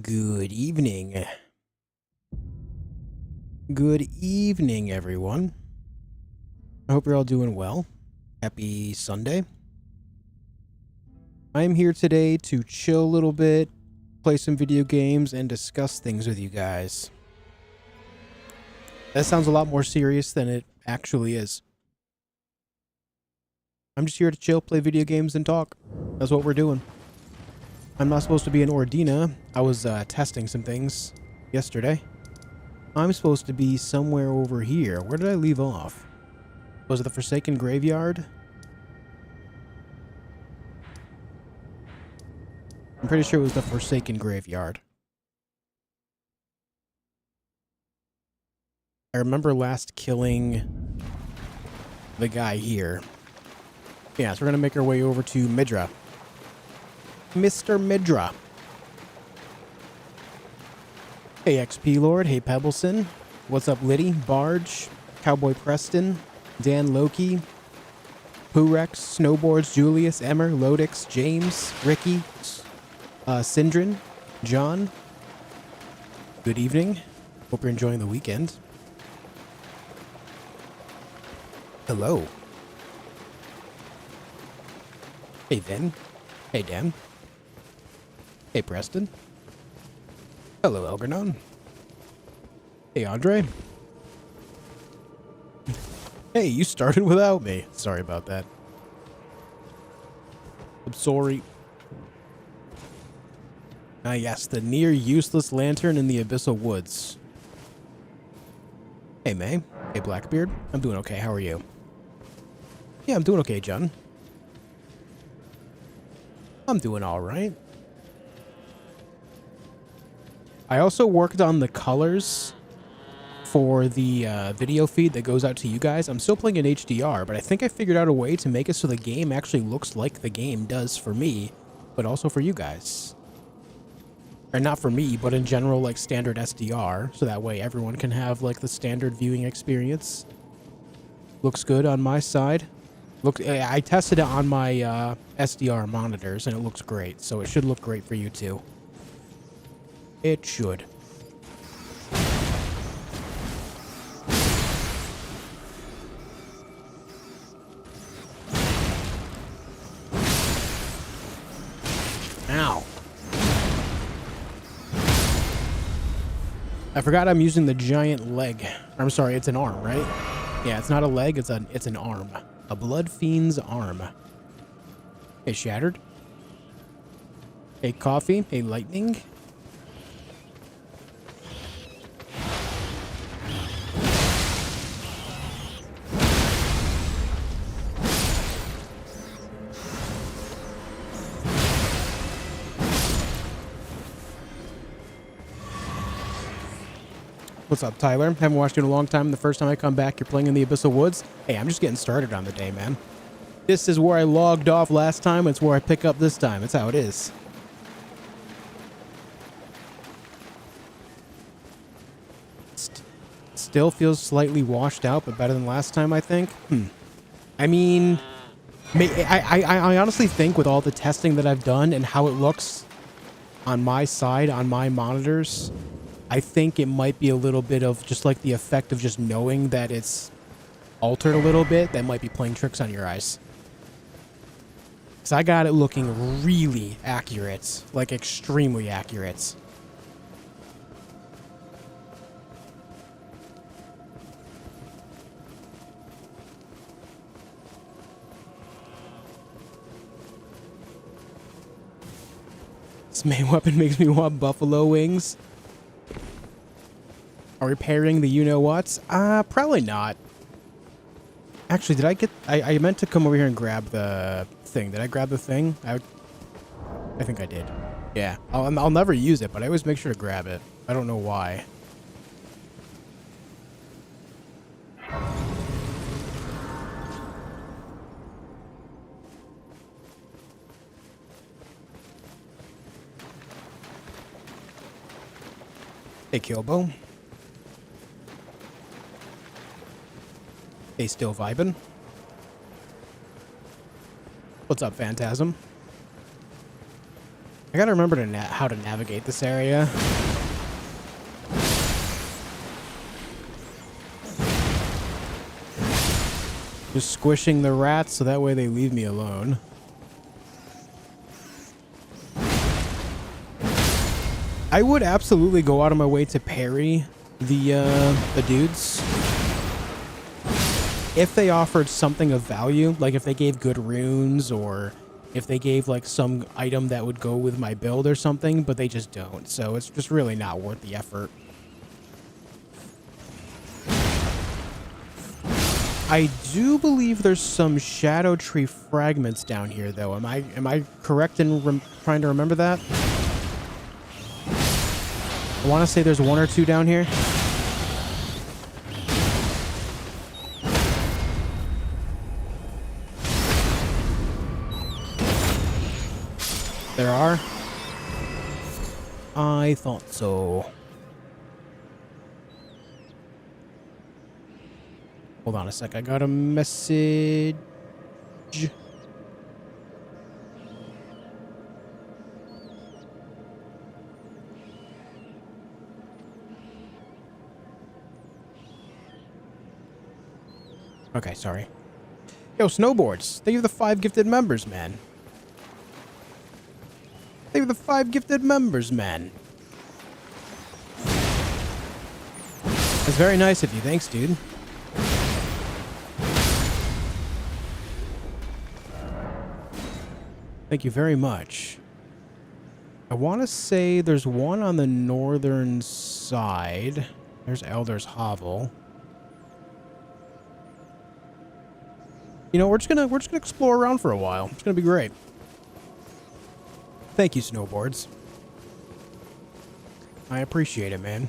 Good evening. Good evening, everyone. I hope you're all doing well. Happy Sunday. I'm here today to chill a little bit, play some video games, and discuss things with you guys. That sounds a lot more serious than it actually is. I'm just here to chill, play video games, and talk. That's what we're doing. I'm not supposed to be in Ordina. I was testing some things yesterday. I'm supposed to be somewhere over here. Where did I leave off? Was it the Forsaken Graveyard? I'm pretty sure it was the Forsaken Graveyard. I remember last killing the guy here. Yeah, so we're going to make our way over to Midra. Mr. Midra. Hey, XP Lord. Hey, Pebbleson. What's up, Liddy? Barge. Cowboy Preston. Dan Loki. Poorex. Snowboards. Julius. Emmer. Lodix. James. Ricky. Syndrin. John. Good evening. Hope you're enjoying the weekend. Hello. Hey, Vin. Hey, Dan. Hey, Preston. Hello, Elgernon. Hey, Andre. Hey, you started without me. Sorry about that. I'm sorry. Ah, yes, the near useless lantern in the Abyssal Woods. Hey, May. Hey, Blackbeard. I'm doing okay. How are you? Yeah, I'm doing okay, John. I'm doing all right. I also worked on the colors for the video feed that goes out to you guys. I'm still playing in HDR, but I think I figured out a way to make it so the game actually looks like the game does for me, but also for you guys. Or not for me, but in general, like standard SDR, so that way everyone can have like the standard viewing experience. Looks good on my side. Look, I tested it on my SDR monitors, and it looks great, so it should look great for you too. It should. Ow. I forgot I'm using the giant leg. I'm sorry, it's an arm, right? Yeah, it's not a leg, it's an arm. A blood fiend's arm. Hey, Shattered. Hey, Coffee. Hey, Lightning. What's up, Tyler? Haven't watched you in a long time. The first time I come back, you're playing in the Abyssal Woods. Hey, I'm just getting started on the day, man. This is where I logged off last time. It's where I pick up this time. It's how it is. Still feels slightly washed out, but better than last time, I think. I mean, I honestly think with all the testing that I've done and how it looks on my side, on my monitors, I think it might be a little bit of just like the effect of just knowing that it's altered a little bit that might be playing tricks on your eyes. Because I got it looking really accurate, like extremely accurate. This main weapon makes me want buffalo wings. Are we pairing the you-know-whats? Probably not. Actually, did I get... I meant to come over here and grab the thing. Did I grab the thing? I think I did. Yeah. I'll never use it, but I always make sure to grab it. I don't know why. Hey, Kilbo. Hey, still vibing? What's up, Phantasm? I gotta remember to how to navigate this area. Just squishing the rats so that way they leave me alone. I would absolutely go out of my way to parry the dudes if they offered something of value, like if they gave good runes or if they gave like some item that would go with my build or something, but they just don't. So it's just really not worth the effort. I do believe there's some shadow tree fragments down here, though. Am I correct in trying to remember that? I want to say there's one or two down here. There are. I thought so. Hold on a sec. I got a message. Okay, sorry. Yo, snowboards. Thank you for the 5 gifted members, man. Thank you for the 5 gifted members, man. That's very nice of you. Thanks, dude. Thank you very much. I want to say there's one on the northern side. There's Elder's Hovel. You know, we're just gonna explore around for a while. It's gonna be great. Thank you, snowboards. I appreciate it, man.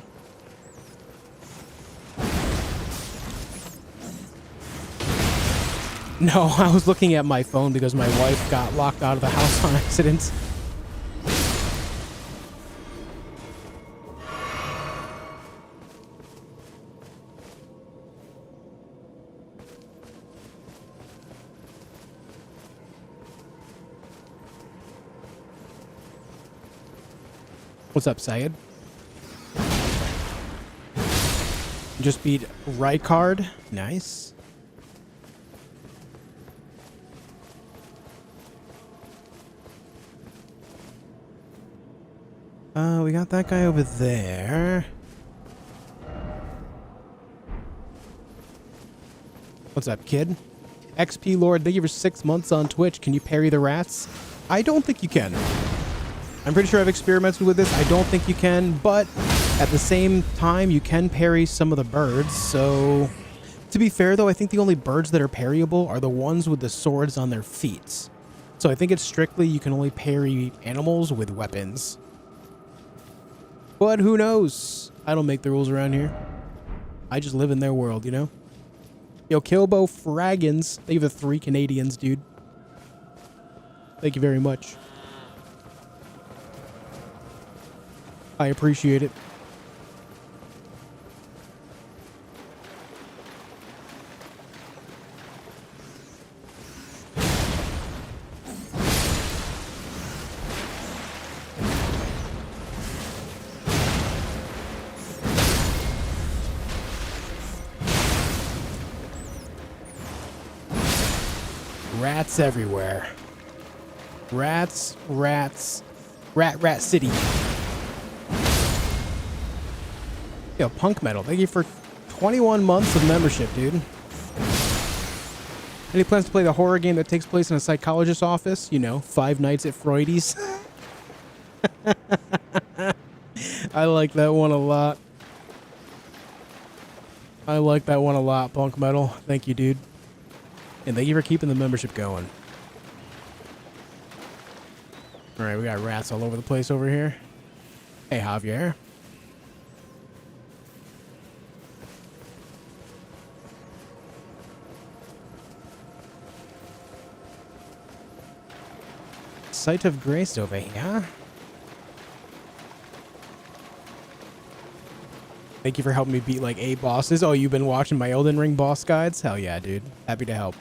No, I was looking at my phone because my wife got locked out of the house on accident. What's up, Syed? Just beat Rykard. Nice. We got that guy over there. What's up, kid? XP Lord, thank you for 6 months on Twitch. Can you parry the rats? I don't think you can. I'm pretty sure I've experimented with this. I don't think you can, but at the same time, you can parry some of the birds. So, to be fair, though, I think the only birds that are parryable are the ones with the swords on their feet. So I think it's strictly you can only parry animals with weapons. But who knows? I don't make the rules around here. I just live in their world, you know? Yo, Kilbo Fraggins. Thank you for the 3 Canadians, dude. Thank you very much. I appreciate it. Rats everywhere. Rats, rats, rat city. Yo, Punk Metal, thank you for 21 months of membership, dude. Any plans to play the horror game that takes place in a psychologist's office? You know, 5 Nights at Freddy's. I like that one a lot. I like that one a lot, Punk Metal. Thank you, dude. And thank you for keeping the membership going. Alright, we got rats all over the place over here. Hey, Javier. Site of Grace over here. Thank you for helping me beat like 8 bosses. Oh, you've been watching my Elden Ring boss guides? Hell yeah, dude. Happy to help.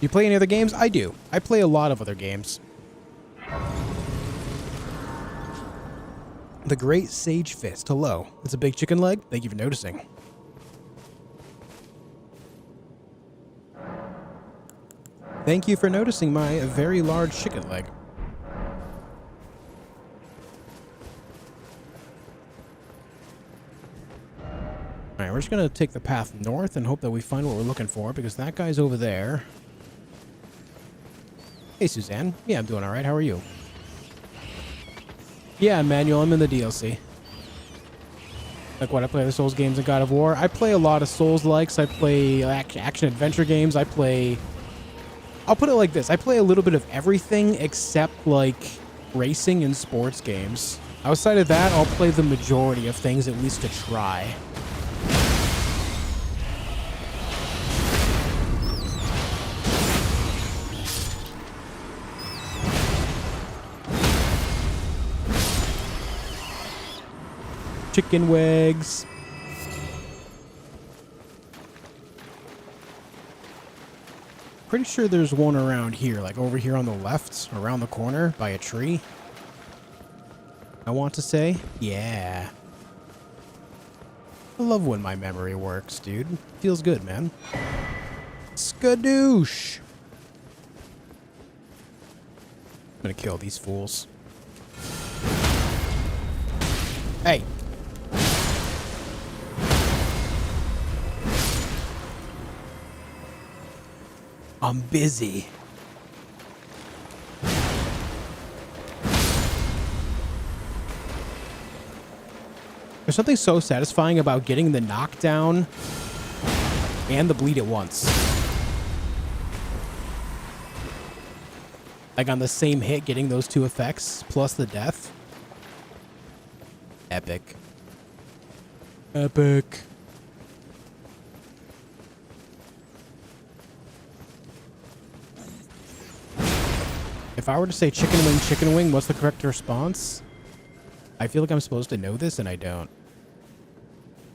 You play any other games? I do. I play a lot of other games. The Great Sage Fist. Hello. It's a big chicken leg. Thank you for noticing. Thank you for noticing my very large chicken leg. Alright, we're just going to take the path north and hope that we find what we're looking for, because that guy's over there. Hey, Suzanne. Yeah, I'm doing alright. How are you? Yeah, Emmanuel, I'm in the DLC. Like what, I play the Souls games and God of War. I play a lot of Souls-likes. I play action-adventure games. I'll put it like this. I play a little bit of everything except, like, racing and sports games. Outside of that, I'll play the majority of things, at least to try. Chicken wigs. Pretty sure there's one around here, like over here on the left, around the corner by a tree. I want to say, yeah. I love when my memory works, dude. Feels good, man. Skadoosh. I'm gonna kill these fools. Hey. I'm busy. There's something so satisfying about getting the knockdown and the bleed at once. Like on the same hit, getting those two effects plus the death. Epic. Epic. If I were to say chicken wing, what's the correct response? I feel like I'm supposed to know this, and I don't.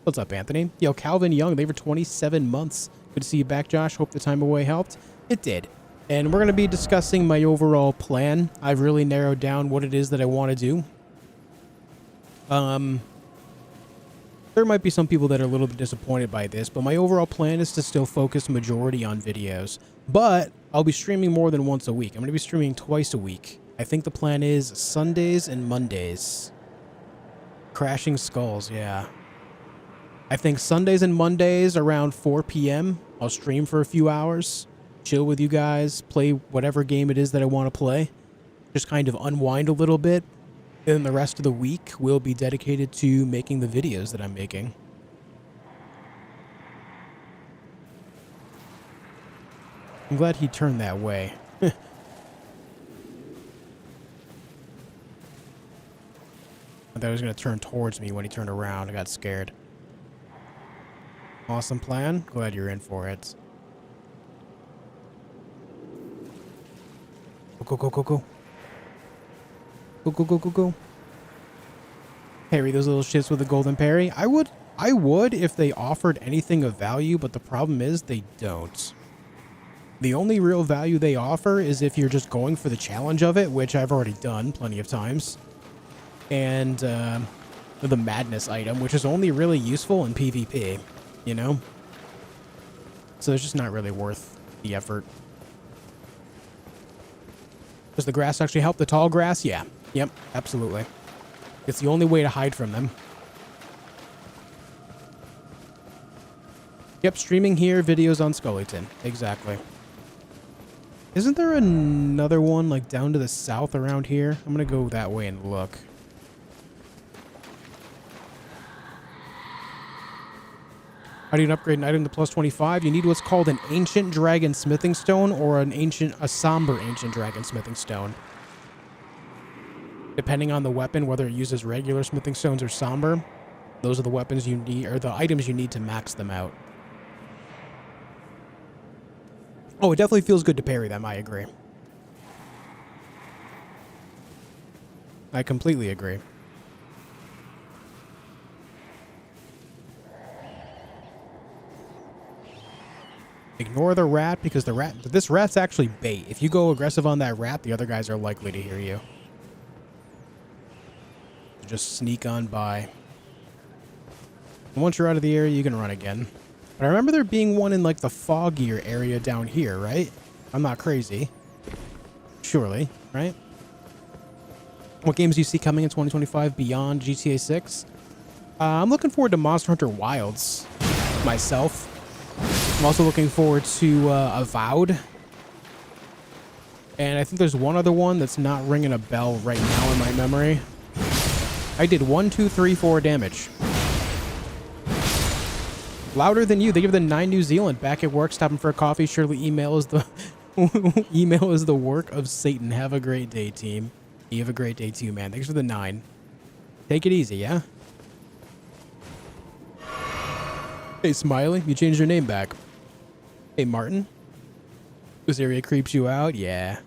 What's up, Anthony? Yo, Calvin Young, they were 27 months. Good to see you back, Josh. Hope the time away helped. It did. And we're going to be discussing my overall plan. I've really narrowed down what it is that I want to do. There might be some people that are a little bit disappointed by this, but my overall plan is to still focus majority on videos. But I'll be streaming more than once a week. I'm going to be streaming twice a week. I think the plan is Sundays and Mondays. Crashing Skulls, yeah. I think Sundays and Mondays around 4 p.m. I'll stream for a few hours, chill with you guys, play whatever game it is that I want to play. Just kind of unwind a little bit. And the rest of the week will be dedicated to making the videos that I'm making. I'm glad he turned that way. I thought he was going to turn towards me when he turned around. I got scared. Awesome plan. Glad you're in for it. Go, go, go, go, go. Go, go, go, go, go. Parry those little shits with a golden parry. I would if they offered anything of value, but the problem is they don't. The only real value they offer is if you're just going for the challenge of it, which I've already done plenty of times. And the madness item, which is only really useful in PvP, you know? So it's just not really worth the effort. Does the grass actually help the tall grass? Yeah. Yep, absolutely. It's the only way to hide from them. Yep, streaming here, videos on Scullyton. Exactly. Isn't there another one, like, down to the south around here? I'm gonna go that way and look. How do you upgrade an item to plus 25? You need what's called an Ancient Dragon Smithing Stone or a Somber Ancient Dragon Smithing Stone. Depending on the weapon, whether it uses regular smithing stones or somber, those are the weapons you need, or the items you need to max them out. Oh, it definitely feels good to parry them, I agree. I completely agree. Ignore the rat because this rat's actually bait. If you go aggressive on that rat, the other guys are likely to hear you. Just sneak on by. And once you're out of the area, you can run again. But I remember there being one in like the foggier area down here, right? I'm not crazy. Surely, right? What games do you see coming in 2025 beyond GTA 6? I'm looking forward to Monster Hunter Wilds myself. I'm also looking forward to Avowed. And I think there's one other one that's not ringing a bell right now in my memory. I did 1, 2, 3, 4 damage. Louder than you. They give the 9 New Zealand. Back at work, stopping for a coffee. Surely email is the email is the work of Satan. Have a great day, team. You have a great day too, man. Thanks for the 9. Take it easy, yeah? Hey, Smiley, you changed your name back. Hey, Martin. This area creeps you out? Yeah.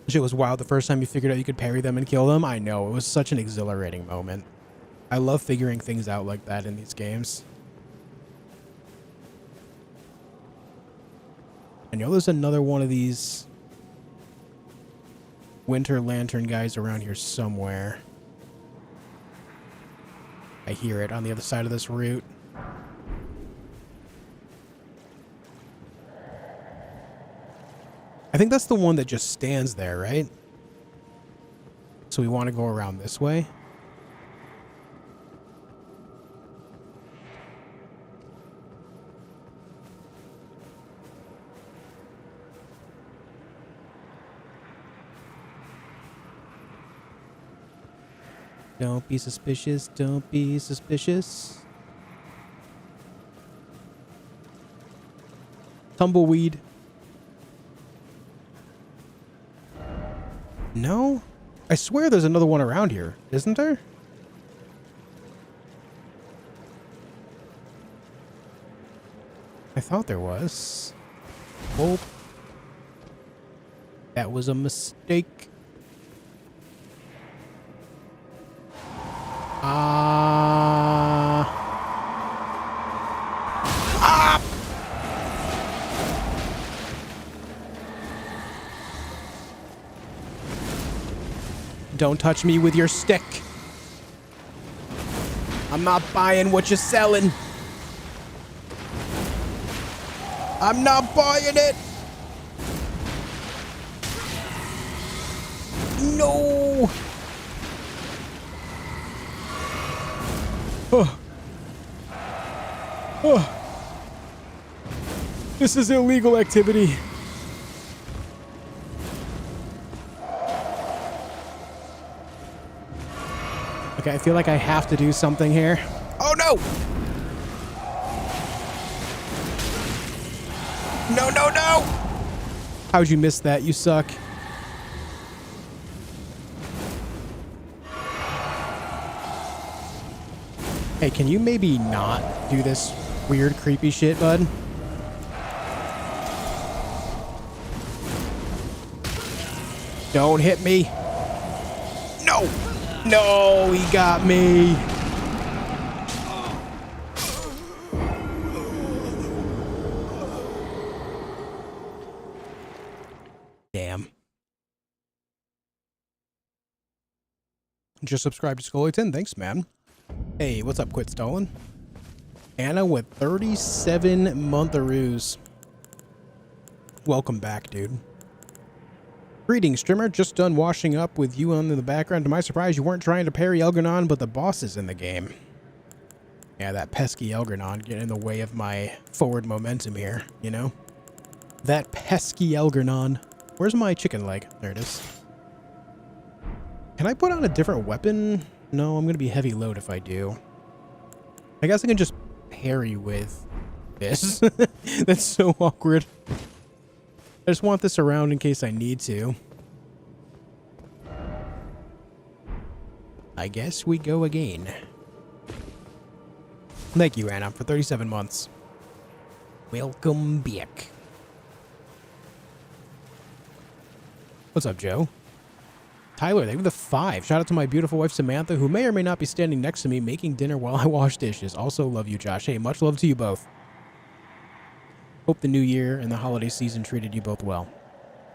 Shit was wild the first time you figured out you could parry them and kill them. I know, it was such an exhilarating moment. I love figuring things out like that in these games. I know there's another one of these winter lantern guys around here somewhere. I hear it on the other side of this route. I think that's the one that just stands there, right? So we want to go around this way. Don't be suspicious. Don't be suspicious. Tumbleweed. No? I swear there's another one around here, isn't there? I thought there was. Oh. That was a mistake. Don't touch me with your stick. I'm not buying what you're selling. I'm not buying it. No. Oh. Oh. This is illegal activity. Okay, I feel like I have to do something here. Oh no! No, no, no! How'd you miss that? You suck. Hey, can you maybe not do this weird, creepy shit, bud? Don't hit me. No! No, he got me. Damn. Just subscribe to Scully10. Thanks, man. Hey, what's up, Quit Stolen? Anna with 37 montheroos. Welcome back, dude. Greetings, streamer. Just done washing up with you on in the background. To my surprise, you weren't trying to parry Elgernon, but the boss is in the game. Yeah, that pesky Elgernon getting in the way of my forward momentum here, you know? That pesky Elgernon. Where's my chicken leg? There it is. Can I put on a different weapon? No, I'm going to be heavy load if I do. I guess I can just parry with this. That's so awkward. I just want this around in case I need to. I guess we go again. Thank you, Anna, for 37 months. Welcome back. What's up, Joe? Tyler, thank you for the 5. Shout out to my beautiful wife, Samantha, who may or may not be standing next to me making dinner while I wash dishes. Also love you, Josh. Hey, much love to you both. Hope the new year and the holiday season treated you both well.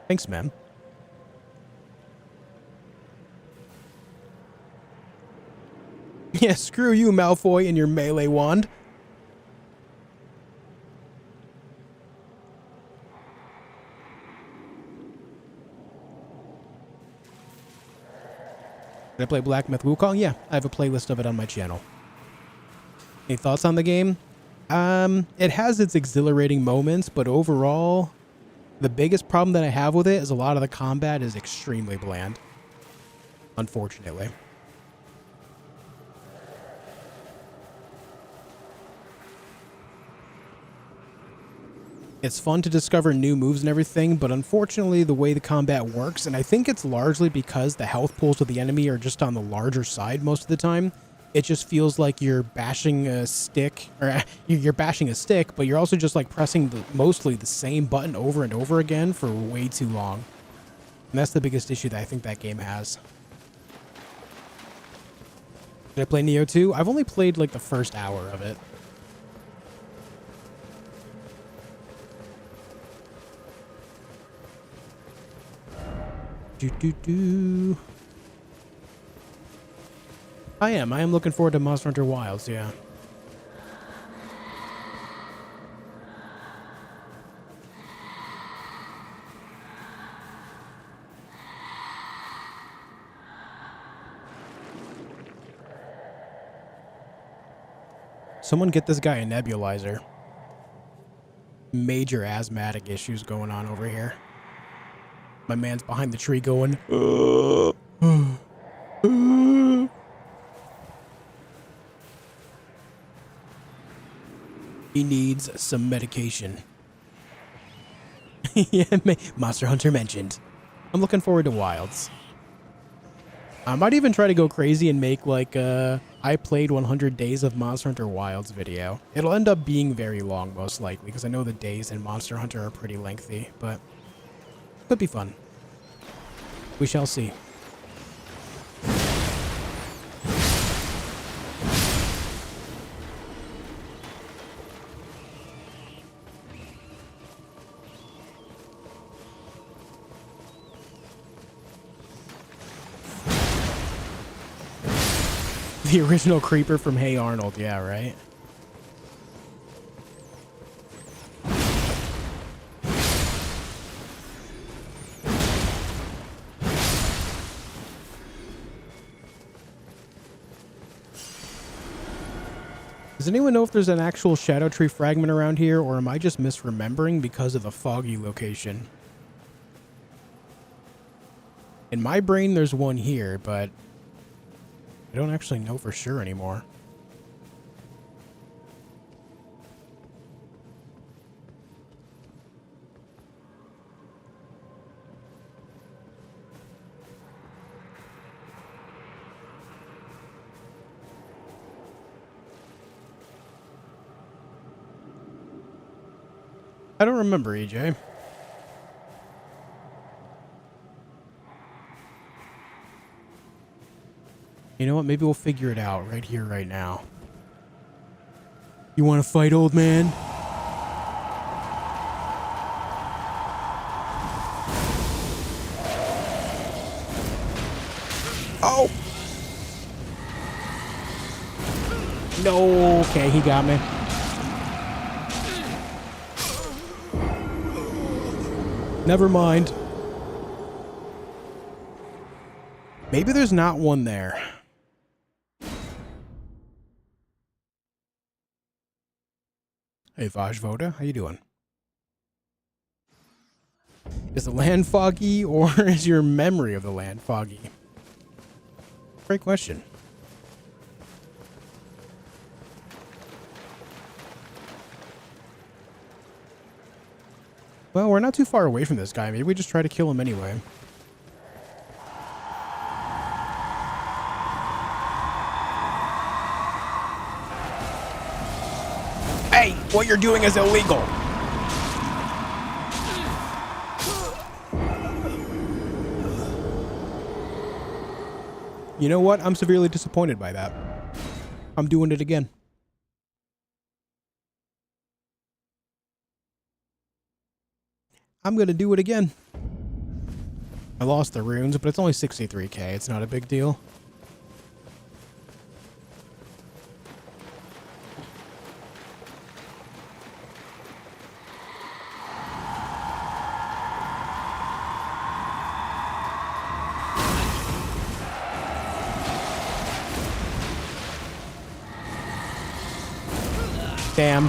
Thanks, man. Yeah, screw you, Malfoy, and your melee wand. Did I play Black Myth Wukong? Yeah, I have a playlist of it on my channel. Any thoughts on the game? It has its exhilarating moments, but overall, the biggest problem that I have with it is a lot of the combat is extremely bland. Unfortunately. It's fun to discover new moves and everything, but unfortunately the way the combat works, and I think it's largely because the health pools of the enemy are just on the larger side most of the time, it just feels like you're bashing a stick, or you're bashing a stick, but you're also just like pressing mostly the same button over and over again for way too long. And that's the biggest issue that I think that game has. Did I play Neo 2? I've only played like the first hour of it. I am looking forward to Monster Hunter Wilds, yeah. Someone get this guy a nebulizer. Major asthmatic issues going on over here. My man's behind the tree going, He needs some medication. Yeah, Monster Hunter mentioned. I'm looking forward to Wilds. I might even try to go crazy and make like I played 100 days of Monster Hunter Wilds video. It'll end up being very long, most likely, because I know the days in Monster Hunter are pretty lengthy, but could be fun. We shall see. The original creeper from Hey Arnold, yeah, right? Does anyone know if there's an actual Shadow Tree fragment around here, or am I just misremembering because of the foggy location? In my brain, there's one here, but I don't actually know for sure anymore. I don't remember, EJ. You know what? Maybe we'll figure it out right here, right now. You want to fight, old man? Oh! No, okay, he got me. Never mind. Maybe there's not one there. Hey, Vajvoda, how you doing? Is the land foggy, or is your memory of the land foggy? Great question. Well, we're not too far away from this guy. Maybe we just try to kill him anyway. Hey, what you're doing is illegal. You know what? I'm severely disappointed by that. I'm doing it again. I'm gonna do it again. I lost the runes, but it's only 63k. It's not a big deal. Damn.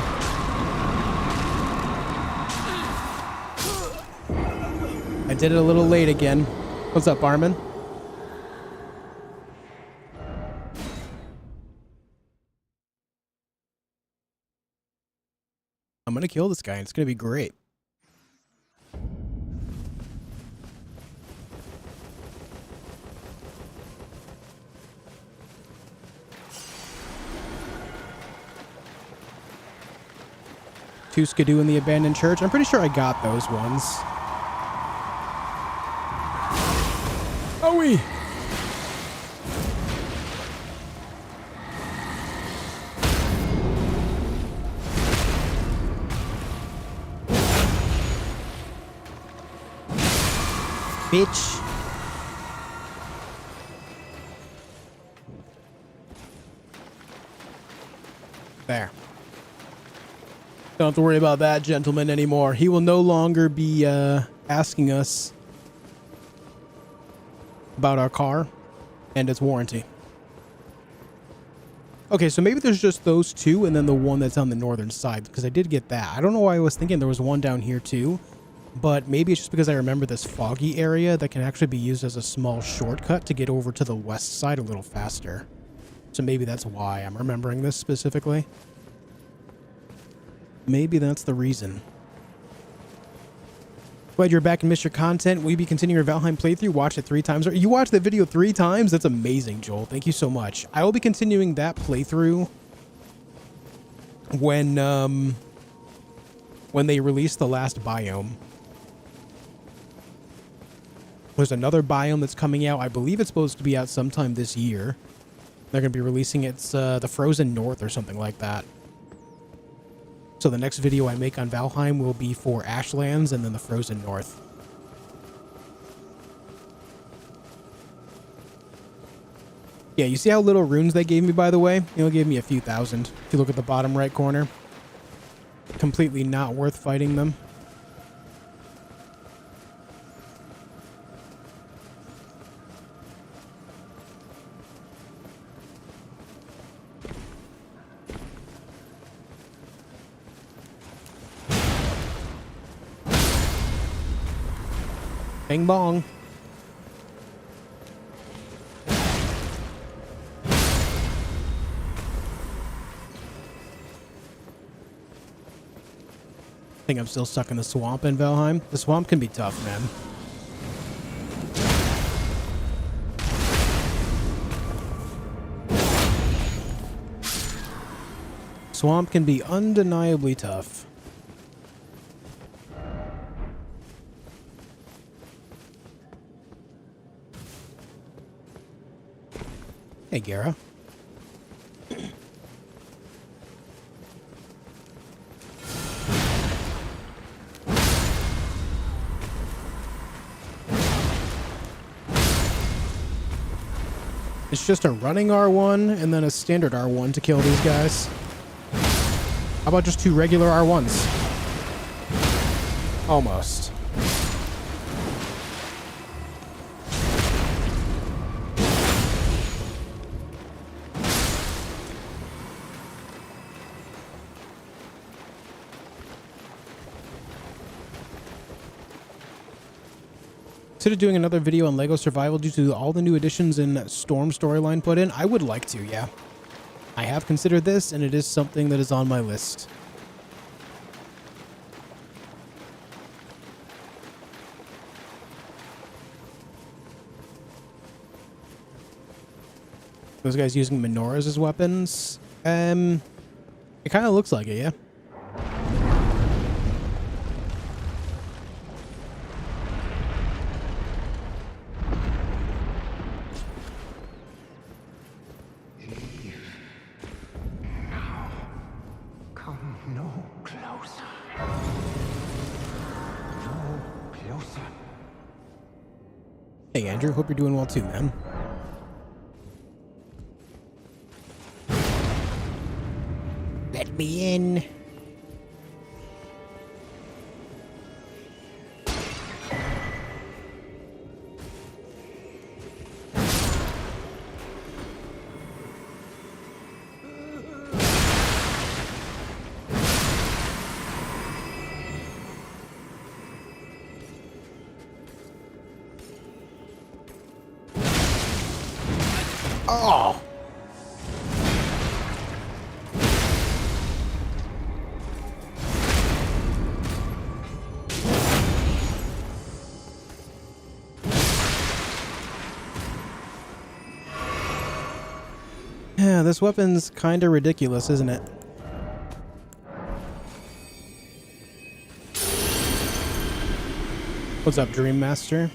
I did it a little late again. What's up, Armin? I'm gonna kill this guy, and it's gonna be great. Two Skidoo in the abandoned church. I'm pretty sure I got those ones. Oh, we. Bitch. There. Don't have to worry about that gentleman anymore. He will no longer be asking us about our car and its warranty. Okay, so maybe there's just those two and then the one that's on the northern side, because I did get that. I don't know why I was thinking there was one down here too, but maybe it's just because I remember this foggy area that can actually be used as a small shortcut to get over to the west side a little faster. So maybe that's why I'm remembering this specifically. Maybe that's the reason. Glad you're back and missed your content. Will you be continuing your Valheim playthrough? Watch it 3 times. You watched the video 3 times? That's amazing, Joel. Thank you so much. I will be continuing that playthrough when they release the last biome. There's another biome that's coming out. I believe it's supposed to be out sometime this year. They're going to be releasing it. It's the Frozen North or something like that. So the next video I make on Valheim will be for Ashlands and then the Frozen North. Yeah, you see how little runes they gave me, by the way? They only gave me a few thousand. If you look at the bottom right corner. Completely not worth fighting them. Bing bong. I think I'm still stuck in the swamp in Valheim. The swamp can be tough, man. Swamp can be undeniably tough. Hey, Gara. It's just a running R1 and then a standard R1 to kill these guys. How about just 2 regular R1s? Almost. Consider doing another video on LEGO Survival due to all the new additions and Storm storyline put in. I would like to, yeah. I have considered this, and it is something that is on my list. Those guys using menorahs as weapons? It kind of looks like it, yeah. Hey, Andrew. Hope you're doing well too, man. Let me in. Oh! Yeah, this weapon's kinda ridiculous, isn't it? What's up, Dream Master?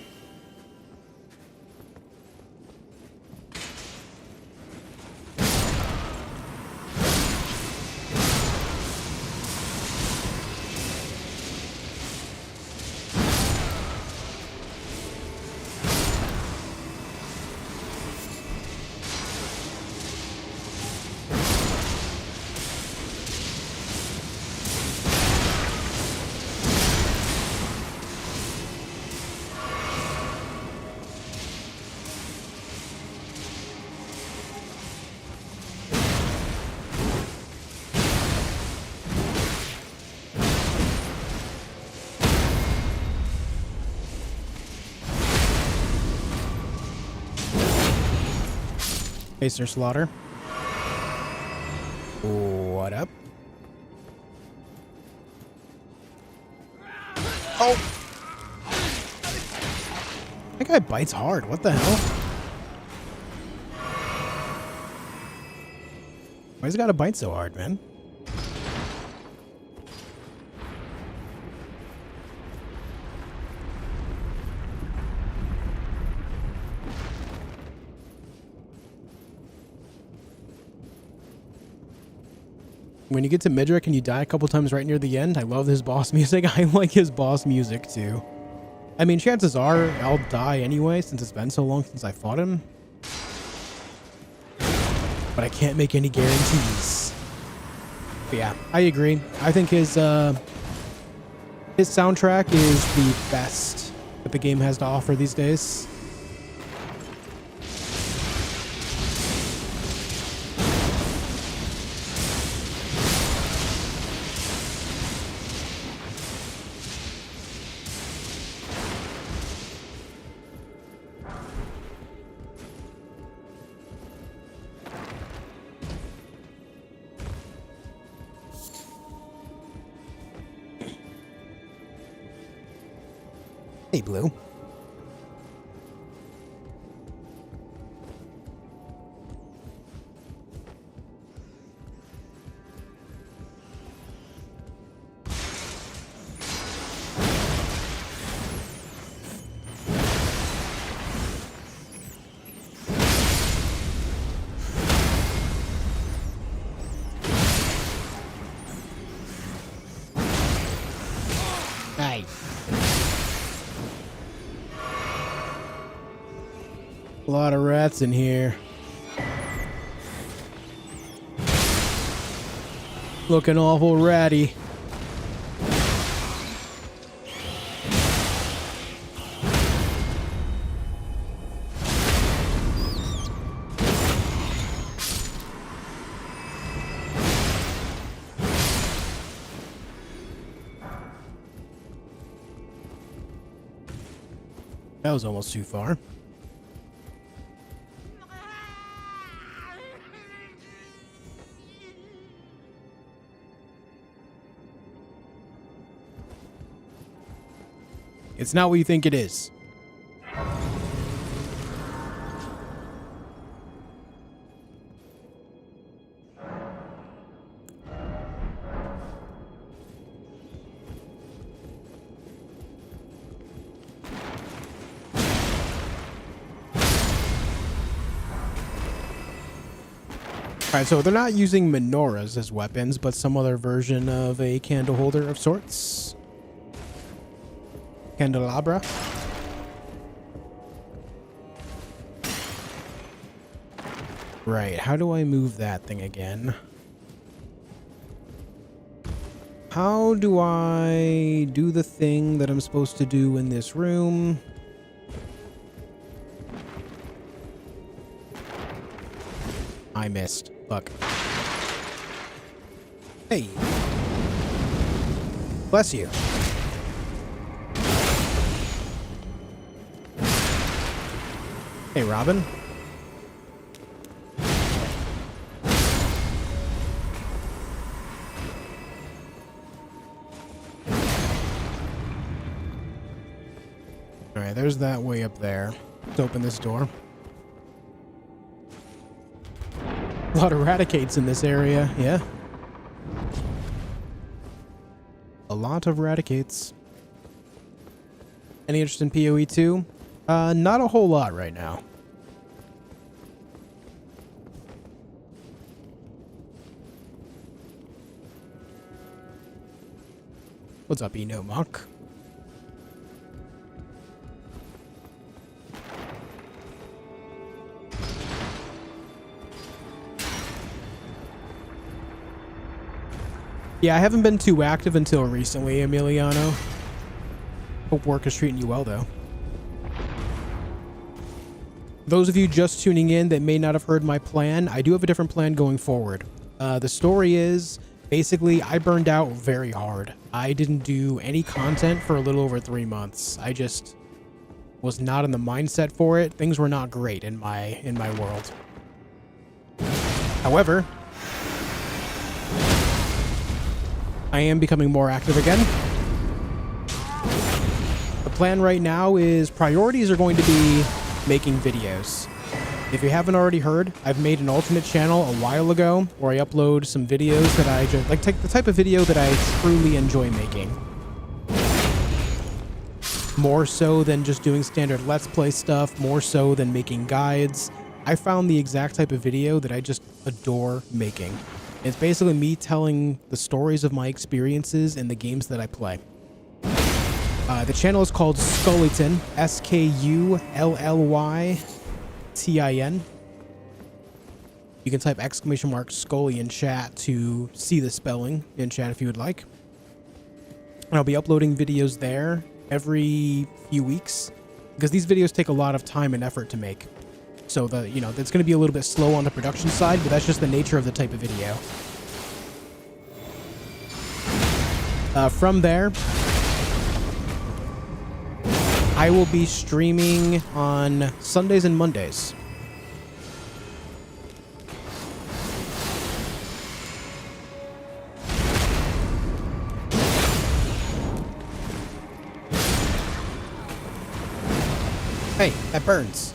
Pacer Slaughter. What up? Oh! That guy bites hard. What the hell? Why's he gotta bite so hard, man? When you get to Midra, can you die a couple times right near the end? I love his boss music. I like his boss music too. I mean, chances are I'll die anyway since it's been so long since I fought him. But I can't make any guarantees. But yeah, I agree. I think his soundtrack is the best that the game has to offer these days. Hey, Blue. Nice. A lot of rats in here. Looking awful ratty. That was almost too far. It's not what you think it is. Alright, so they're not using menorahs as weapons, but some other version of a candle holder of sorts. Candelabra. Right, how do I move that thing again? How do I do the thing that I'm supposed to do in this room? I missed. Fuck. Hey. Bless you. Hey, Robin. Alright, there's that way up there. Let's open this door. A lot of Raticates in this area, yeah. A lot of Raticates. Any interest in PoE 2? Not a whole lot right now. What's up, Eno Monk? Yeah, I haven't been too active until recently, Emiliano. Hope work is treating you well, though. Those of you just tuning in that may not have heard my plan, I do have a different plan going forward. The story is, basically, I burned out very hard. I didn't do any content for a little over 3 months. I just was not in the mindset for it. Things were not great in my world. However, I am becoming more active again. The plan right now is priorities are going to be making videos. If you haven't already heard, I've made an alternate channel a while ago where I upload some videos that I just like, take the type of video that I truly enjoy making. More so than just doing standard Let's Play stuff, more so than making guides. I found the exact type of video that I just adore making. It's basically me telling the stories of my experiences in the games that I play. The channel is called Skullytin, SKULLYTIN. You can type !Scully in chat to see the spelling in chat if you would like. And I'll be uploading videos there every few weeks because these videos take a lot of time and effort to make. So it's going to be a little bit slow on the production side, but that's just the nature of the type of video. From there, I will be streaming on Sundays and Mondays. Hey, that burns.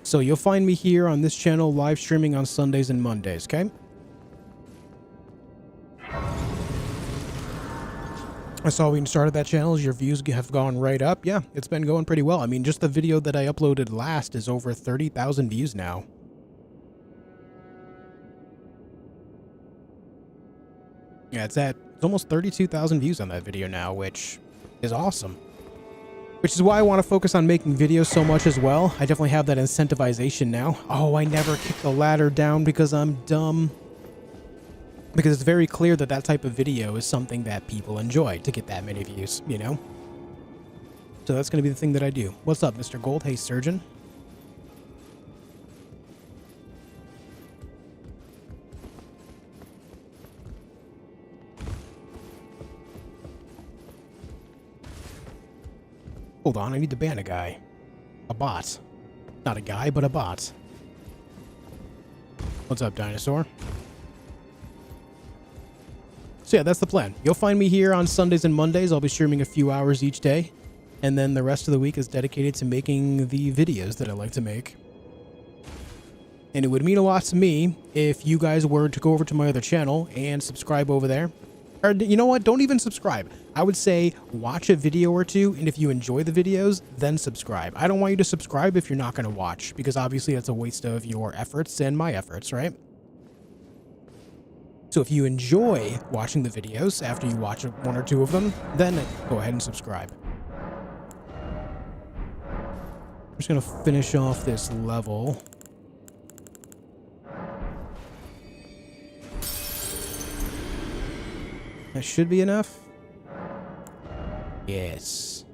So you'll find me here on this channel live streaming on Sundays and Mondays, okay? I saw when you started that channel, your views have gone right up. Yeah, it's been going pretty well. I mean, just the video that I uploaded last is over 30,000 views now. Yeah, it's almost 32,000 views on that video now, which is awesome. Which is why I want to focus on making videos so much as well. I definitely have that incentivization now. Oh, I never kicked the ladder down because I'm dumb. Because it's very clear that that type of video is something that people enjoy to get that many views, you know? So that's going to be the thing that I do. What's up, Mr. Gold? Hey, Surgeon. Hold on, I need to ban a guy. A bot. Not a guy, but a bot. What's up, Dinosaur? So yeah, that's the plan. You'll find me here on Sundays and Mondays. I'll be streaming a few hours each day. And then the rest of the week is dedicated to making the videos that I like to make. And it would mean a lot to me if you guys were to go over to my other channel and subscribe over there. Or, you know what? Don't even subscribe. I would say watch a video or two, and if you enjoy the videos, then subscribe. I don't want you to subscribe if you're not going to watch, because obviously that's a waste of your efforts and my efforts, right? So if you enjoy watching the videos after you watch one or two of them, then go ahead and subscribe. just gonna finish off this level. That should be enough. Yes.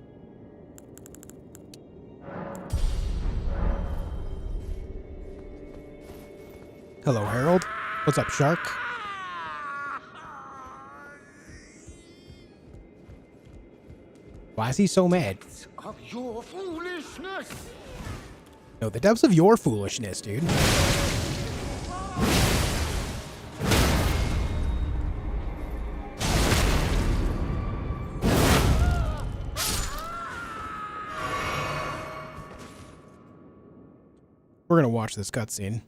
Hello, Harold. What's up, Shark? Why is he so mad? Of your foolishness. No, the depths of your foolishness, dude. We're gonna watch this cutscene.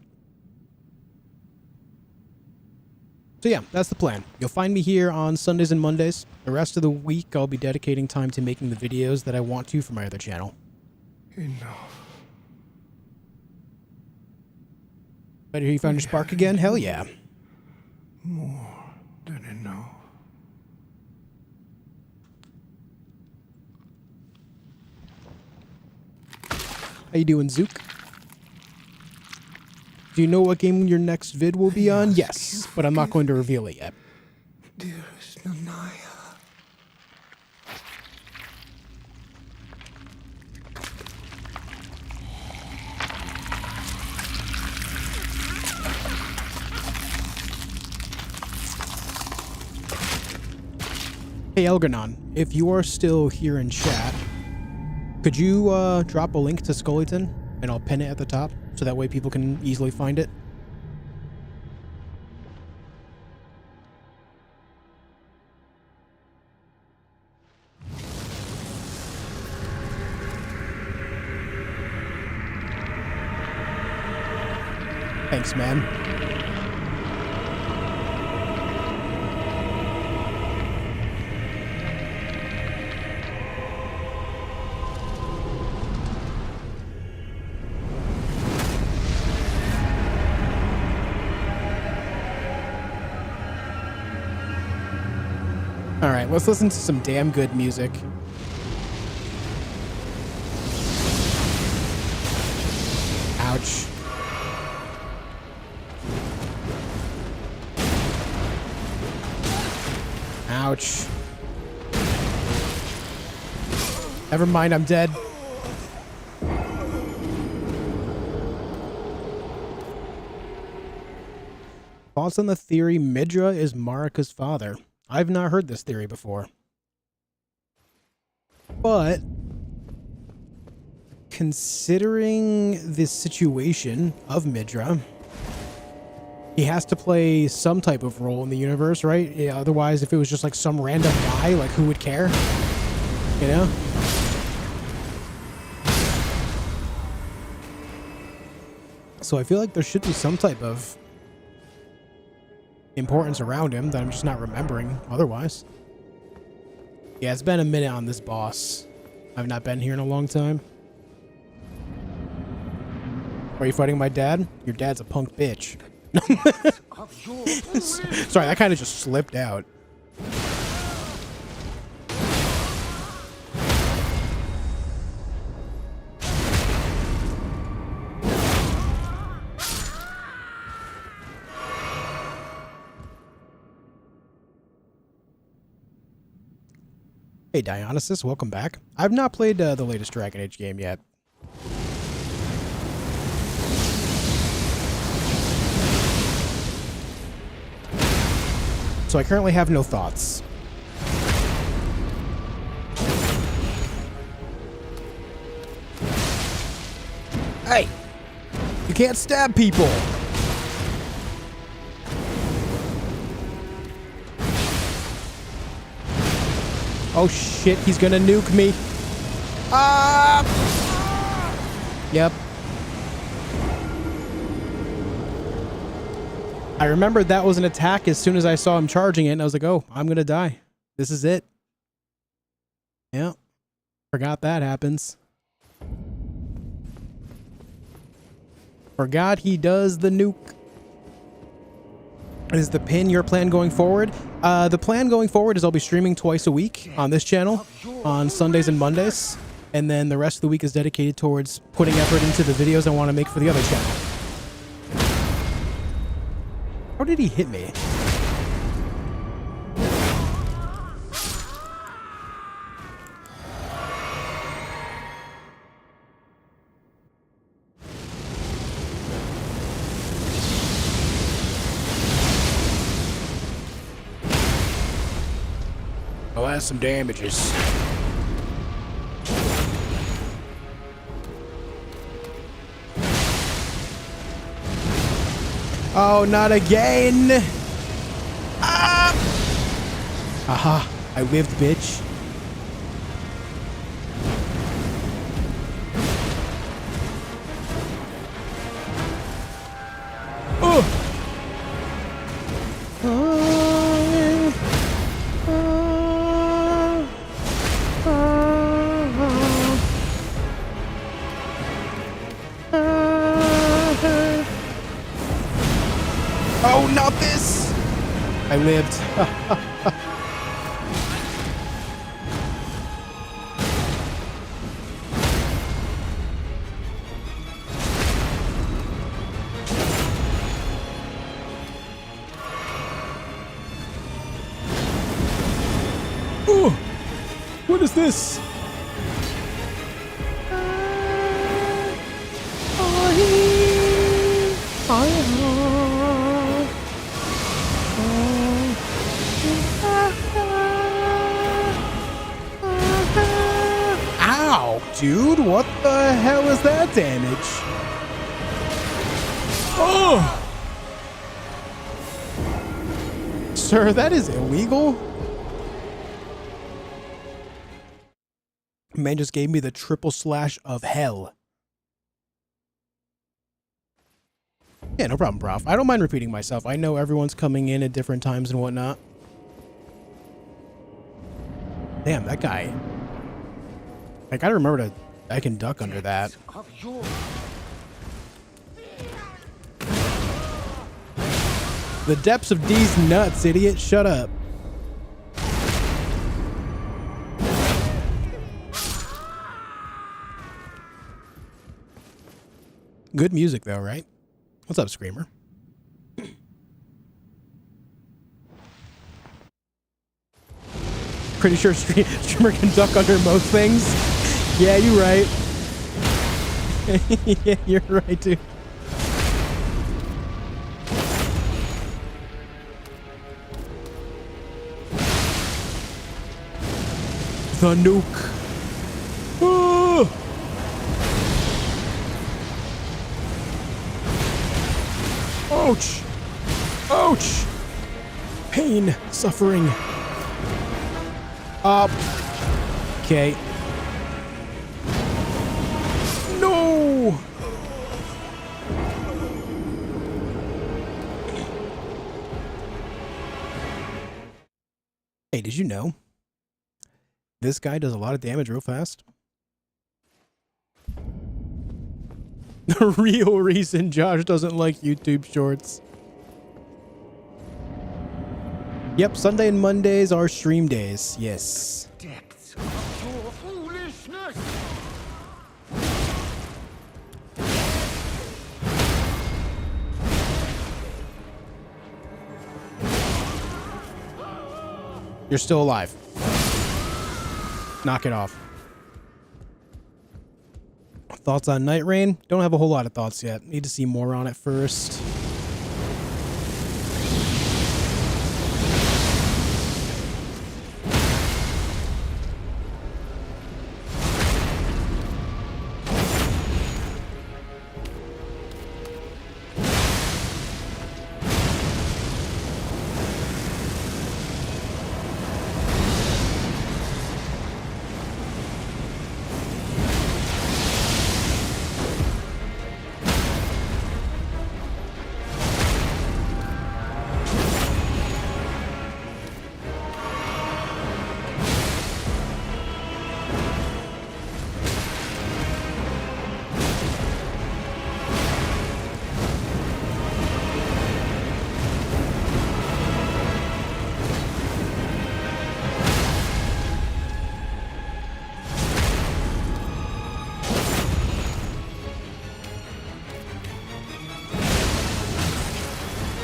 So yeah, that's the plan. You'll find me here on Sundays and Mondays. The rest of the week, I'll be dedicating time to making the videos that I want to for my other channel. Enough. Better hear you found your spark again? Hell yeah. More than enough. How you doing, Zook? Do you know what game your next vid will be on? Yes, but I'm not going to reveal it yet. Dearest Nanaya. Hey, Elganon, if you are still here in chat, could you drop a link to Skullyton, and I'll pin it at the top, so that way people can easily find it? Thanks, man. All right, let's listen to some damn good music. Ouch. Ouch. Never mind, I'm dead. Thoughts on the theory Midra is Marika's father? I've not heard this theory before. But considering the situation of Midra, he has to play some type of role in the universe, right? Yeah, otherwise, if it was just like some random guy, like who would care? You know? So I feel like there should be some type of importance around him that I'm just not remembering otherwise. Yeah, it's been a minute on this boss. I've not been here in a long time. Are you fighting my dad? Your dad's a punk bitch. Sorry, that kind of just slipped out. Hey Dionysus, welcome back. I've not played the latest Dragon Age game yet. So I currently have no thoughts. Hey! You can't stab people! Oh shit, he's gonna nuke me. Ah! Yep. I remembered that was an attack as soon as I saw him charging it, and I was like, oh, I'm gonna die. This is it. Yeah. Forgot that happens. Forgot he does the nuke. Is the pin your plan going forward? The plan going forward is I'll be streaming twice a week on this channel on Sundays and Mondays. And then the rest of the week is dedicated towards putting effort into the videos I want to make for the other channel. How did he hit me? Oh, that's some damages. Oh, not again! Ah! Aha, I lived, bitch. Oh! Oh, not this! I lived. Oh! What is this? Ow, dude, what the hell is that damage? Oh! Sir, that is illegal. Man just gave me the triple slash of hell. Yeah, no problem, prof. I don't mind repeating myself. I know everyone's coming in at different times and whatnot. Damn, that guy. I gotta remember to... I can duck under that. The depths of D's nuts, idiot. Shut up. Good music, though, right? What's up, Screamer? Pretty sure Streamer can duck under most things. Yeah, you're right. Yeah, you're right, too. The nuke. Oh! Ouch! Ouch! Pain, suffering. Up. Okay. No! Hey, did you know this guy does a lot of damage real fast? The real reason Josh doesn't like YouTube shorts. Yep, Sunday and Mondays are stream days. Yes. Depths of your foolishness. You're still alive. Knock it off. Thoughts on Night Rain? Don't have a whole lot of thoughts yet. Need to see more on it first.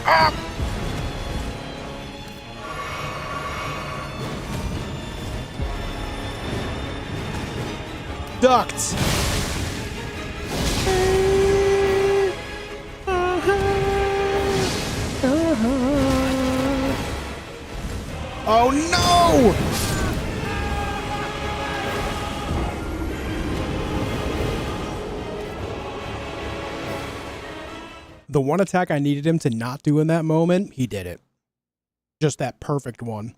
Ah! Ducked. Oh no! The one attack I needed him to not do in that moment, he did it. Just that perfect one.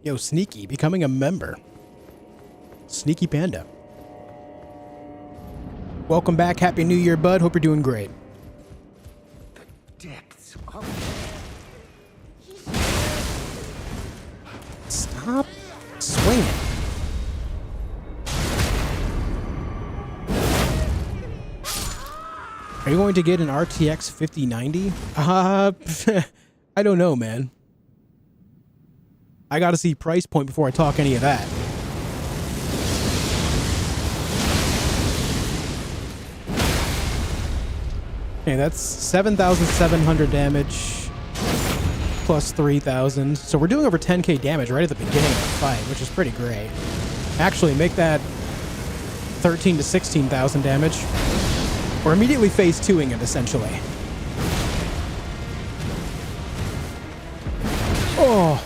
Yo, Sneaky, becoming a member. Sneaky Panda. Welcome back. Happy New Year, bud. Hope you're doing great. Depths of... Stop swinging. Are you going to get an RTX 5090? I don't know, man. I gotta see price point before I talk any of that. Okay, that's 7,700 damage plus 3,000. So we're doing over 10k damage right at the beginning of the fight, which is pretty great. Actually, make that 13 to 16,000 damage. We're immediately phase 2ing it, essentially. Oh.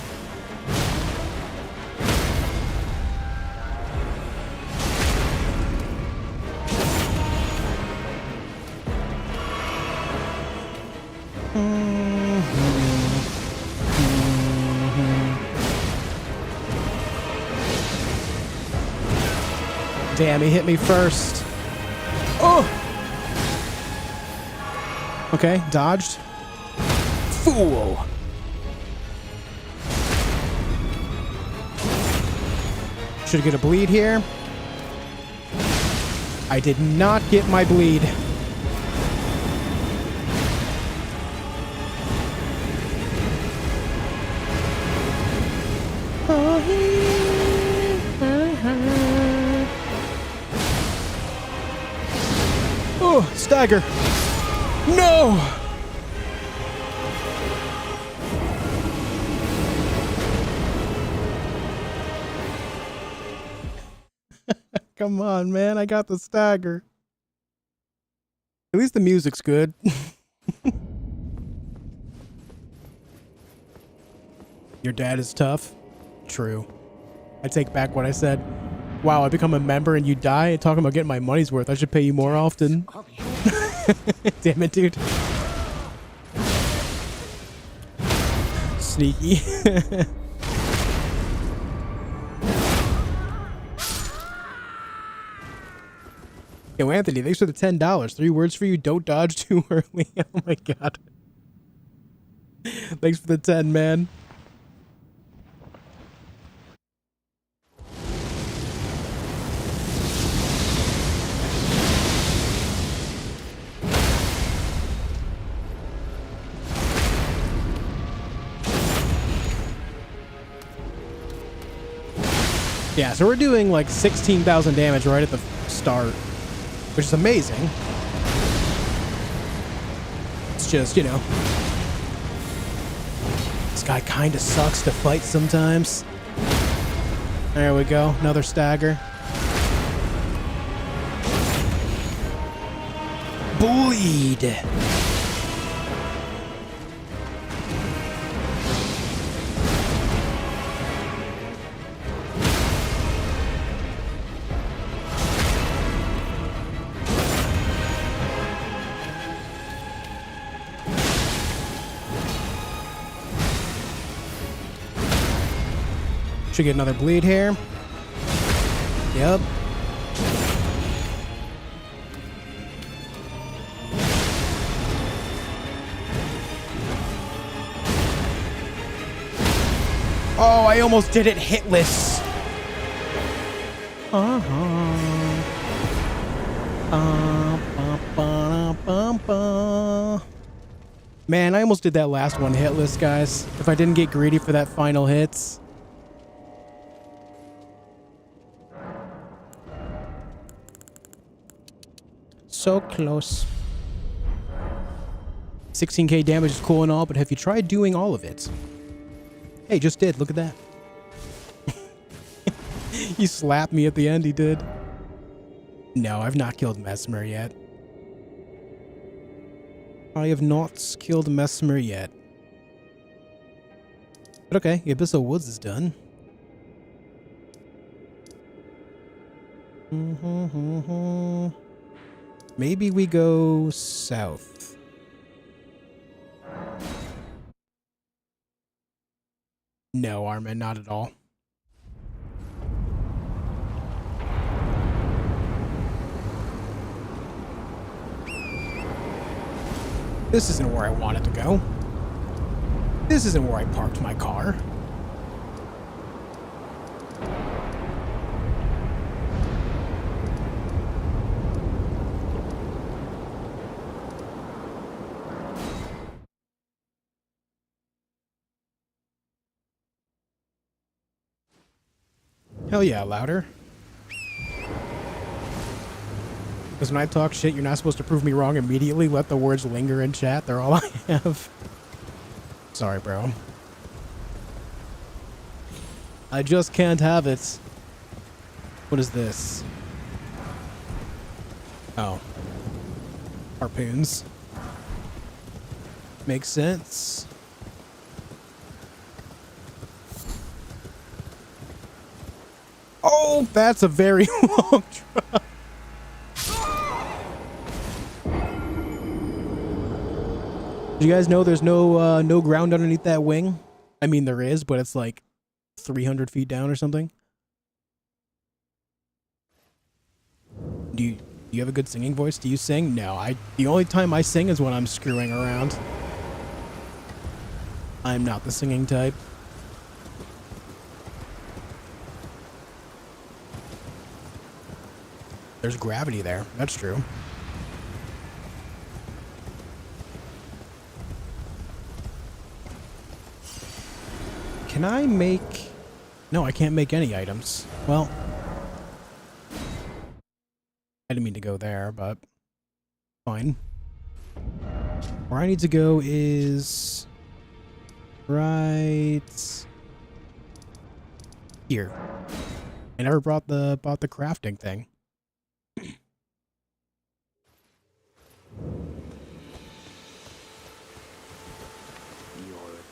Damn, he hit me first. Oh! Okay, dodged. Fool! Should get a bleed here. I did not get my bleed. Oh, stagger. No! Come on, man. I got the stagger. At least the music's good. Your dad is tough. True. I take back what I said. Wow, I become a member and you die? Talking about getting my money's worth. I should pay you more often. Damn it, dude. Sneaky. Yo, Anthony, thanks for the $10. 3 words for you. Don't dodge too early. Oh my god. Thanks for the 10, man. Yeah, so we're doing like 16,000 damage right at the start, which is amazing. It's just, you know, this guy kind of sucks to fight sometimes. There we go, another stagger. Bleed. Should get another bleed here. Yep. Oh, I almost did it hitless. Man, I almost did that last one hitless, guys. If I didn't get greedy for that final hits. So close. 16k damage is cool and all, but have you tried doing all of it? Hey, just did. Look at that. He slapped me at the end, he did. No, I've not killed Mesmer yet. I have not killed Mesmer yet. But okay, Abyssal Woods is done. Maybe we go south. No, Armin, not at all. This isn't where I wanted to go. This isn't where I parked my car. Hell yeah, louder. Because when I talk shit, you're not supposed to prove me wrong immediately. Let the words linger in chat. They're all I have. Sorry, bro. I just can't have it. What is this? Oh. Harpoons. Makes sense. Oh, that's a very long drop. Do you guys know there's no ground underneath that wing? I mean, there is, but it's like 300 feet down or something. Do you have a good singing voice? Do you sing? No, the only time I sing is when I'm screwing around. I'm not the singing type. There's gravity there. That's true. Can I make... No, I can't make any items. Well, I didn't mean to go there, but fine. Where I need to go is right here. I never bought the crafting thing.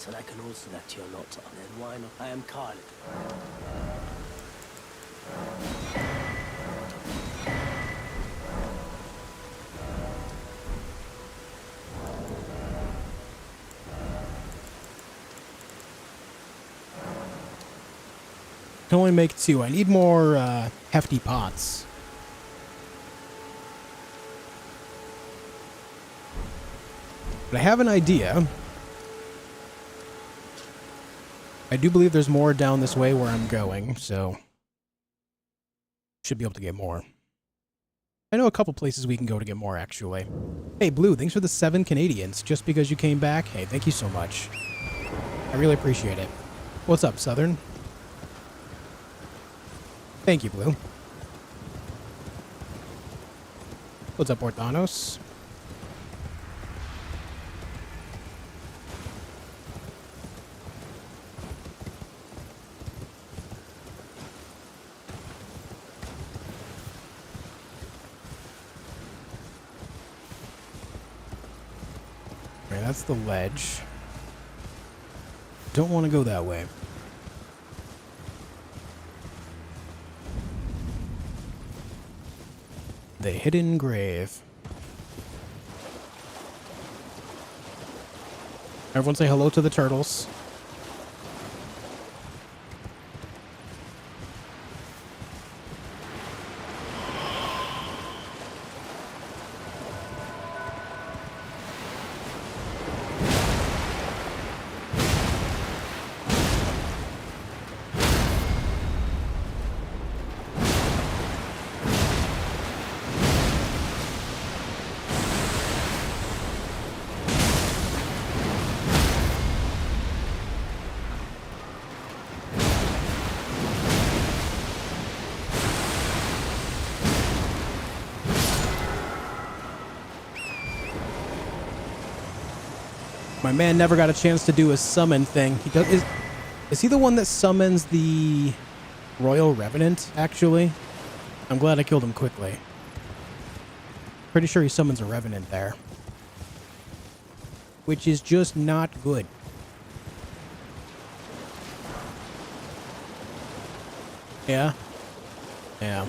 And I can also that you're not, then why not? I am Khalid. Can only make 2. I need more hefty pots. But I have an idea. I do believe there's more down this way where I'm going, so should be able to get more. I know a couple places we can go to get more, actually. Hey, Blue, thanks for the 7 Canadians. Just because you came back, hey, thank you so much. I really appreciate it. What's up, Southern? Thank you, Blue. What's up, Orthanos? Okay, that's the ledge. Don't want to go that way. The hidden grave. Everyone say hello to the turtles. My man never got a chance to do a summon thing. He does. Is he the one that summons the Royal Revenant, actually? I'm glad I killed him quickly. Pretty sure he summons a Revenant there. Which is just not good. Yeah? Yeah.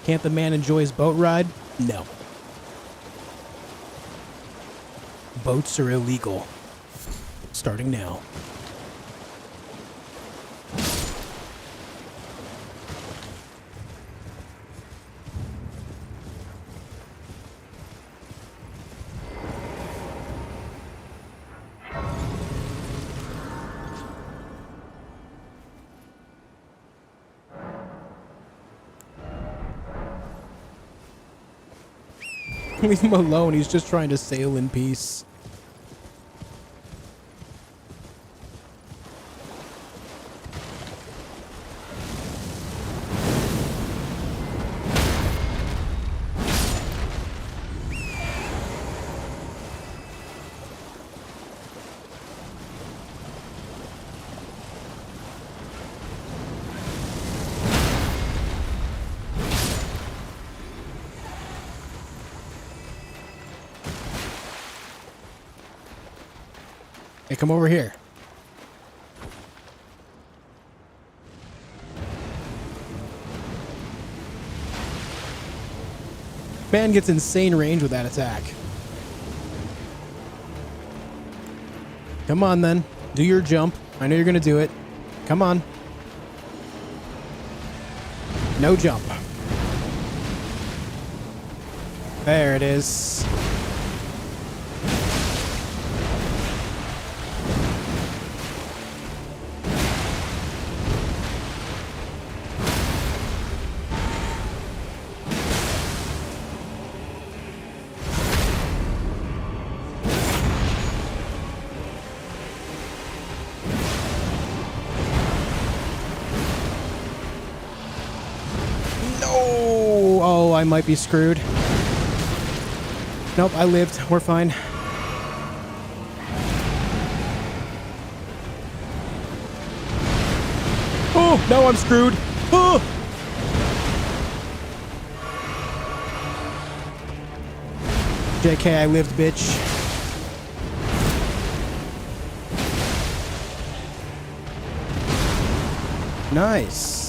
Can't the man enjoy his boat ride? No. Boats are illegal. Starting now. Leave him alone. He's just trying to sail in peace. Hey, come over here. Man gets insane range with that attack. Come on, then. Do your jump. I know you're going to do it. Come on. No jump. There it is. I might be screwed. Nope, I lived. We're fine. Oh, no, I'm screwed. Oh! JK, I lived, bitch. Nice.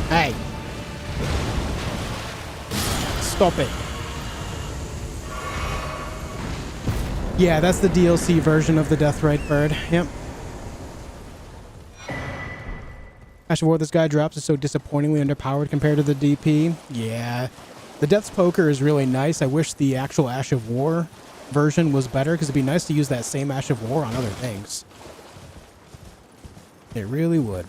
Hey. Stop it. Yeah, that's the DLC version of the Deathrite bird. Yep. Ash of War this guy drops is so disappointingly underpowered compared to the DP. Yeah. The Death's Poker is really nice. I wish the actual Ash of War version was better because it'd be nice to use that same Ash of War on other things. It really would.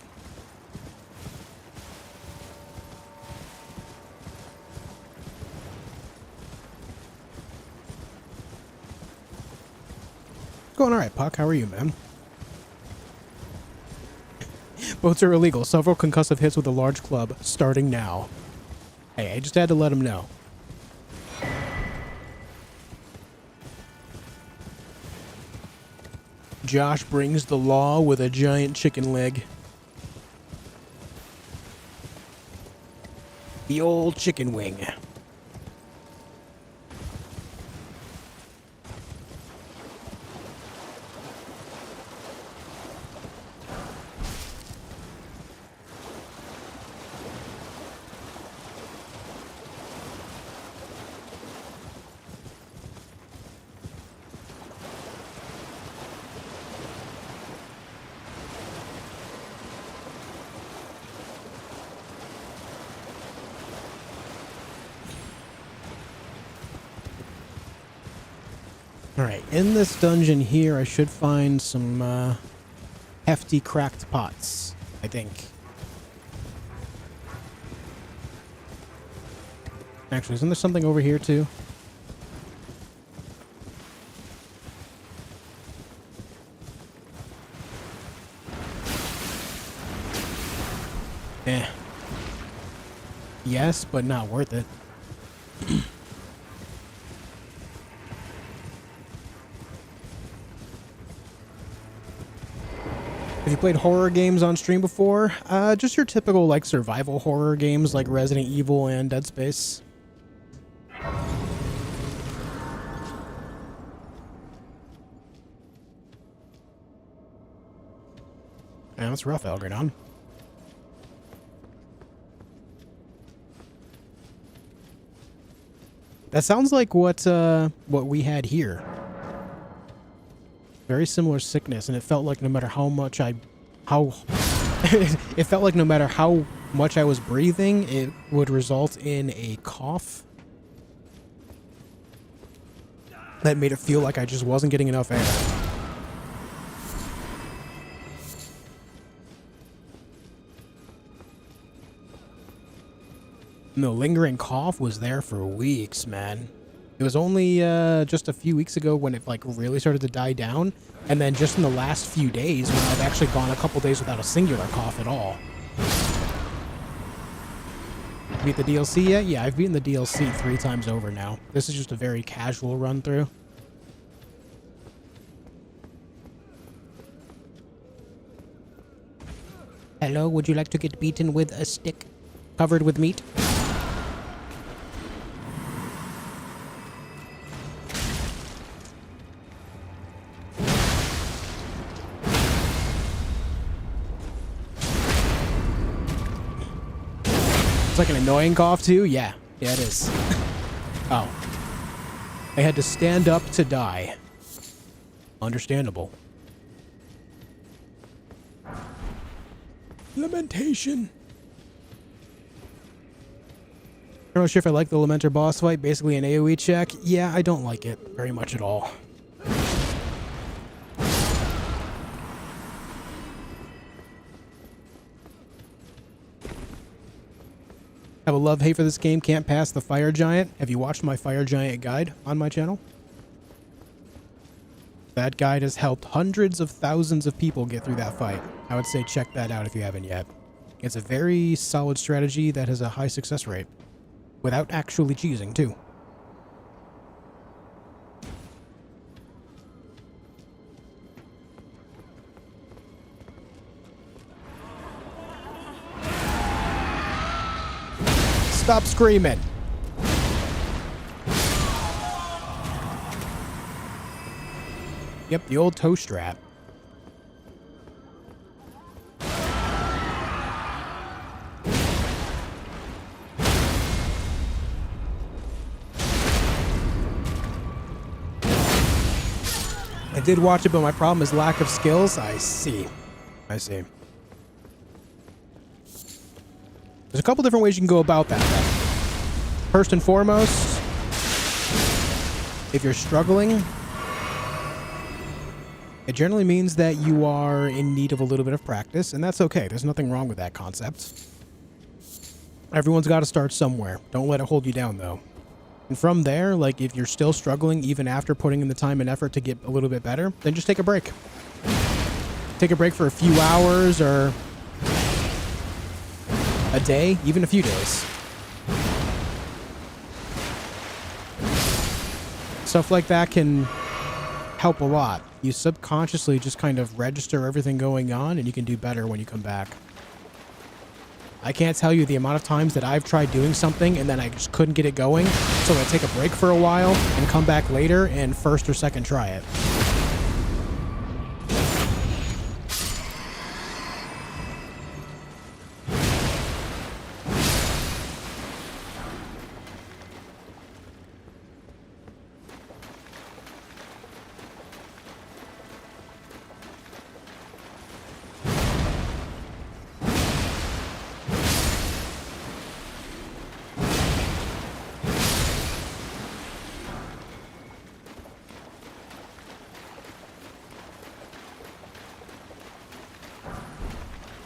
Going all right, Puck. How are you, man? Boats are illegal. Several concussive hits with a large club starting now. Hey, I just had to let him know. Josh brings the law with a giant chicken leg. The old chicken wing. Alright, in this dungeon here, I should find some hefty cracked pots, I think. Actually, isn't there something over here too? Eh. Yes, but not worth it. Have you played horror games on stream before? Just your typical, like, survival horror games like Resident Evil and Dead Space. Yeah, that's rough, Algernon. That sounds like what we had here. Very similar sickness, and it felt like no matter how much it felt like no matter how much I was breathing, it would result in a cough that made it feel like I just wasn't getting enough air. And the lingering cough was there for weeks, man. It was only just a few weeks ago when it like really started to die down, and then just in the last few days when I've actually gone a couple days without a singular cough at all. Beat the DLC yet? Yeah, I've beaten the DLC 3 times over now. This is just a very casual run through. Hello, would you like to get beaten with a stick covered with meat? It's like an annoying cough too? Yeah. Yeah, it is. Oh. I had to stand up to die. Understandable. Lamentation. I'm not sure if I like the Lamenter boss fight, basically an AoE check. Yeah, I don't like it very much at all. Have a love-hate for this game, can't pass the Fire Giant. Have you watched my Fire Giant guide on my channel? That guide has helped hundreds of thousands of people get through that fight. I would say check that out if you haven't yet. It's a very solid strategy that has a high success rate. Without actually cheesing, too. Stop screaming. Yep, the old toe strap. I did watch it, but my problem is lack of skills. I see. I see. There's a couple different ways you can go about that. First and foremost, if you're struggling, it generally means that you are in need of a little bit of practice, and that's okay. There's nothing wrong with that concept. Everyone's got to start somewhere. Don't let it hold you down, though. And from there, like, if you're still struggling, even after putting in the time and effort to get a little bit better, then just take a break. Take a break for a few hours or a day, even a few days. Stuff like that can help a lot. You subconsciously just kind of register everything going on, and you can do better when you come back. I can't tell you the amount of times that I've tried doing something and then I just couldn't get it going, so I take a break for a while and come back later and first or second try it.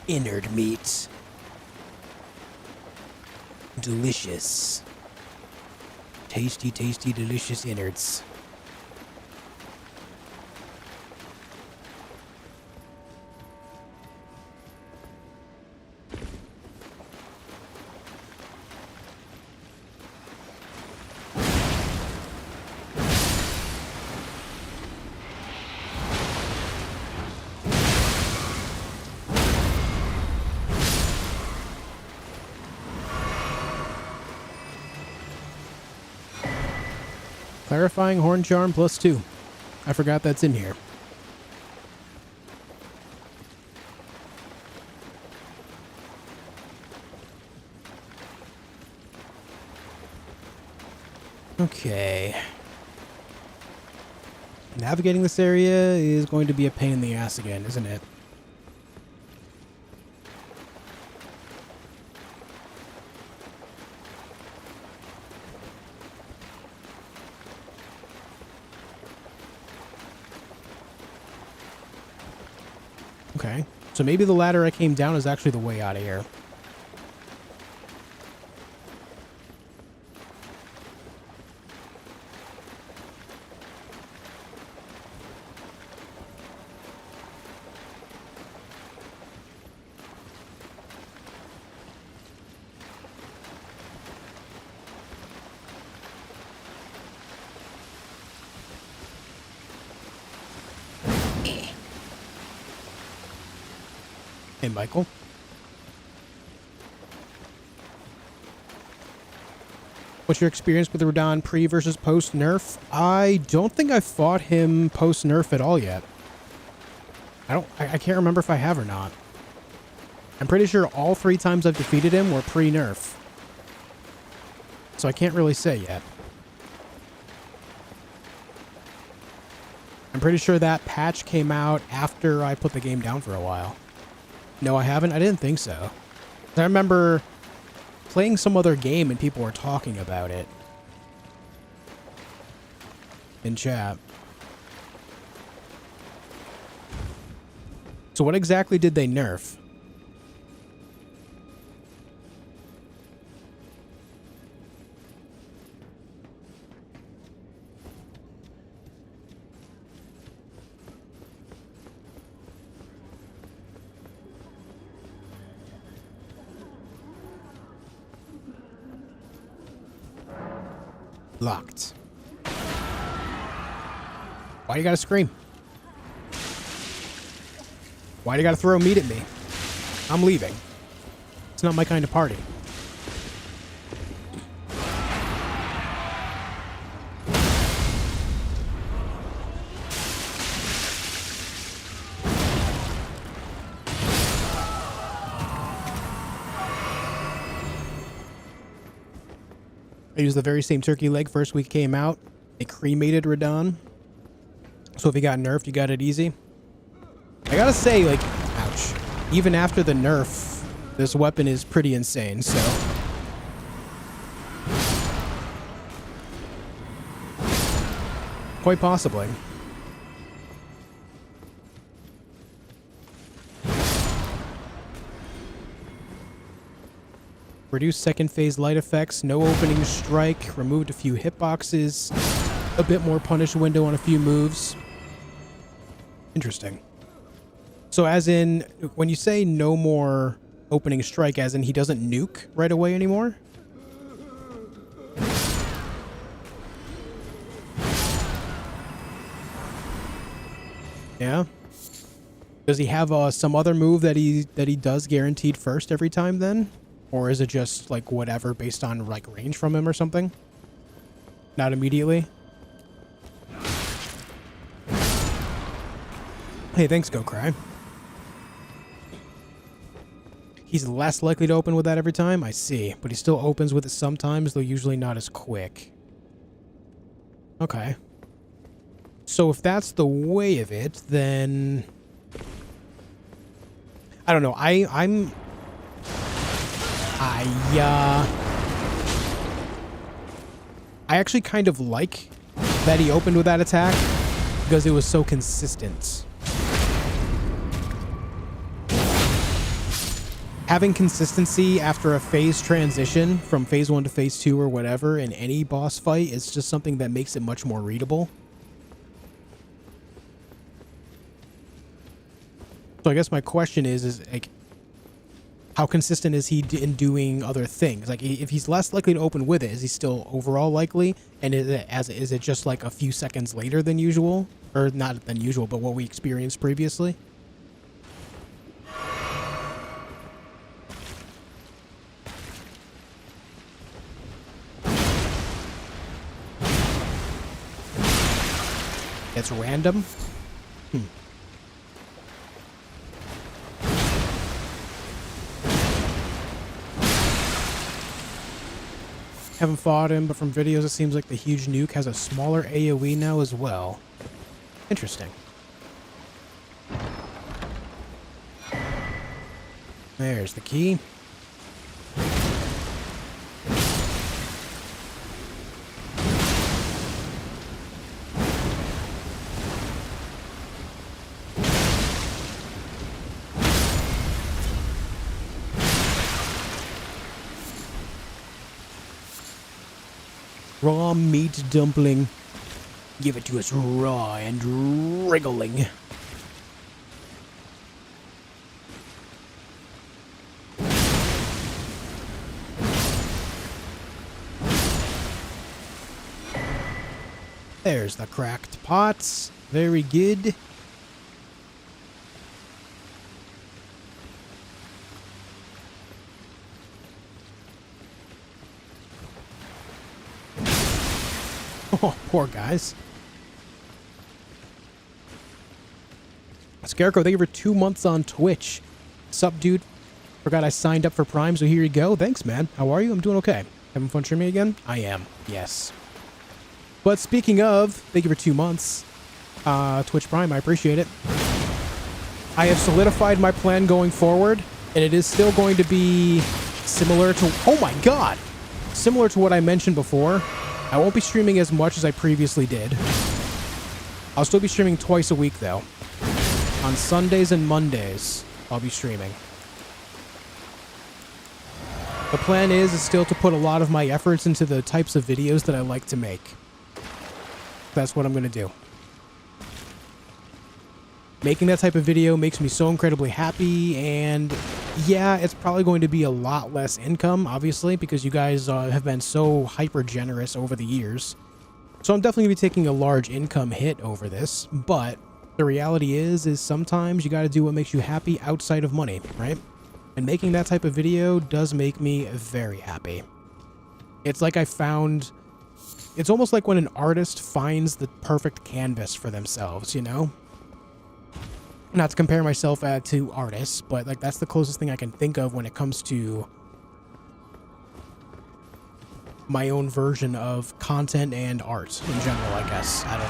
Innard meat. Delicious. Tasty, tasty, delicious innards. Clarifying horn charm +2. I forgot that's in here. Okay. Navigating this area is going to be a pain in the ass again, isn't it? Okay. So maybe the ladder I came down is actually the way out of here. Hey, Michael. What's your experience with Radon pre versus post nerf? I don't think I've fought him post nerf at all yet. I can't remember if I have or not. I'm pretty sure all 3 times I've defeated him were pre nerf. So I can't really say yet. I'm pretty sure that patch came out after I put the game down for a while. No, I haven't. I didn't think so. I remember playing some other game and people were talking about it in chat. So what exactly did they nerf? Locked. Why you gotta scream? Why do you gotta throw meat at me? I'm leaving. It's not my kind of party. I used the very same turkey leg first week came out. They cremated Radon. So if he got nerfed, you got it easy. I gotta say, like, ouch. Even after the nerf, this weapon is pretty insane, so. Quite possibly. Reduced second phase light effects, no opening strike, removed a few hitboxes, a bit more punish window on a few moves. Interesting. So as in, when you say no more opening strike, as in he doesn't nuke right away anymore? Yeah? Does he have some other move that he does guaranteed first every time then? Or is it just, like, whatever based on, like, range from him or something? Not immediately? Hey, thanks, Go Cry. He's less likely to open with that every time? I see. But he still opens with it sometimes, though usually not as quick. Okay. So if that's the way of it, then... I don't know. I actually kind of like that he opened with that attack because it was so consistent. Having consistency after a phase transition from phase 1 to phase 2 or whatever in any boss fight is just something that makes it much more readable. So I guess my question is like, how consistent is he in doing other things? Like, if he's less likely to open with it, is he still overall likely? And is it just like a few seconds later than usual? Or not than usual, but what we experienced previously? It's random? Haven't fought him, but from videos it seems like the huge nuke has a smaller AoE now as well. Interesting. There's the key. Raw meat dumpling. Give it to us raw and wriggling. There's the cracked pots. Very good. Oh, poor guys. Scarecrow, thank you for 2 months on Twitch. Sup, dude? Forgot I signed up for Prime, so here you go. Thanks, man. How are you? I'm doing okay. Having fun streaming again? I am. Yes. But speaking of, thank you for 2 months. Twitch Prime, I appreciate it. I have solidified my plan going forward, and it is still going to be similar to... Oh my god! Similar to what I mentioned before. I won't be streaming as much as I previously did. I'll still be streaming twice a week, though. On Sundays and Mondays, I'll be streaming. The plan is still to put a lot of my efforts into the types of videos that I like to make. That's what I'm going to do. Making that type of video makes me so incredibly happy, and yeah, it's probably going to be a lot less income, obviously, because you guys have been so hyper generous over the years. So I'm definitely going to be taking a large income hit over this, but the reality is sometimes you got to do what makes you happy outside of money, right? And making that type of video does make me very happy. It's like I found... It's almost like when an artist finds the perfect canvas for themselves, you know? Not to compare myself to artists, but like that's the closest thing I can think of when it comes to my own version of content and art in general, I guess. I don't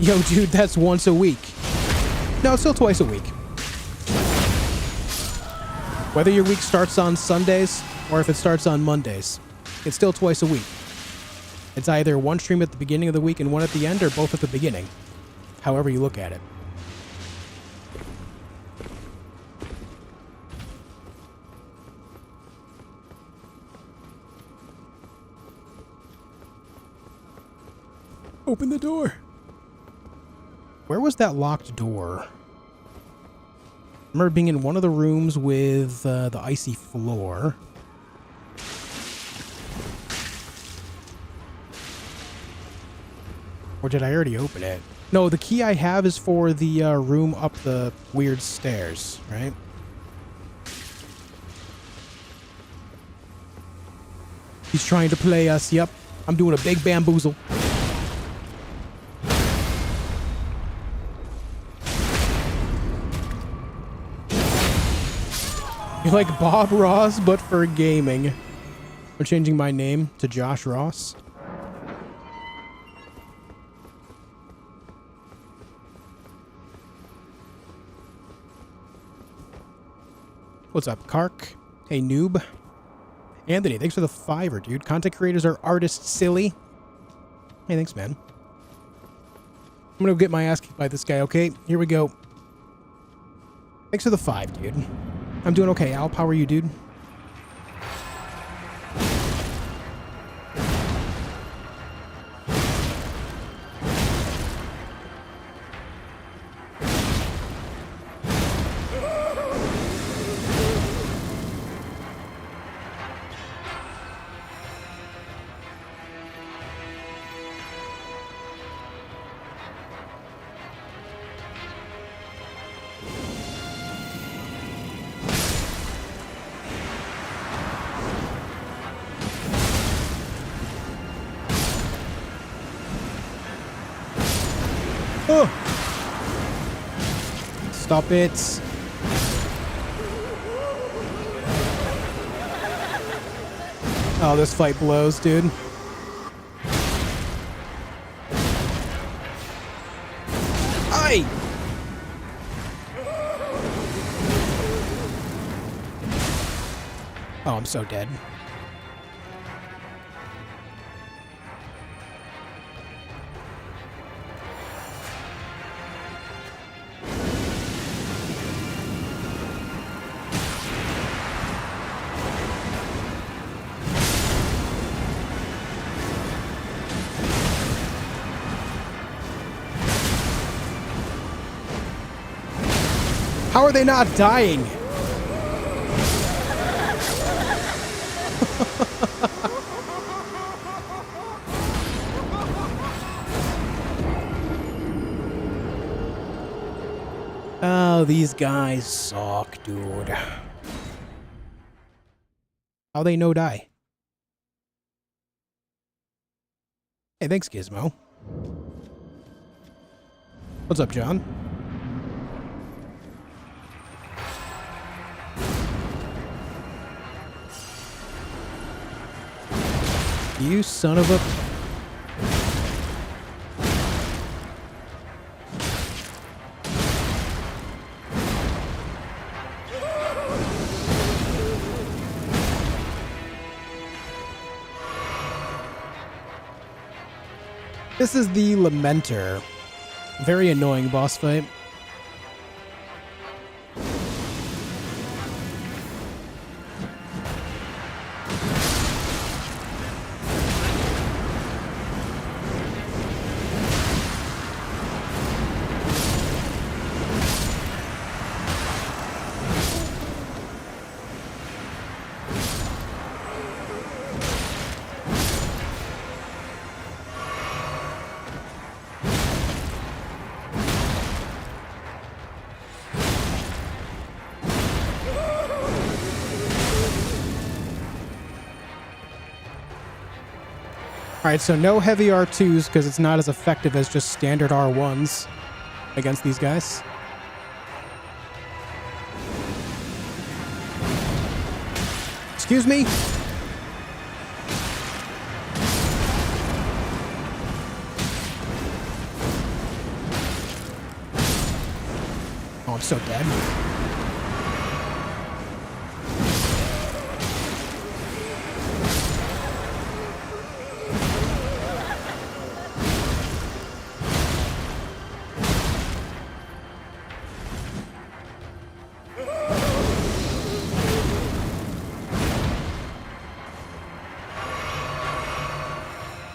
know. Yo, dude, that's once a week. No, it's still twice a week. Whether your week starts on Sundays or if it starts on Mondays, it's still twice a week. It's either one stream at the beginning of the week and one at the end, or both at the beginning. However you look at it. Open the door. Where was that locked door? I remember being in one of the rooms with the icy floor. Or did I already open it? No, the key I have is for the room up the weird stairs, right? He's trying to play us. Yep. I'm doing a big bamboozle. You're like Bob Ross, but for gaming. I'm changing my name to Josh Ross. What's up, Kark? Hey, noob. Anthony, thanks for the $5, dude. Content creators are artists, silly. Hey, thanks, man. I'm gonna get my ass kicked by this guy, okay? Here we go. Thanks for the 5, dude. I'm doing okay. I'll power you, dude. Oh. Stop it. Oh, this fight blows, dude. Aye! Oh, I'm so dead. How are they not dying? Oh, these guys suck, dude. How they no die? Hey, thanks, Gizmo. What's up, John? You son of a... This is the Lamenter. Very annoying boss fight. Alright, so no heavy R2s because it's not as effective as just standard R1s against these guys. Excuse me? Oh, I'm so dead.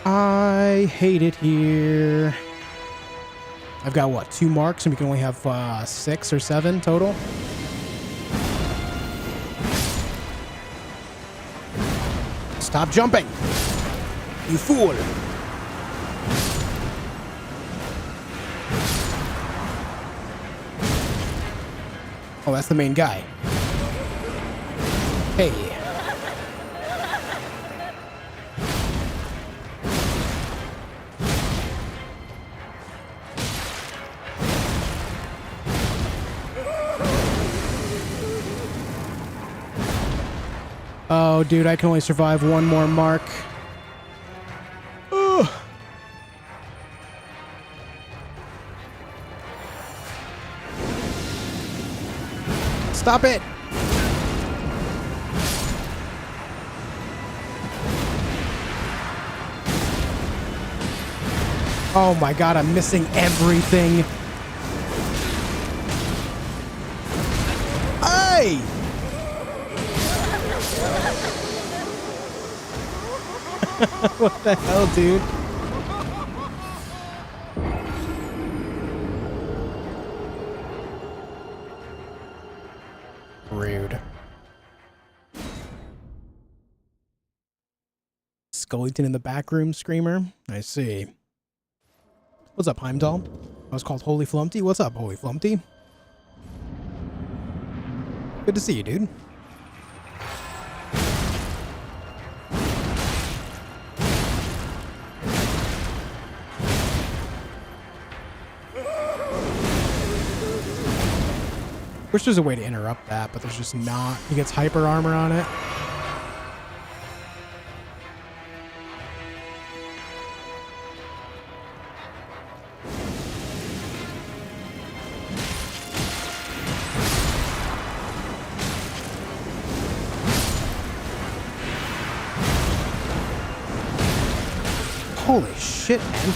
I hate it here. I've got, what, 2 marks, and we can only have 6 or 7 total? Stop jumping! You fool! Oh, that's the main guy. Hey. Oh, dude, I can only survive 1 more mark. Ugh. Stop it! Oh my god, I'm missing everything. Hey! What the hell, dude? Rude. Scullington in the back room, Screamer. I see. What's up, Heimdall? I was called Holy Flumpty. What's up, Holy Flumpty? Good to see you, dude. Wish there's a way to interrupt that, but there's just not. He gets hyper armor on it. Holy shit, man.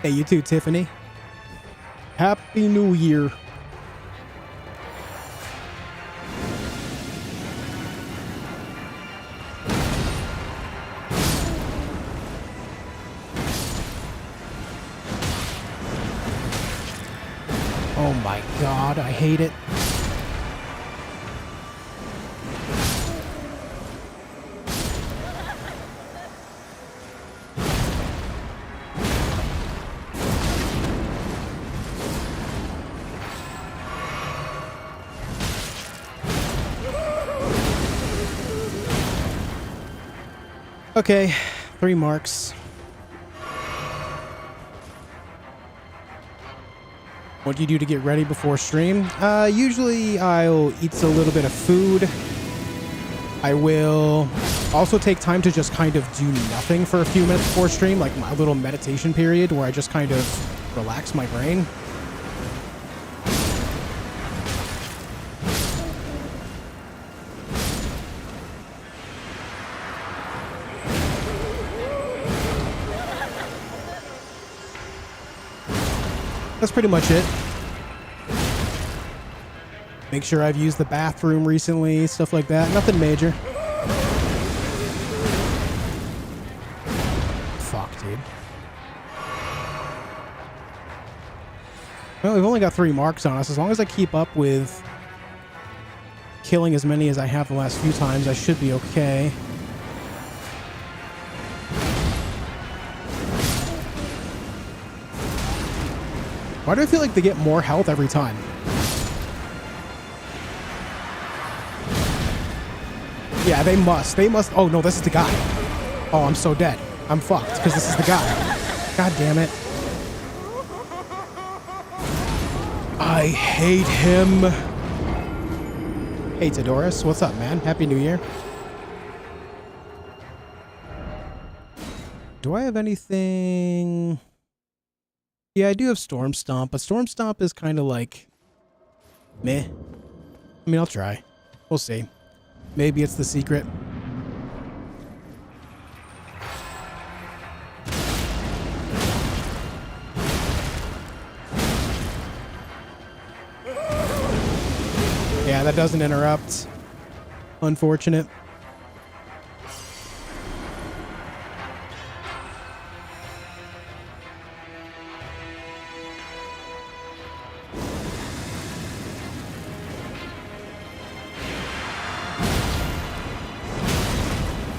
Hey, you too, Tiffany. Happy New Year. Oh my god, I hate it. Okay, 3 marks. What do you do to get ready before stream? Usually I'll eat a little bit of food. I will also take time to just kind of do nothing for a few minutes before stream, like a little meditation period where I just kind of relax my brain. That's pretty much it. Make sure I've used the bathroom recently, stuff like that. Nothing major. Fuck, dude. Well, we've only got 3 marks on us. As long as I keep up with killing as many as I have the last few times, I should be okay. Why do I feel like they get more health every time? Yeah, they must. They must. Oh, no, this is the guy. Oh, I'm so dead. I'm fucked because this is the guy. God damn it. I hate him. Hey, Tedoris. What's up, man? Happy New Year. Do I have anything... Yeah, I do have Storm Stomp, but Storm Stomp is kind of like... meh. I mean, I'll try. We'll see. Maybe it's the secret. Yeah, that doesn't interrupt. Unfortunate.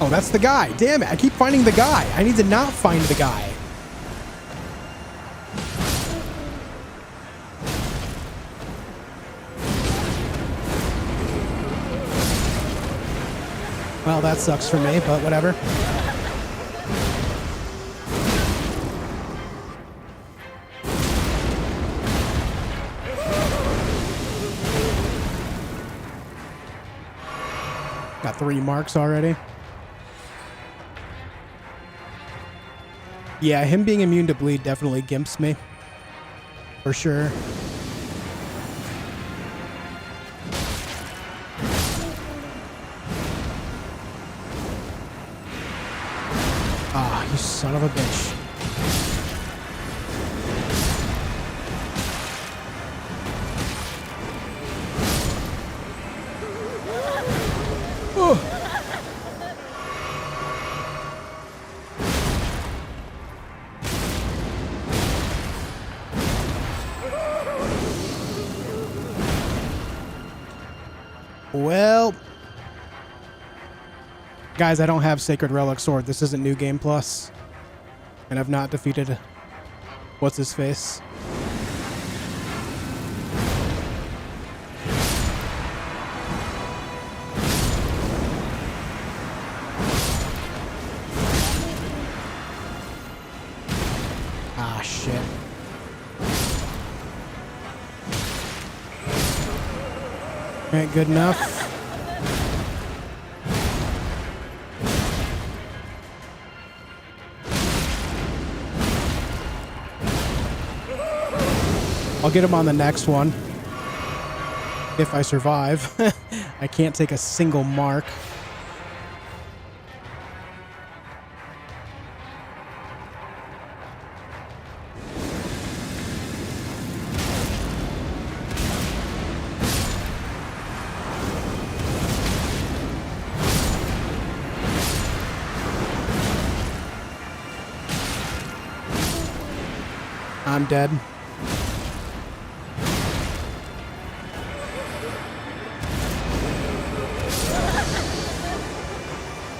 Oh, that's the guy. Damn it. I keep finding the guy. I need to not find the guy. Well, that sucks for me, but whatever. Got 3 marks already. Yeah, him being immune to bleed definitely gimps me. For sure. Ah, you son of a bitch. Oh. Well, Guys, I don't have Sacred Relic Sword. This isn't New Game Plus. And I've not defeated... What's his face? Ah, shit. Ain't good enough. I'll get him on the next one. If I survive. I can't take a single mark. I'm dead.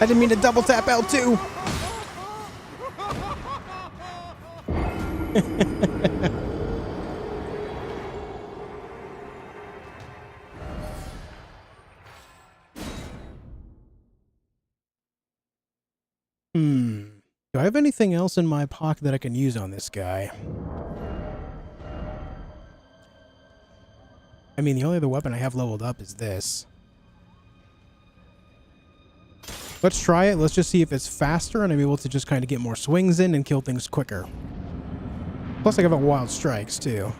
I didn't mean to double tap L2. Do I have anything else in my pocket that I can use on this guy? I mean, the only other weapon I have leveled up is this. Let's try it. Let's just see if it's faster and I'm able to just kind of get more swings in and kill things quicker. Plus, I have wild strikes, too.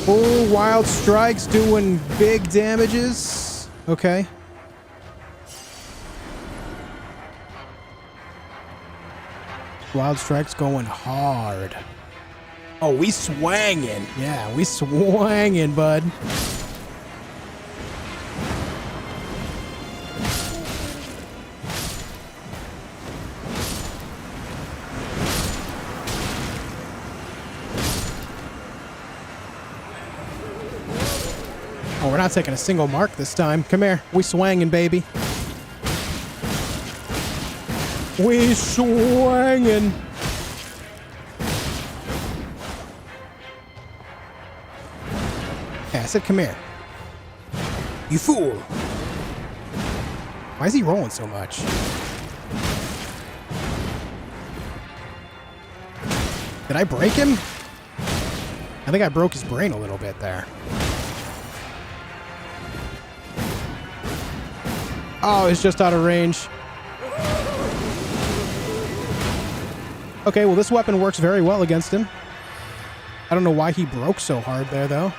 Oh, wild strikes doing big damages. Okay. Wild strikes going hard. Oh, we swangin'. Yeah, we swangin', bud. Oh, we're not taking a single mark this time. Come here. We swangin', baby. We swangin'. I said, come here. You fool. Why is he rolling so much? Did I break him? I think I broke his brain a little bit there. Oh, it's just out of range. Okay, well, this weapon works very well against him. I don't know why he broke so hard there, though.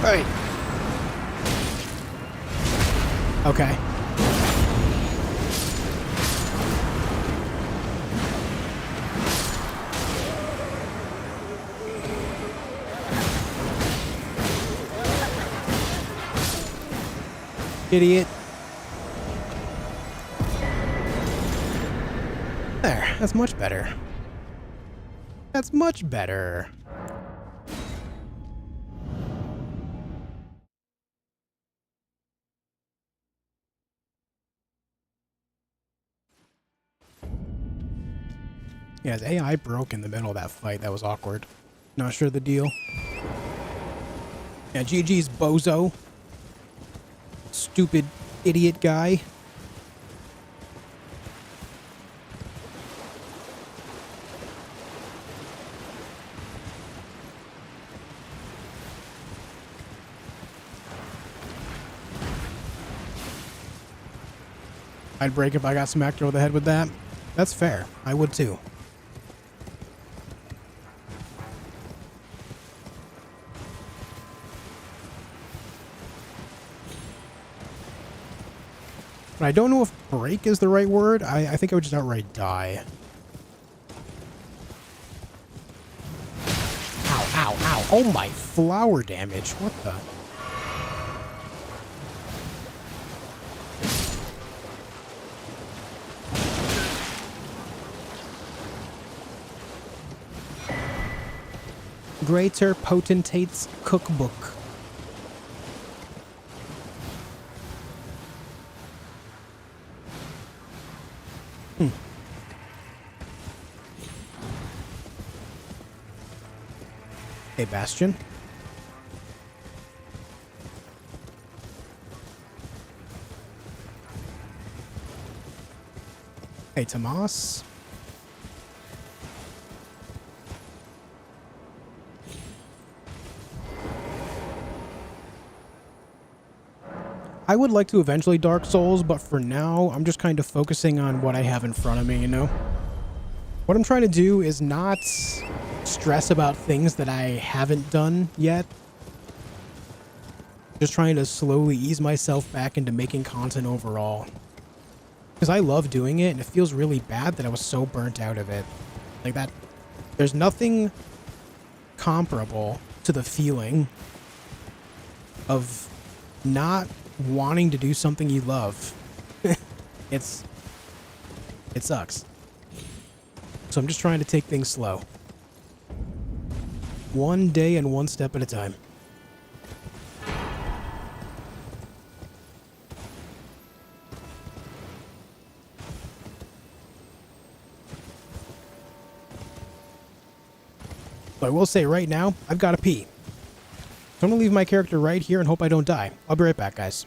Hey. Okay. Idiot. There, that's much better. That's much better. Yeah, his AI broke in the middle of that fight. That was awkward. Not sure the deal. Yeah, GG's bozo. Stupid idiot guy. I'd break if I got smacked over the head with that. That's fair. I would too. But I don't know if break is the right word. I think I would just outright die. Ow, ow, ow. Oh my flower damage. What the? Greater Potentate's Cookbook. Hey, Bastion. Hey, Tomas. I would like to eventually Dark Souls, but for now, I'm just kind of focusing on what I have in front of me, you know? What I'm trying to do is not stress about things that I haven't done yet. Just trying to slowly ease myself back into making content overall. Because I love doing it, and it feels really bad that I was so burnt out of it. Like that, there's nothing comparable to the feeling of not wanting to do something you love. It sucks. So I'm just trying to take things slow. One day and one step at a time. But I will say right now, I've got to pee. So I'm going to leave my character right here and hope I don't die. I'll be right back, guys.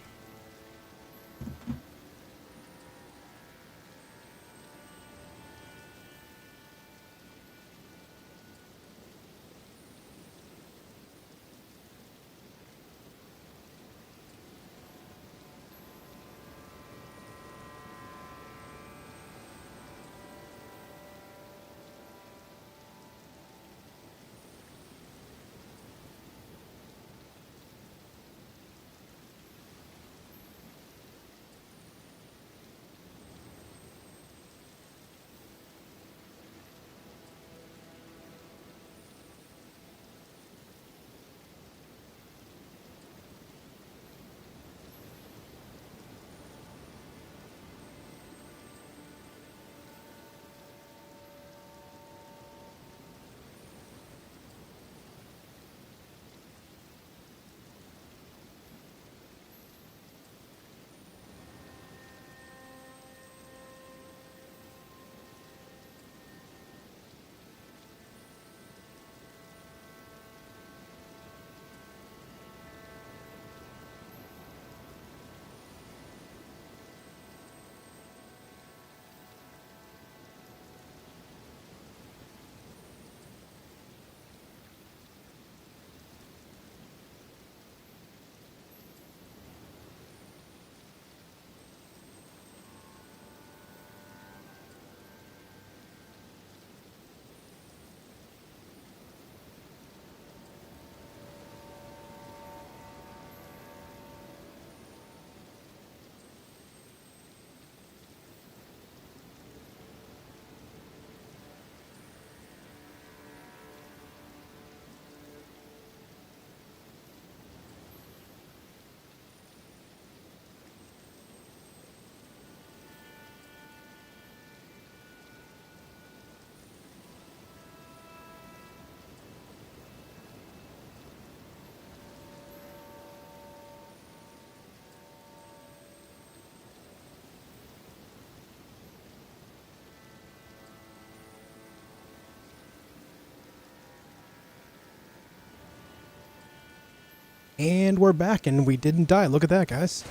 And we're back, and we didn't die. Look at that, guys.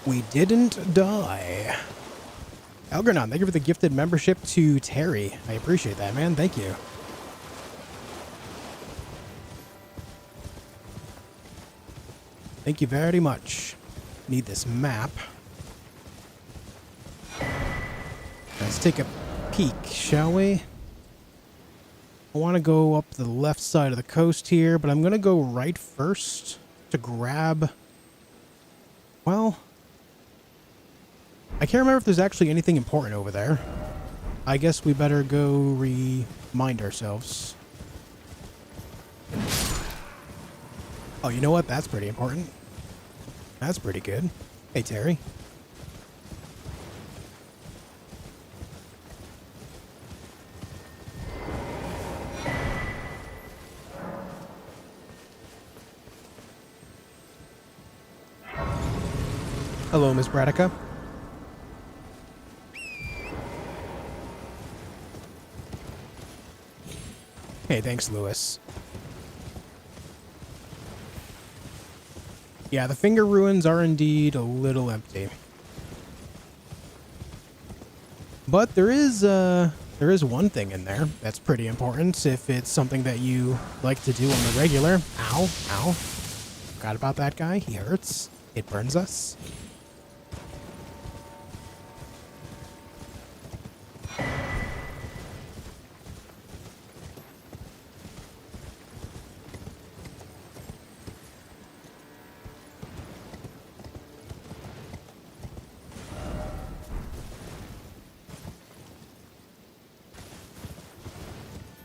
We didn't die. Algernon, thank you for the gifted membership to Terry. I appreciate that, man. Thank you. Thank you very much. Need this map. Let's take a peek, shall we? I want to go up the left side of the coast here, but I'm going to go right first to grab... Well... I can't remember if there's actually anything important over there. I guess we better go remind ourselves. Oh, you know what? That's pretty important. That's pretty good. Hey, Terry. Hello, Miss Bradica. Hey, thanks, Lewis. Yeah, the finger ruins are indeed a little empty. But there is one thing in there that's pretty important if it's something that you like to do on the regular. Ow, ow. Forgot about that guy. He hurts. It burns us.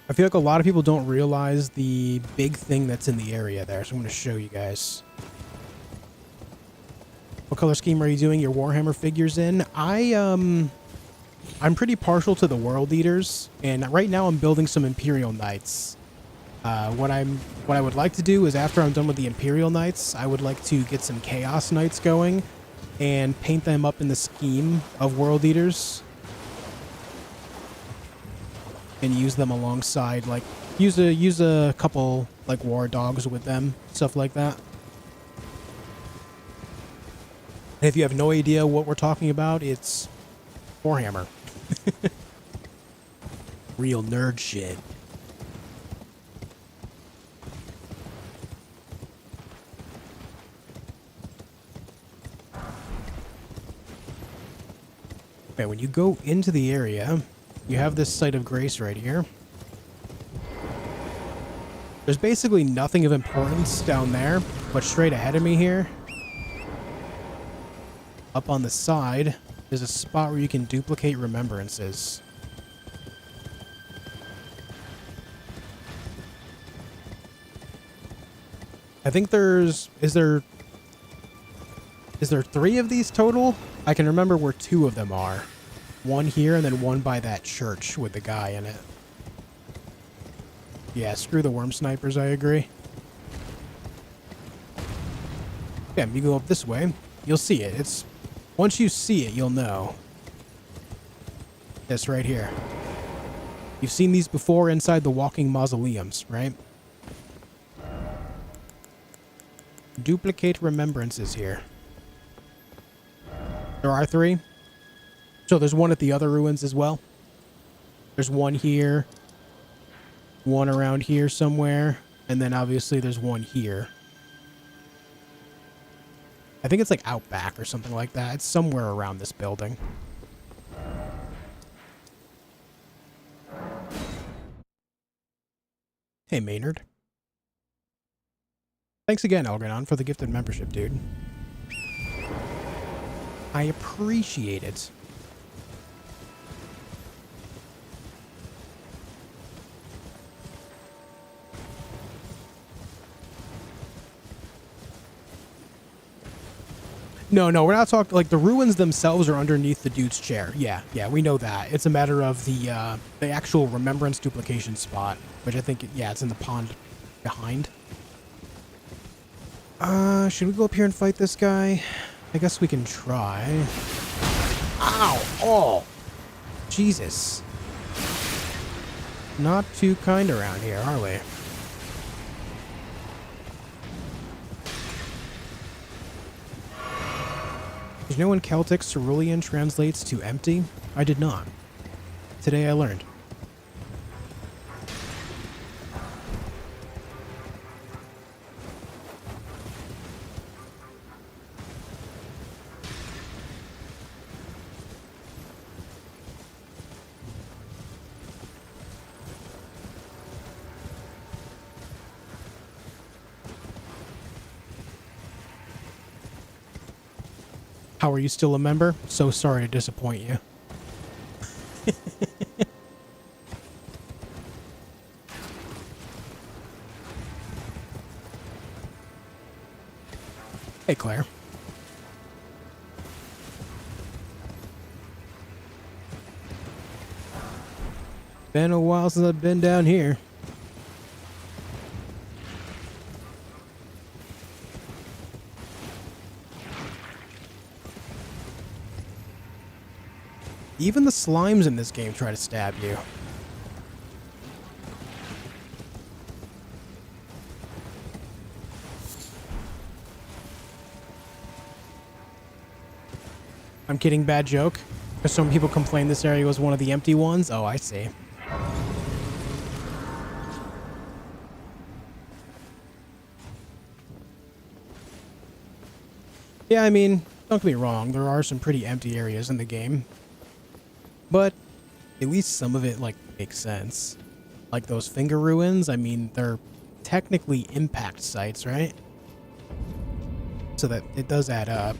I feel like a lot of people don't realize the big thing that's in the area there, so I'm going to show you guys. What color scheme are you doing your Warhammer figures in? I'm pretty partial to the World Eaters, and right now I'm building some Imperial Knights. What I would like to do is after I'm done with the Imperial Knights, I would like to get some Chaos Knights going and paint them up in the scheme of World Eaters. And use them alongside, like, use a couple, like, war dogs with them, stuff like that. And if you have no idea what we're talking about, it's Warhammer. Real nerd shit. Okay, when you go into the area, you have this Site of Grace right here. There's basically nothing of importance down there, but straight ahead of me here, up on the side, there's a spot where you can duplicate remembrances. I think is there 3 of these total? I can remember where 2 of them are. One here and then one by that church with the guy in it. Yeah, screw the worm snipers, I agree. Yeah, you go up this way, you'll see it. Once you see it, you'll know. This right here. You've seen these before inside the walking mausoleums, right? Duplicate remembrances here. There are 3. So there's one at the other ruins as well. There's one here, one around here somewhere, and then obviously there's one here. I think it's like out back or something like that. It's somewhere around this building. Hey, Maynard. Thanks again, Elganon, for the gifted membership, dude. I appreciate it. No, we're not talking, like, the ruins themselves are underneath the dude's chair. Yeah, we know that. It's a matter of the actual remembrance duplication spot, which I think, yeah, it's in the pond behind. Should we go up here and fight this guy? I guess we can try. Ow! Oh! Jesus. Not too kind around here, are we? Did you know in Celtic, cerulean translates to empty? I did not. Today I learned. How are you still a member? So sorry to disappoint you. Hey, Claire. Been a while since I've been down here. Even the slimes in this game try to stab you. I'm kidding, bad joke. Because some people complain this area was one of the empty ones. Oh, I see. Yeah, I mean, don't get me wrong, there are some pretty empty areas in the game. But at least some of it, like, makes sense. Like those finger ruins, I mean, they're technically impact sites, right? So that it does add up.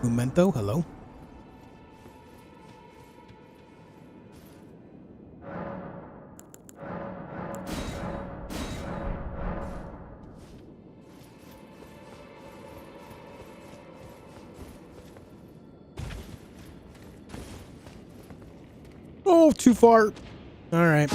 Memento, hello? Oh, too far. All right.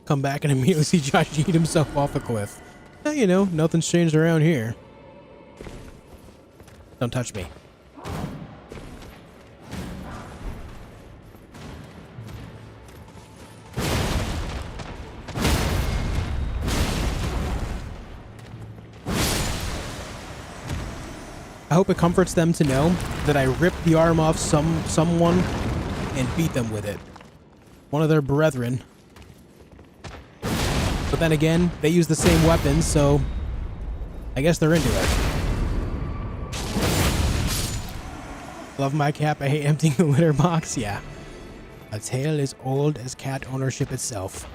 Come back and immediately see Josh eat himself off a cliff. Eh, you know, nothing's changed around here. Don't touch me. I hope it comforts them to know that I ripped the arm off someone and beat them with it. One of their brethren. But then again, they use the same weapons, so I guess they're into it. Love my cap, I hate emptying the litter box, yeah. A tale as old as cat ownership itself.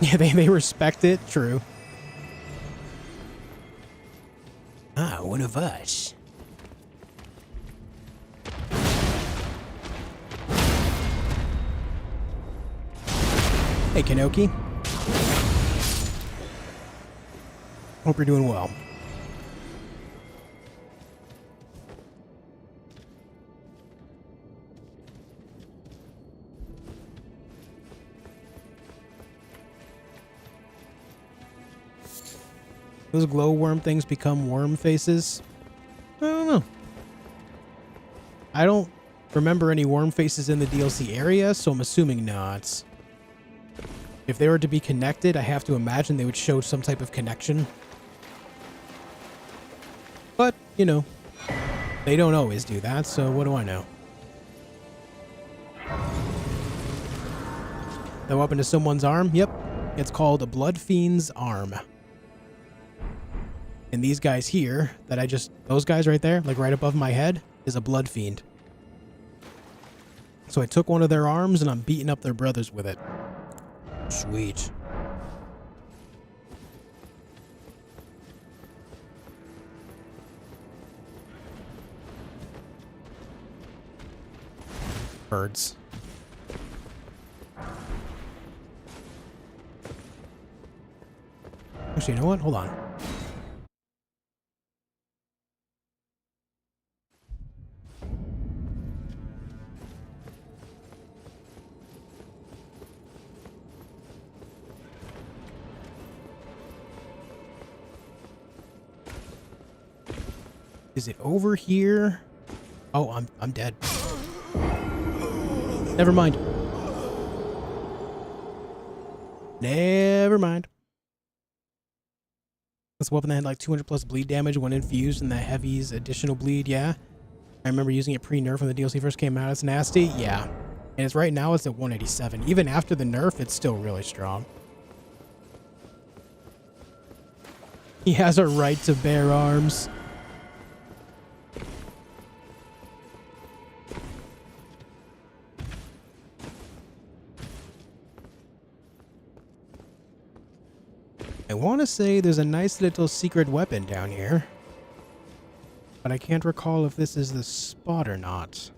Yeah, they respect it, true. Ah, one of us. Hey, Kanoki. Hope you're doing well. Those glowworm things become worm faces? I don't know. I don't remember any worm faces in the DLC area, so I'm assuming not. If they were to be connected, I have to imagine they would show some type of connection. But, you know, they don't always do that, so what do I know? The weapon to someone's arm? Yep. It's called a Blood Fiend's Arm. And these guys here, that those guys right there, like right above my head, is a Blood Fiend. So I took one of their arms and I'm beating up their brothers with it. Sweet. Birds. Actually, you know what? Hold on. Is it over here? Oh, I'm dead. Never mind. Never mind. This weapon that had like 200 plus bleed damage when infused, and the heavy's additional bleed, yeah. I remember using it pre-nerf when the DLC first came out. It's nasty, yeah. And it's right now it's at 187. Even after the nerf, it's still really strong. He has a right to bear arms. I want to say there's a nice little secret weapon down here, but I can't recall if this is the spot or not.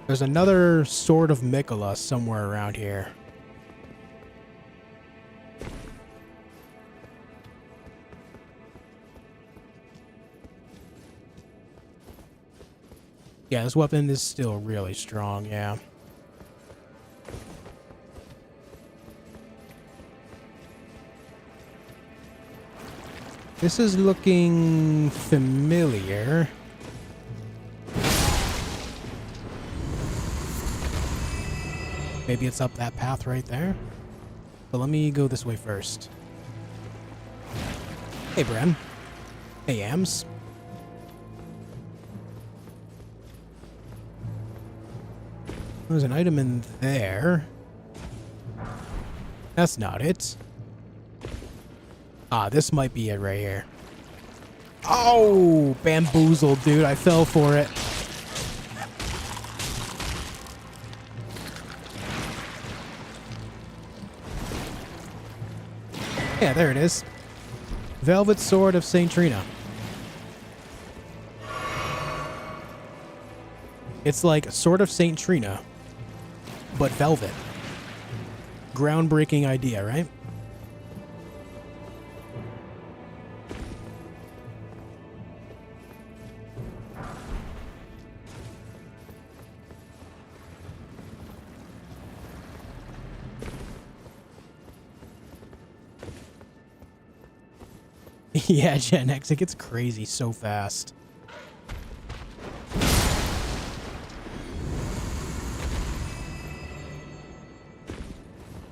There's another Sword of Mikola somewhere around here. Yeah, this weapon is still really strong, yeah. This is looking familiar. Maybe it's up that path right there. But let me go this way first. Hey, Bren. Hey, Ams. There's an item in there. That's not it. Ah, this might be it right here. Oh, bamboozled, dude. I fell for it. Yeah, there it is. Velvet Sword of St. Trina. It's like Sword of St. Trina, but velvet. Groundbreaking idea, right? Yeah, Gen X, it gets crazy so fast.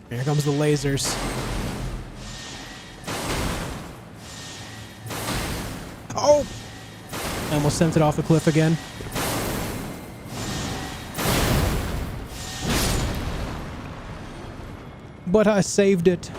Here comes the lasers. Oh! I almost sent it off the cliff again. But I saved it.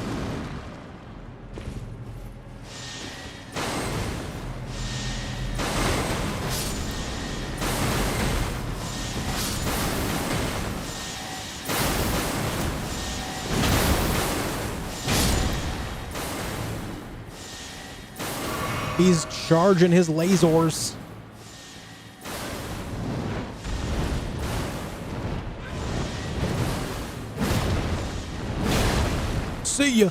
He's charging his lasers. See ya.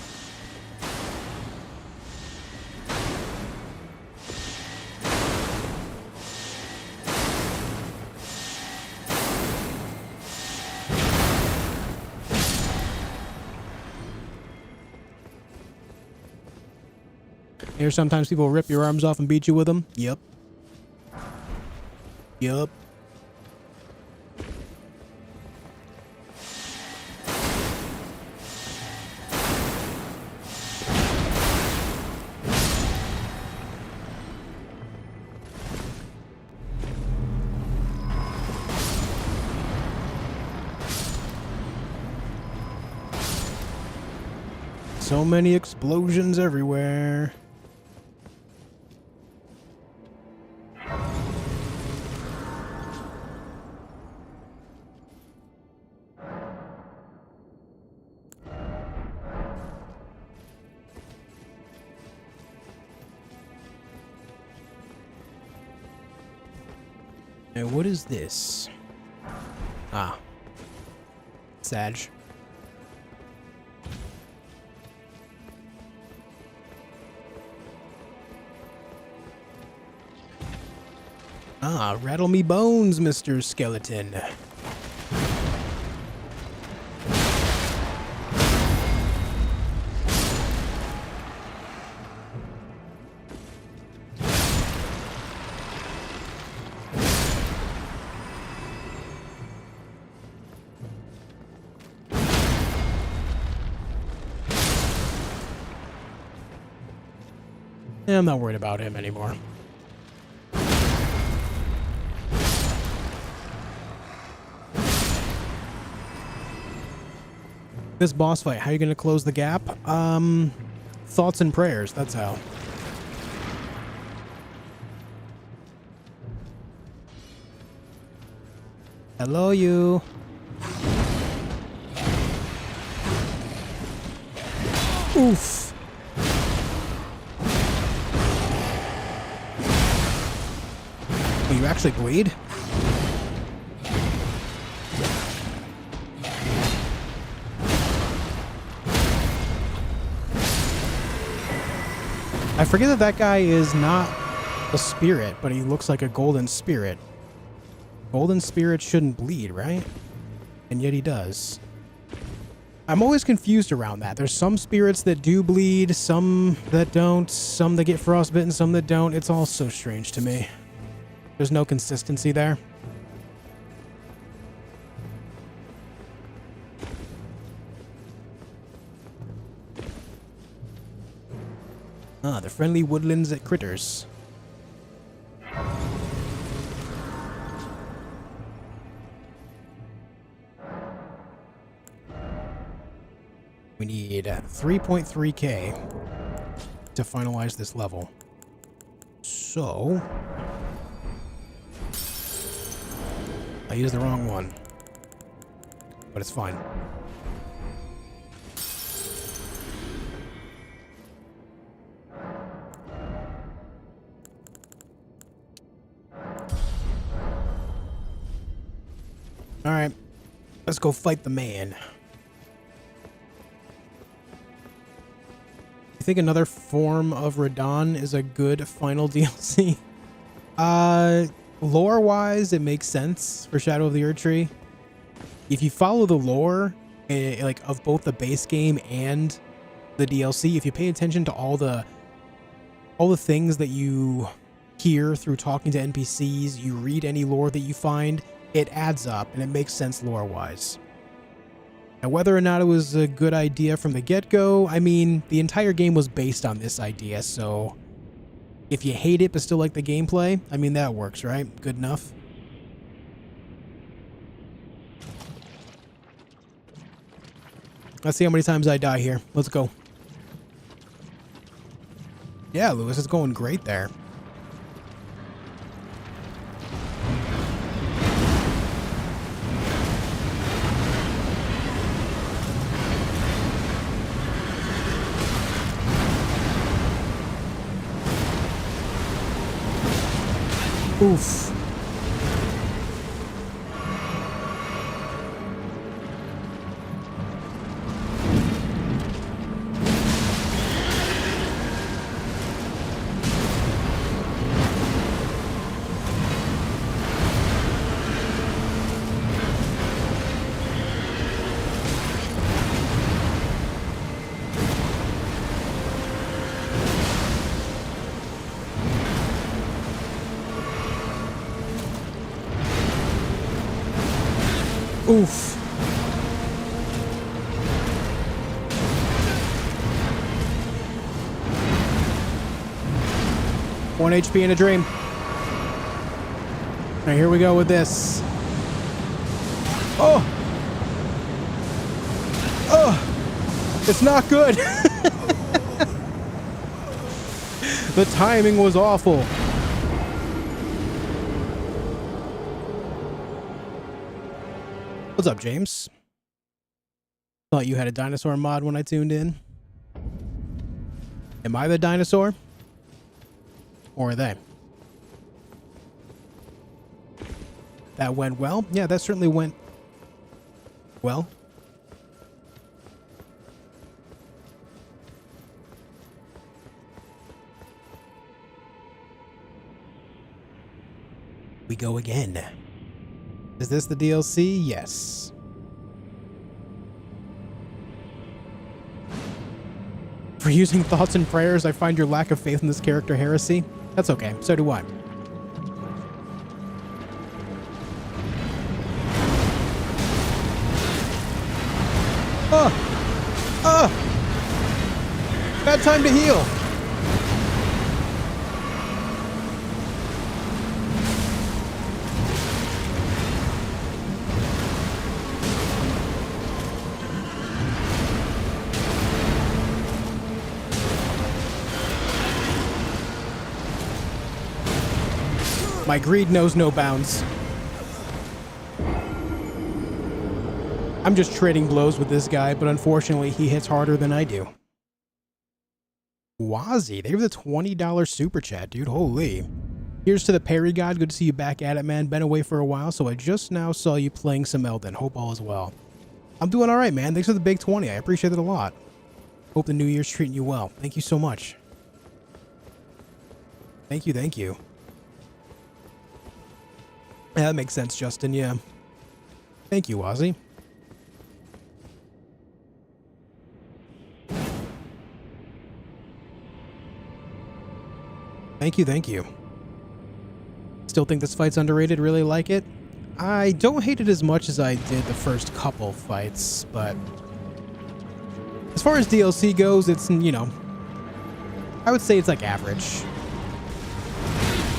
Here, sometimes people rip your arms off and beat you with them. Yep. Yep. So many explosions everywhere. And what is this? Ah. Sag. Ah, rattle me bones, Mr. Skeleton. Yeah, I'm not worried about him anymore. This boss fight, how are you going to close the gap? Thoughts and prayers, that's how. Hello, you. Oof. Will you actually bleed? I forget that that guy is not a spirit, but he looks like a golden spirit. Golden spirit shouldn't bleed, right? And yet he does. I'm always confused around that. There's some spirits that do bleed, some that don't, some that get frostbitten, some that don't. It's all so strange to me. There's no consistency there. Ah, the friendly woodlands at critters. We need 3.3k to finalize this level. So, I used the wrong one, but it's fine. All right, let's go fight the man. You think another form of Radon is a good final DLC? Lore-wise, it makes sense for Shadow of the Erdtree. If you follow the lore, like of both the base game and the DLC, if you pay attention to all the things that you hear through talking to NPCs, you read any lore that you find, it adds up and it makes sense lore-wise. Now, whether or not it was a good idea from the get-go, I mean, the entire game was based on this idea, so if you hate it but still like the gameplay, I mean, that works, right? Good enough. Let's see how many times I die here. Let's go. Yeah, Lewis, it's going great there. Oof. Oof. One HP in a dream. All right, here we go with this. Oh! Oh! It's not good! The timing was awful. What's up, James? Thought you had a dinosaur mod when I tuned in. Am I the dinosaur? Or are they? That went well? Yeah, that certainly went well. We go again. Is this the DLC? Yes. For using thoughts and prayers, I find your lack of faith in this character heresy. That's okay. So do I. Oh! Oh! Bad time to heal. My greed knows no bounds. I'm just trading blows with this guy, but unfortunately he hits harder than I do. Wazzy, they have the $20 super chat, dude. Holy. Here's to the Perry God. Good to see you back at it, man. Been away for a while, so I just now saw you playing some Elden. Hope all is well. I'm doing all right, man. Thanks for the big 20. I appreciate it a lot. Hope the new year's treating you well. Thank you so much. Thank you, thank you. Yeah, that makes sense, Justin. Yeah. Thank you, Wazzy. Thank you, thank you. Still think this fight's underrated, really like it. I don't hate it as much as I did the first couple fights, but as far as DLC goes, it's, you know, I would say it's like average.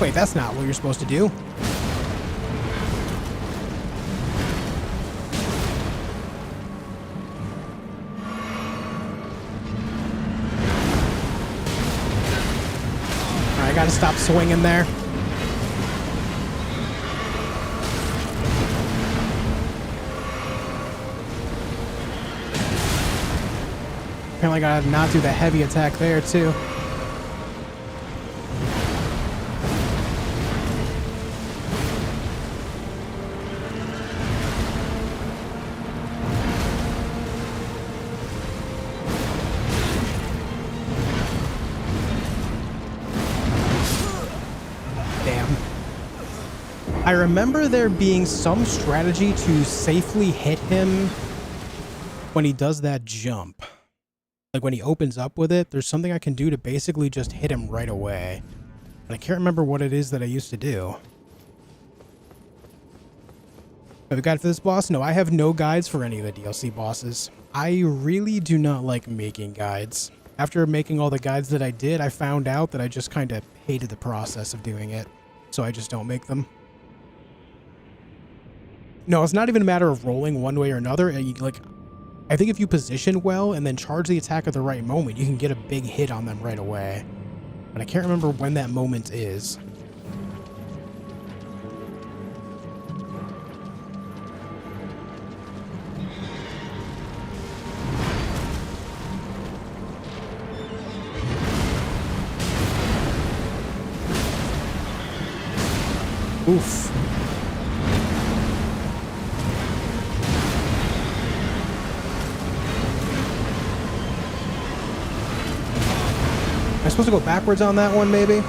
Wait, that's not what you're supposed to do. I gotta stop swinging there. Apparently gotta not do the heavy attack there too. I remember there being some strategy to safely hit him when he does that jump. Like when he opens up with it, there's something I can do to basically just hit him right away. But I can't remember what it is that I used to do. Have a guide for this boss? No, I have no guides for any of the DLC bosses. I really do not like making guides. After making all the guides that I did, I found out that I just kind of hated the process of doing it. So I just don't make them. No, it's not even a matter of rolling one way or another. Like, I think if you position well and then charge the attack at the right moment, you can get a big hit on them right away. But I can't remember when that moment is. Oof. Am I supposed to go backwards on that one, maybe?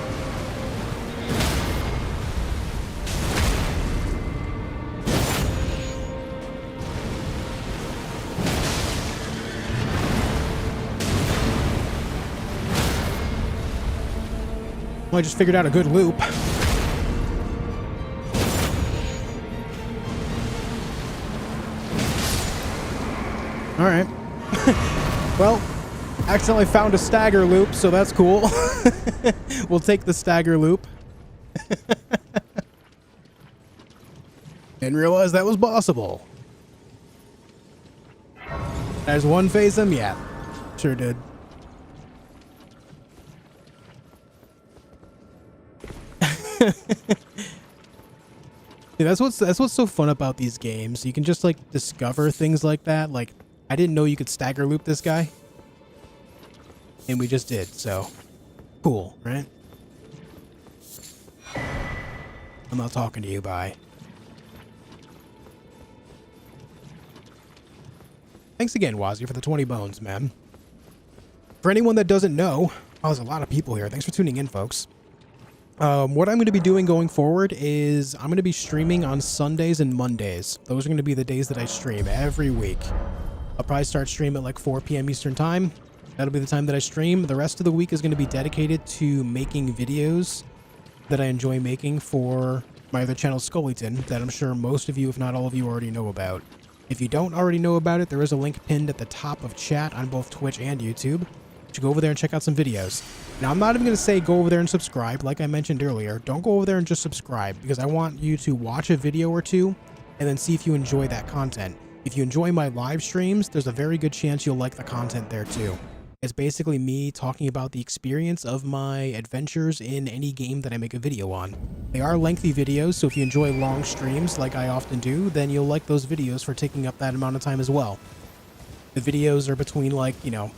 Well, I just figured out a good loop. All right. Well, accidentally found a stagger loop, so that's cool. We'll take the stagger loop. Didn't realize that was possible. There's one phase him? Yeah. Sure did. Yeah, that's what's so fun about these games. You can just like discover things like that. Like, I didn't know you could stagger loop this guy. And we just did, so cool, right? I'm not talking to you, bye. Thanks again, Wazzy, for the 20 bones, man. For anyone that doesn't know, there's a lot of people here. Thanks for tuning in, folks. What I'm going to be doing going forward is I'm going to be streaming on Sundays and Mondays. Those are going to be the days that I stream every week. I'll probably start stream at like 4 p.m. Eastern time. That'll be the time that I stream. The rest of the week is going to be dedicated to making videos that I enjoy making for my other channel, Scullyton, that I'm sure most of you, if not all of you, already know about. If you don't already know about it, there is a link pinned at the top of chat on both Twitch and YouTube. You should go over there and check out some videos. Now, I'm not even going to say go over there and subscribe. Like I mentioned earlier, don't go over there and just subscribe, because I want you to watch a video or two and then see if you enjoy that content. If you enjoy my live streams, there's a very good chance you'll like the content there too. It's basically me talking about the experience of my adventures in any game that I make a video on. They are lengthy videos, so if you enjoy long streams like I often do, then you'll like those videos for taking up that amount of time as well. The videos are between, like, you know,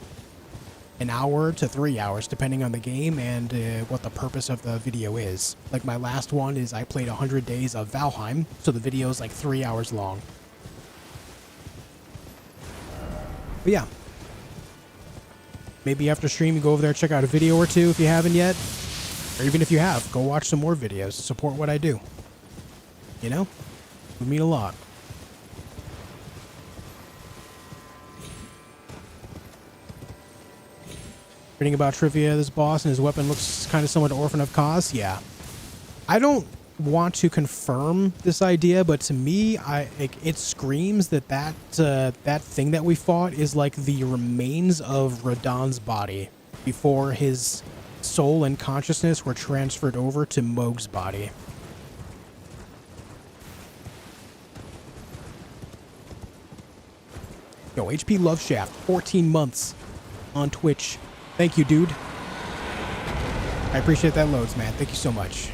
an hour to 3 hours, depending on the game and what the purpose of the video is. Like my last one is I played 100 days of Valheim, so the video is like 3 hours long. But yeah. Maybe after stream you go over there, check out a video or two if you haven't yet. Or even if you have, go watch some more videos. Support what I do. You know? It would mean a lot. Reading about trivia, this boss and his weapon looks kind of similar to Orphan of Kos. Yeah. I don't want to confirm this idea, but to me, it screams that that thing that we fought is like the remains of Radahn's body before his soul and consciousness were transferred over to Mohg's body. Yo, HP Love Shaft, 14 months on Twitch. Thank you, dude. I appreciate that loads, man. Thank you so much.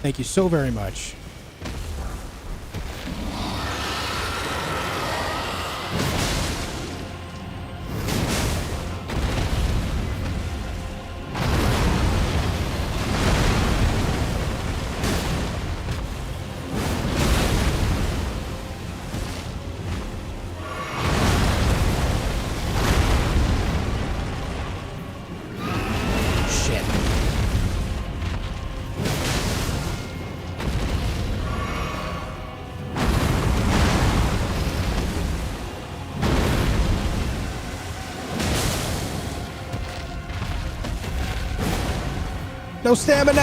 Thank you so very much. No stamina!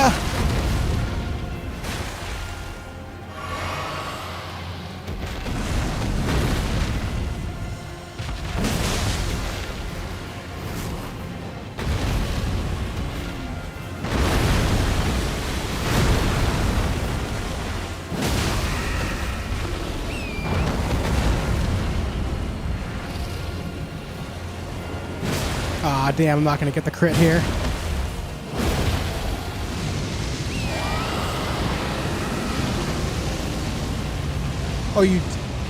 Ah, damn, I'm not gonna get the crit here. Oh, you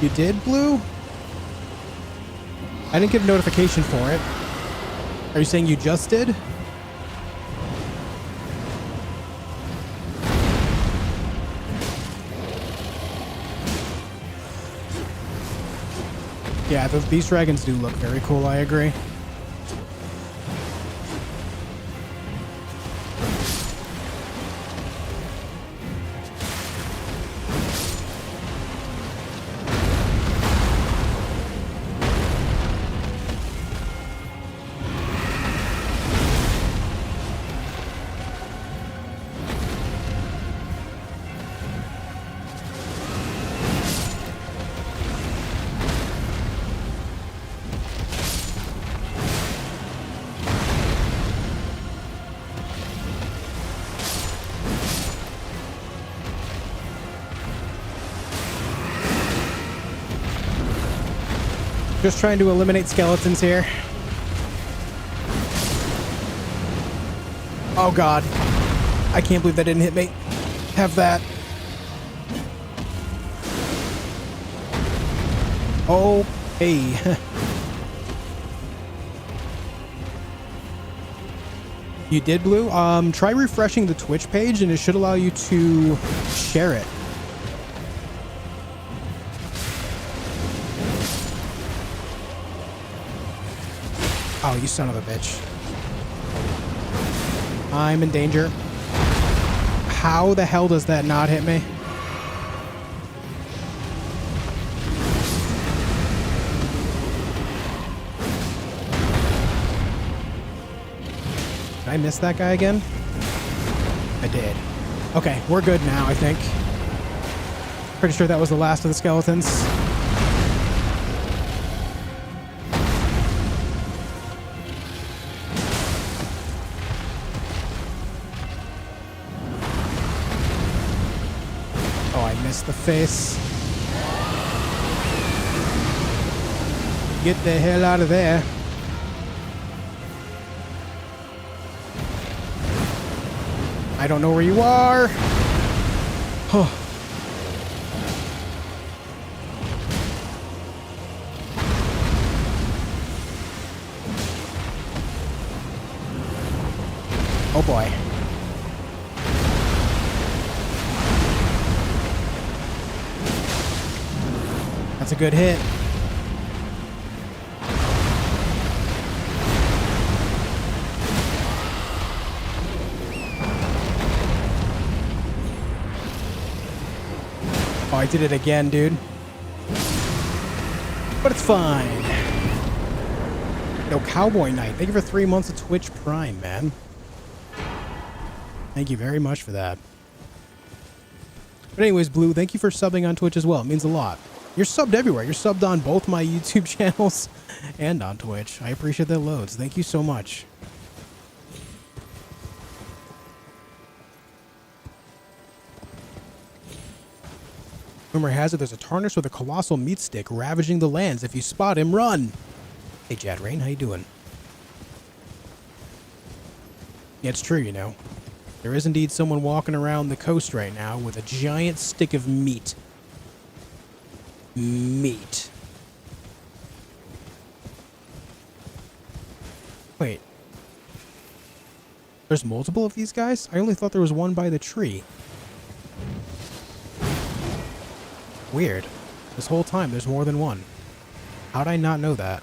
did, Blue? I didn't get a notification for it. Are you saying you just did? Yeah, these dragons do look very cool, I agree. Just trying to eliminate skeletons here. Oh god. I can't believe that didn't hit me. Have that. Oh, hey. You did, Blue? Try refreshing the Twitch page and it should allow you to share it. Oh, you son of a bitch. I'm in danger. How the hell does that not hit me? Did I miss that guy again? I did. Okay, we're good now, I think. Pretty sure that was the last of the skeletons. The face. Get the hell out of there. I don't know where you are. Oh. boy. That's a good hit. Oh, I did it again, dude. But it's fine. Yo, Cowboy Knight, thank you for 3 months of Twitch Prime, man. Thank you very much for that. But anyways, Blue, thank you for subbing on Twitch as well. It means a lot. You're subbed everywhere. You're subbed on both my YouTube channels and on Twitch. I appreciate that loads. Thank you so much. Rumor has it there's a Tarnish with a colossal meat stick ravaging the lands. If you spot him, run! Hey, Jad Rain, how you doing? Yeah, it's true, you know. There is indeed someone walking around the coast right now with a giant stick of meat. Meat. Wait. There's multiple of these guys? I only thought there was one by the tree. Weird. This whole time, there's more than one. How'd I not know that?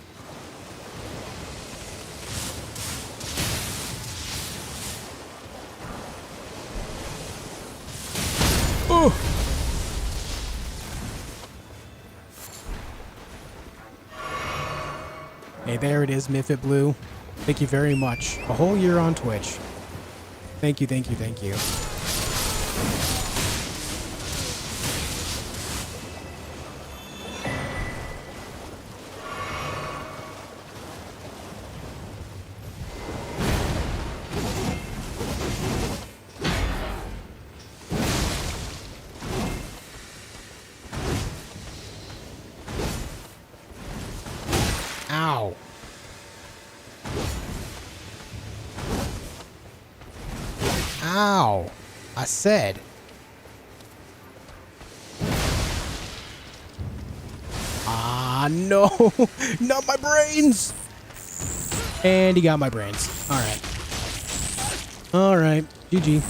Oh! Hey, there it is, Mifit Blue. Thank you very much. A whole year on Twitch. Thank you, thank you, thank you. Ow. Ow. I said. Ah, no. Not my brains. And he got my brains. All right. All right. GG.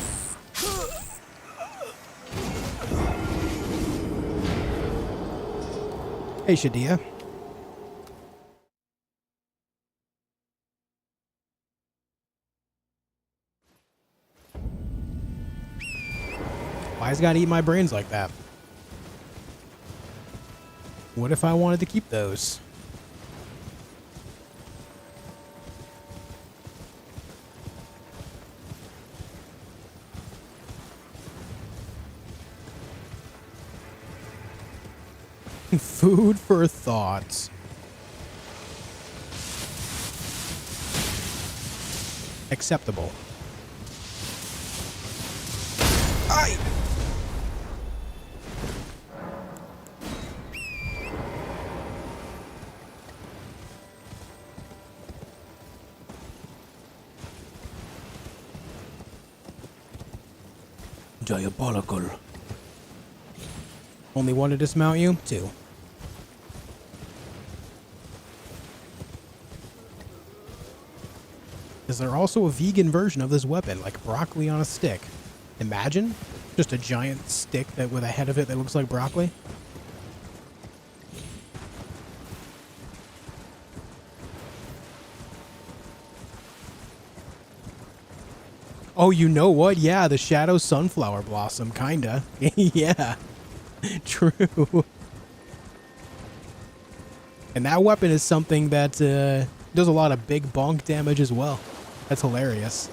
Hey, Shadia. Why's gotta eat my brains like that? What if I wanted to keep those? Food for thought. Acceptable. Aye. Diabolical. Only one to dismount you? Two. Is there also a vegan version of this weapon, like broccoli on a stick? Imagine just a giant stick that with a head of it that looks like broccoli. Oh, you know what? Yeah, the Shadow Sunflower Blossom, kinda. Yeah, true. And that weapon is something that does a lot of big bonk damage as well. That's hilarious.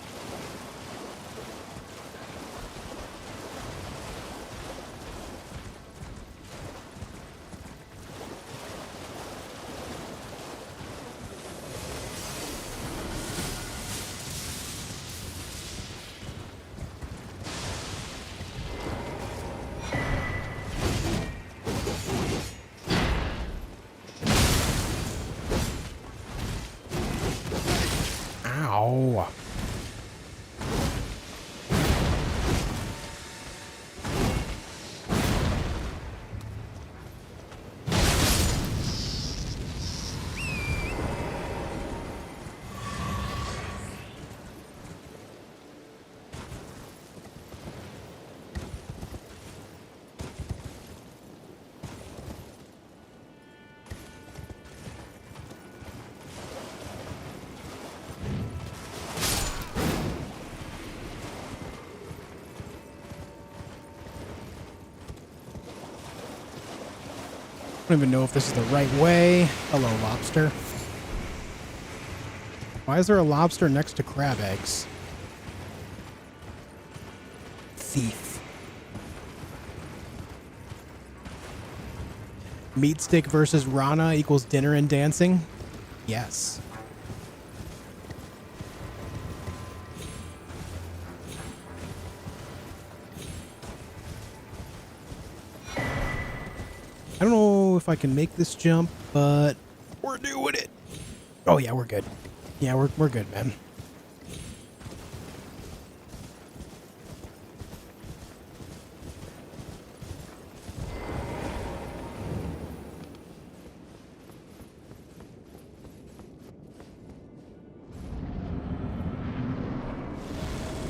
Ow. don't even know if this is the right way. Hello, lobster. Why is there a lobster next to crab eggs? Thief. Meat stick versus Rana equals dinner and dancing? Yes. I don't know if I can make this jump, but we're doing it. Oh yeah, we're good. Yeah, we're good, man.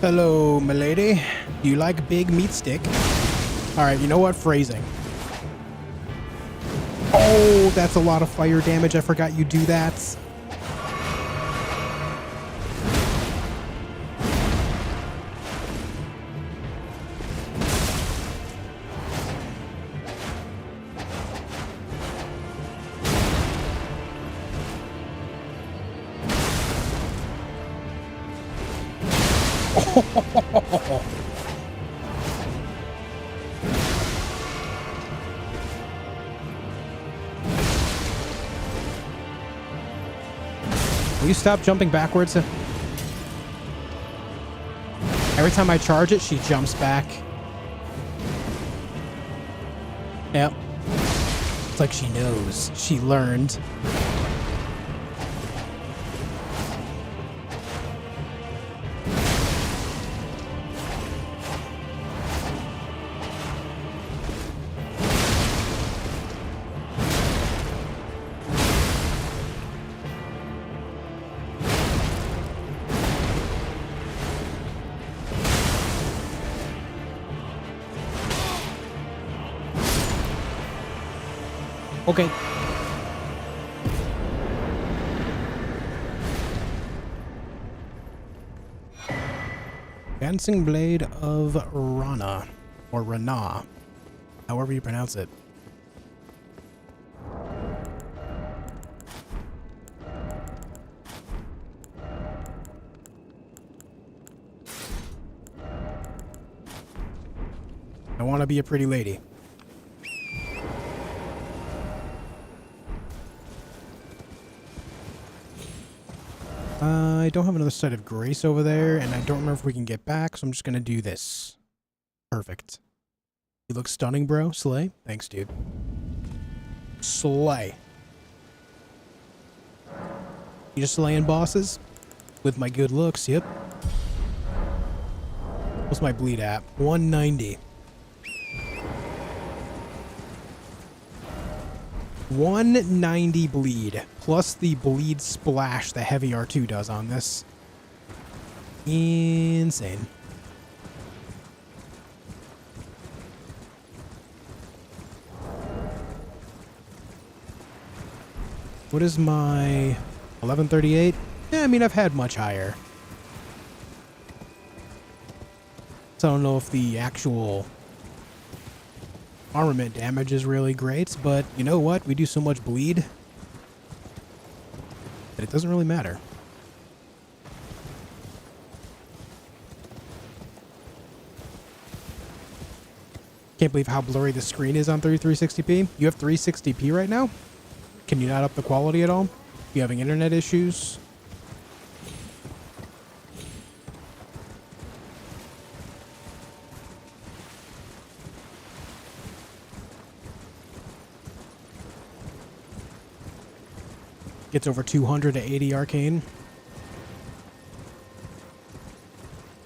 Hello, milady. Do you like big meat stick? All right, you know what? Phrasing. Oh, that's a lot of fire damage. I forgot you do that. Will you stop jumping backwards? Every time I charge it, she jumps back. Yep. It's like she knows. She learned. Okay. Dancing Blade of Rana, or Rana, however you pronounce it. I want to be a pretty lady. I don't have another Site of Grace over there, and I don't remember if we can get back, so I'm just going to do this. Perfect. You look stunning, bro. Slay. Thanks, dude. Slay. You just slaying bosses? With my good looks, yep. What's my bleed at? 190. 190 bleed, plus the bleed splash that heavy R2 does on this. Insane. What is my 1138? Yeah, I mean, I've had much higher. So I don't know if the actual armament damage is really great, but you know what? We do so much bleed that it doesn't really matter. Can't believe how blurry the screen is on 360p. You have 360p right now? Can you not up the quality at all? You having internet issues? Gets over 200 to 80 arcane.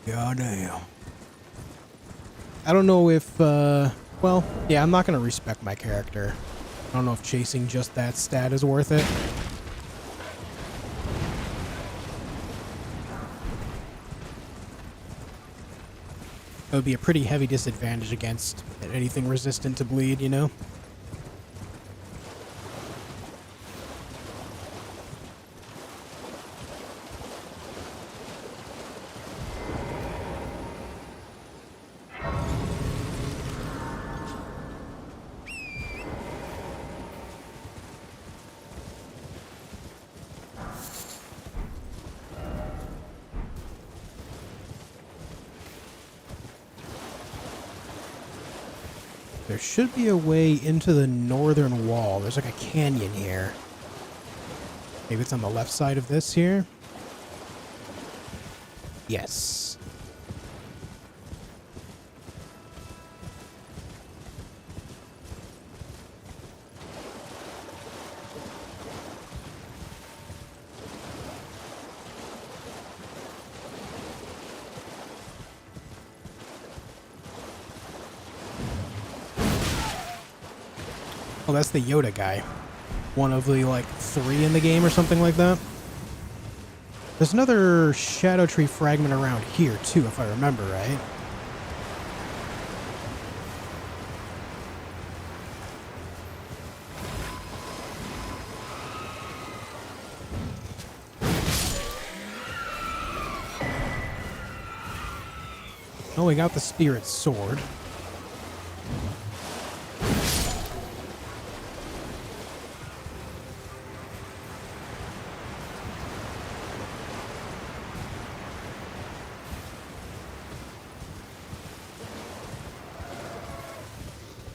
Goddamn. I don't know if, well, yeah, I'm not going to respect my character. I don't know if chasing just that stat is worth it. It would be a pretty heavy disadvantage against anything resistant to bleed, you know? There should be a way into the northern wall. There's like a canyon here. Maybe it's on the left side of this here. Yes. Oh, that's the Yoda guy. One of the, like, 3 in the game or something like that. There's another Shadow Tree fragment around here, too, if I remember right. Oh, we got the Spirit Sword.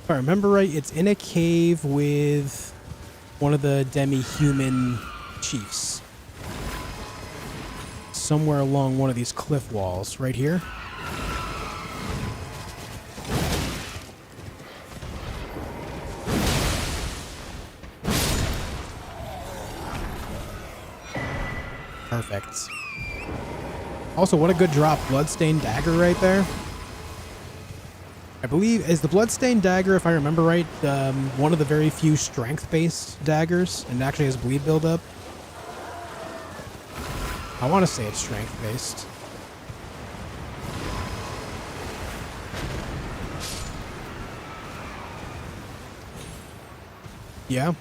If I remember right, it's in a cave with one of the demi-human chiefs. Somewhere along one of these cliff walls, right here. Perfect. Also, what a good drop. Bloodstained dagger right there. I believe, is the Bloodstained dagger, if I remember right, one of the very few strength-based daggers, and actually has bleed buildup. I want to say it's strength-based. Yeah.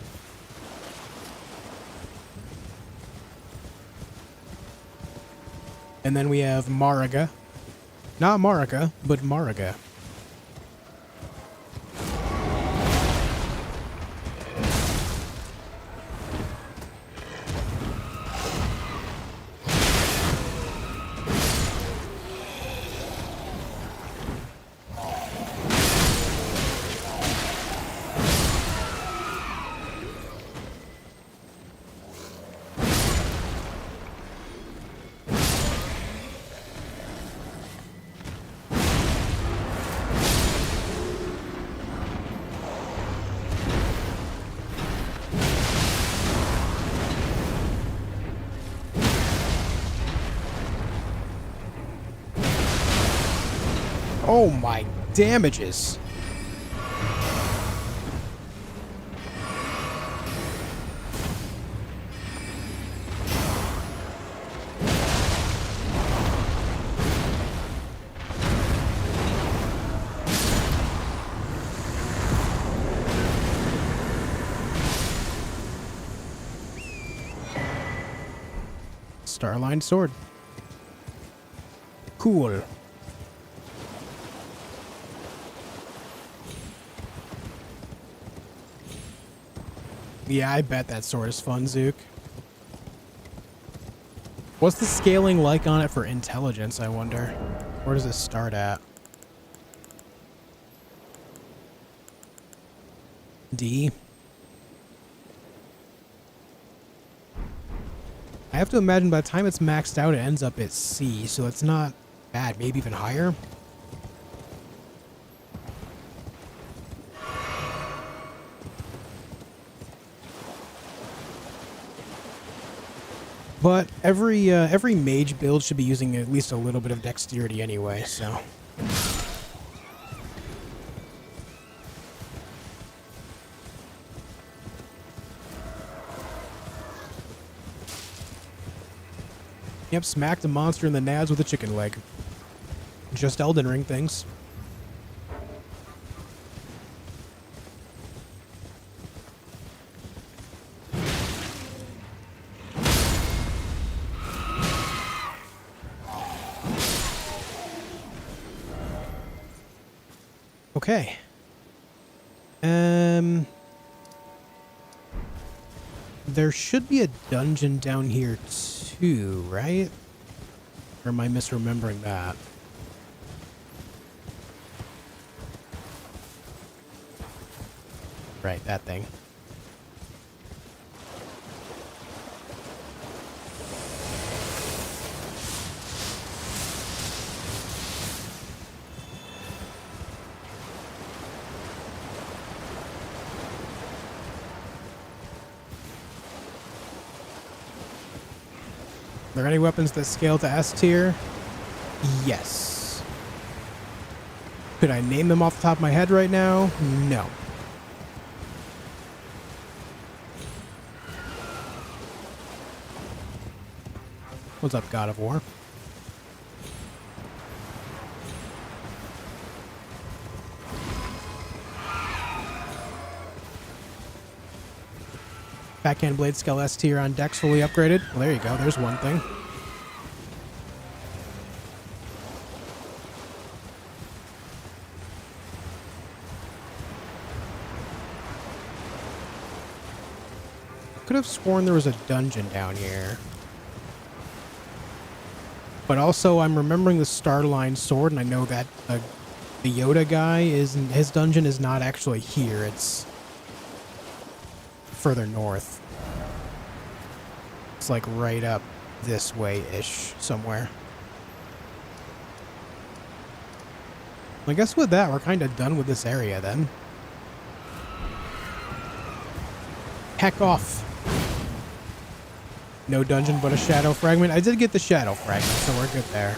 And then we have Mariga. Not Marika, but Mariga. Oh my damages. Starline sword. Cool. Yeah, I bet that sword is fun, Zook. What's the scaling like on it for intelligence, I wonder? Where does it start at? D. I have to imagine by the time it's maxed out, it ends up at C, so it's not bad. Maybe even higher. But every mage build should be using at least a little bit of dexterity anyway, so. Yep, smacked a monster in the nads with a chicken leg. Just Elden Ring things. Okay. There should be a dungeon down here too, right? Or am I misremembering that? Right, that thing. Are there any weapons that scale to S tier? Yes. Could I name them off the top of my head right now? No. What's up, God of War? Backhand blade scale S tier on decks fully upgraded. Well, there you go. There's one thing. Could have sworn there was a dungeon down here. But also, I'm remembering the Starline sword, and I know that the Yoda guy his dungeon is not actually here. It's further north. It's like right up this way-ish somewhere. I guess with that, we're kind of done with this area then. Heck off. No dungeon but a shadow fragment. I did get the shadow fragment, so we're good there.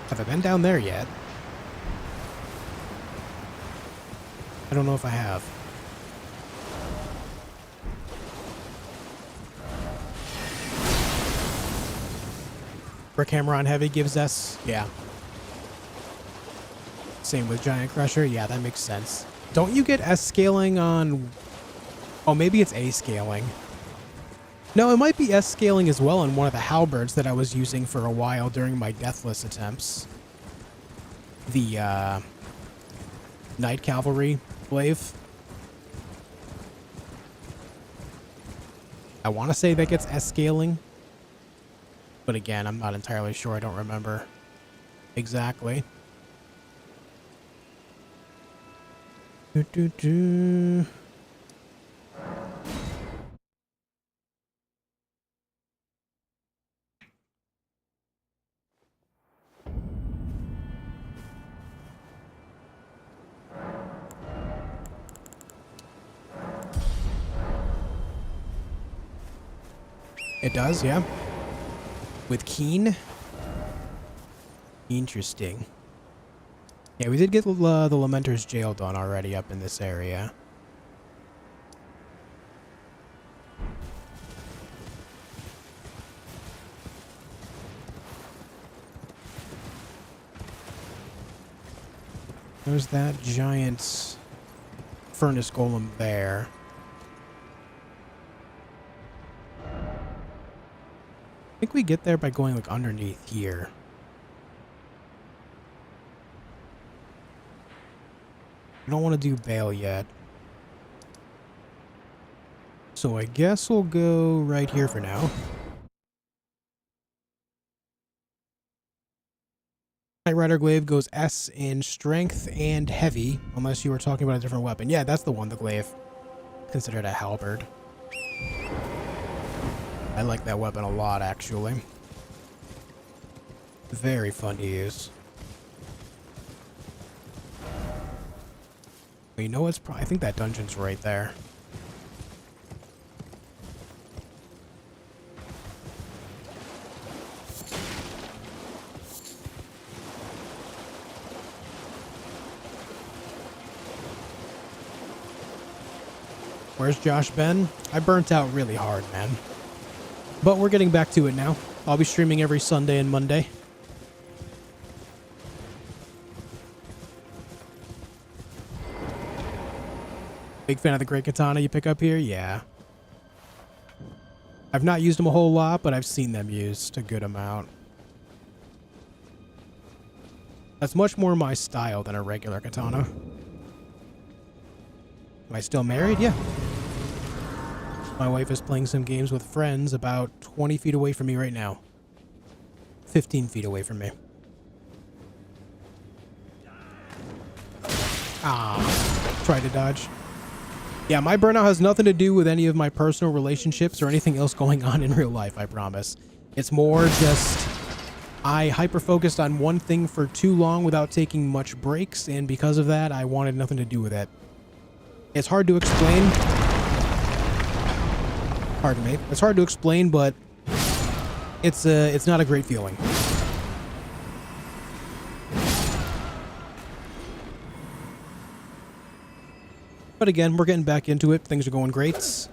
Have I been down there yet? I don't know if I have. Brick Hammer on Heavy gives us... yeah. Same with Giant Crusher. Yeah, that makes sense. Don't you get S scaling on... oh, maybe it's A scaling. No, it might be S scaling as well on one of the halberds that I was using for a while during my Deathless attempts. The, Night Cavalry glaive. I want to say that gets S scaling. But again, I'm not entirely sure. I don't remember exactly. It does, yeah. With Keen. Interesting. Yeah, we did get the Lamenter's jail done already up in this area. There's that giant furnace golem there. I think we get there by going like underneath here. I don't want to do Bale yet. So I guess we'll go right here for now. Knight Rider Glaive goes S in strength and heavy, unless you were talking about a different weapon. Yeah, that's the one, the glaive. Considered a halberd. I like that weapon a lot, actually. Very fun to use. But you know what's probably... I think that dungeon's right there. Where's Josh been? I burnt out really hard, man. But we're getting back to it now. I'll be streaming every Sunday and Monday. Big fan of the Great Katana you pick up here? Yeah. I've not used them a whole lot, but I've seen them used a good amount. That's much more my style than a regular katana. Am I still married? Yeah. My wife is playing some games with friends about 20 feet away from me right now. 15 feet away from me. Ah, try to dodge. Yeah, my burnout has nothing to do with any of my personal relationships or anything else going on in real life, I promise. It's more just I hyper-focused on one thing for too long without taking much breaks, and because of that, I wanted nothing to do with it. It's hard to explain. Pardon me. It's hard to explain, but it's not a great feeling. But again, we're getting back into it. Things are going great.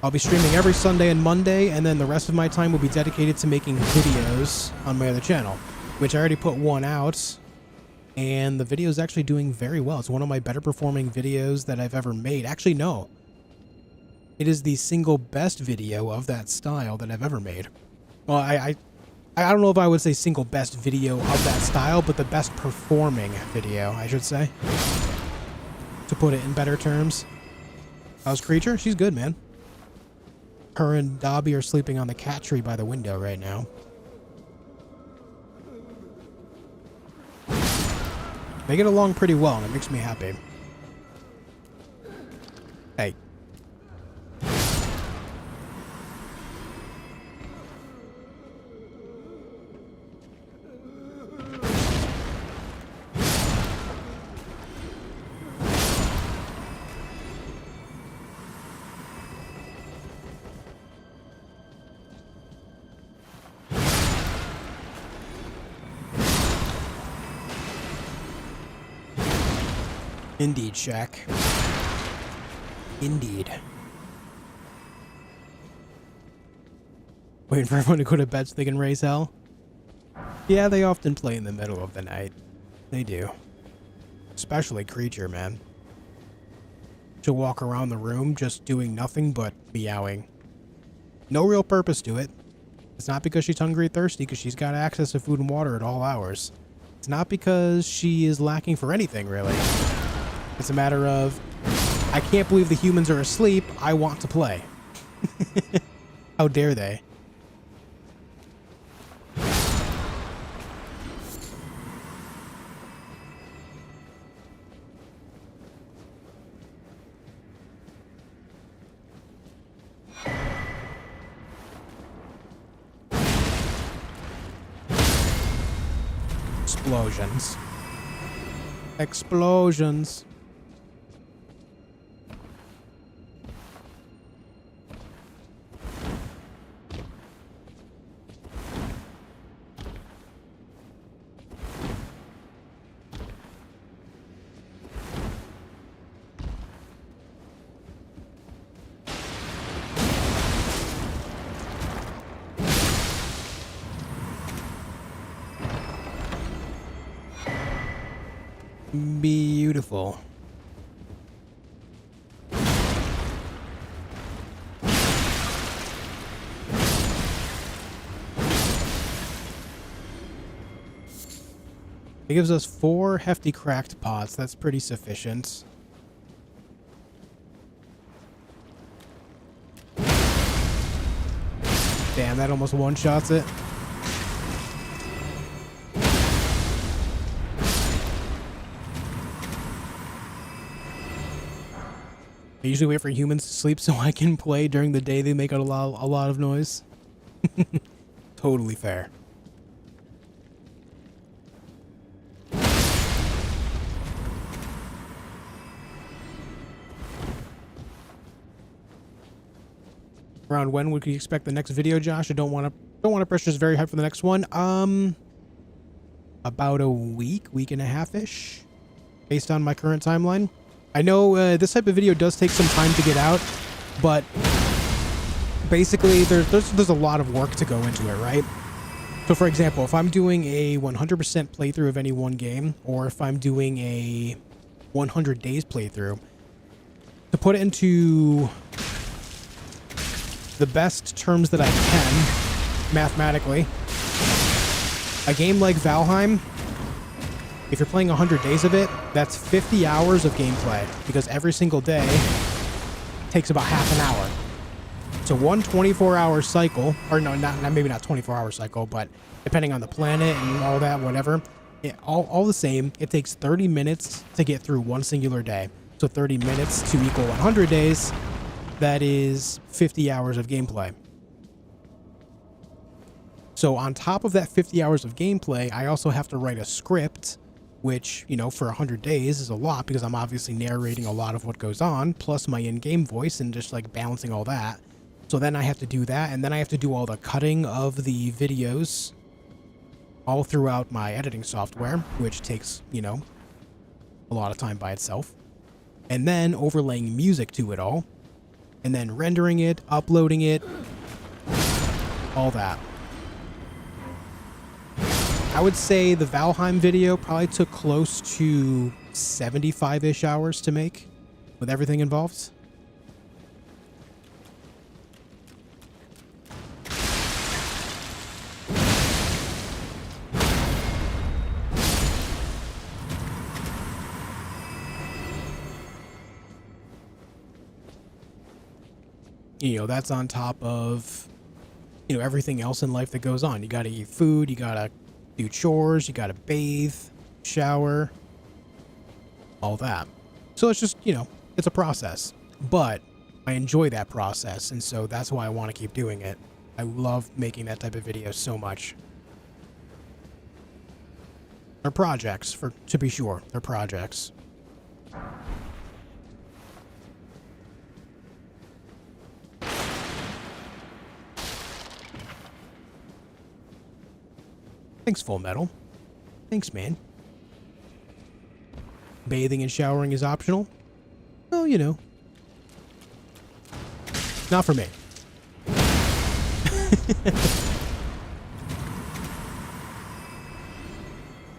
I'll be streaming every Sunday and Monday, and then the rest of my time will be dedicated to making videos on my other channel, which I already put one out, and the video is actually doing very well. It's one of my better performing videos that I've ever made. Actually, no. It is the single best video of that style that I've ever made. Well, I don't know if I would say single best video of that style, but the best performing video, I should say. To put it in better terms. How's Creature? She's good, man. Her and Dobby are sleeping on the cat tree by the window right now. They get along pretty well, and it makes me happy. Hey. Indeed, Shaq. Indeed. Waiting for everyone to go to bed so they can raise hell? Yeah, they often play in the middle of the night. They do. Especially Creature, man. She'll walk around the room just doing nothing but meowing. No real purpose to it. It's not because she's hungry or thirsty, because she's got access to food and water at all hours. It's not because she is lacking for anything, really. It's a matter of, I can't believe the humans are asleep, I want to play. How dare they? Explosions. Explosions. Beautiful. It gives us 4 hefty cracked pots. That's pretty sufficient. Damn, that almost one-shots it. I usually wait for humans to sleep so I can play during the day. They make a lot of noise. Totally fair. Around when would you expect the next video, Josh? I don't want to pressure us very hard for the next one. About a week and a half-ish, based on my current timeline. I know this type of video does take some time to get out, but basically there's a lot of work to go into it, right? So for example, if I'm doing a 100% playthrough of any one game, or if I'm doing a 100 days playthrough, to put it into the best terms that I can, mathematically, a game like Valheim, if you're playing 100 days of it, that's 50 hours of gameplay, because every single day takes about half an hour. So one 24-hour cycle, or no, maybe not 24-hour cycle, but depending on the planet and all that, whatever, Yeah, all the same, it takes 30 minutes to get through one singular day. So 30 minutes to equal 100 days. That is 50 hours of gameplay. So on top of that 50 hours of gameplay, I also have to write a script, which, you know, for 100 days is a lot because I'm obviously narrating a lot of what goes on, plus my in-game voice and just like balancing all that. So then I have to do that, and then I have to do all the cutting of the videos all throughout my editing software, which takes, you know, a lot of time by itself. And then overlaying music to it all, and then rendering it, uploading it, all that. I would say the Valheim video probably took close to 75-ish hours to make with everything involved. You know, that's on top of, you know, everything else in life that goes on. You gotta eat food, you gotta do chores, you gotta bathe, shower, all that. So it's just, you know, it's a process. But I enjoy that process, and so that's why I want to keep doing it. I love making that type of video so much. They're projects, to be sure. They're projects. Thanks, Full Metal. Thanks, man. Bathing and showering is optional? Well, you know. Not for me.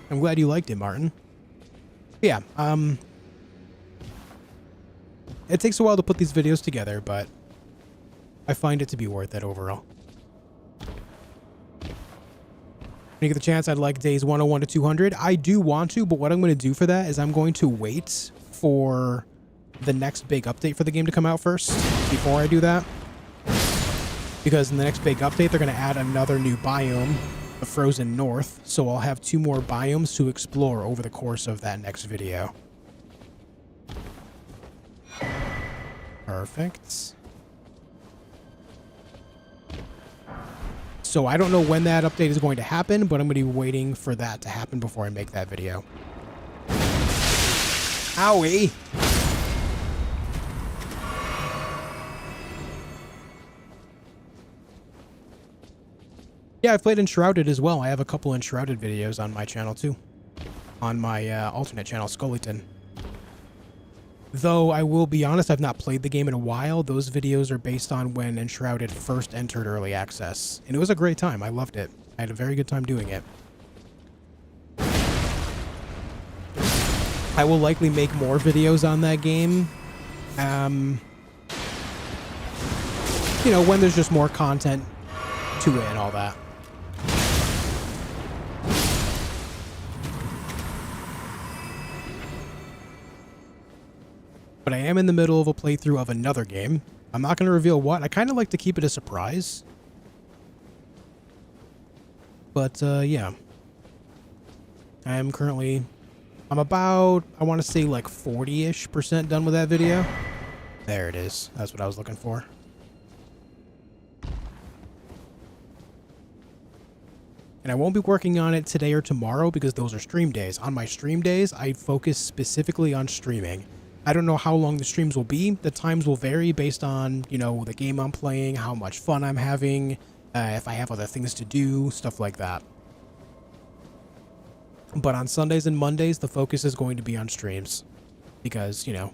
I'm glad you liked it, Martin. Yeah, it takes a while to put these videos together, but I find it to be worth it overall. When you get the chance, I'd like days 101 to 200. I do want to, but what I'm going to do for that is I'm going to wait for the next big update for the game to come out first before I do that. Because in the next big update, they're going to add another new biome, the Frozen North. So I'll have 2 more biomes to explore over the course of that next video. Perfect. So I don't know when that update is going to happen, but I'm going to be waiting for that to happen before I make that video. Owie! Yeah, I've played Enshrouded as well. I have a couple Enshrouded videos on my channel too. On my alternate channel, Skullyton. Though I will be honest, I've not played the game in a while. Those videos are based on when Enshrouded first entered early access. And it was a great time. I loved it. I had a very good time doing it. I will likely make more videos on that game. You know, when there's just more content to it and all that. But I am in the middle of a playthrough of another game. I'm not going to reveal what. I kind of like to keep it a surprise. But, yeah. I'm about, I want to say like 40-ish% done with that video. There it is. That's what I was looking for. And I won't be working on it today or tomorrow because those are stream days. On my stream days, I focus specifically on streaming. I don't know how long the streams will be. The times will vary based on, you know, the game I'm playing, how much fun I'm having, if I have other things to do, stuff like that. But on Sundays and Mondays, the focus is going to be on streams. Because, you know,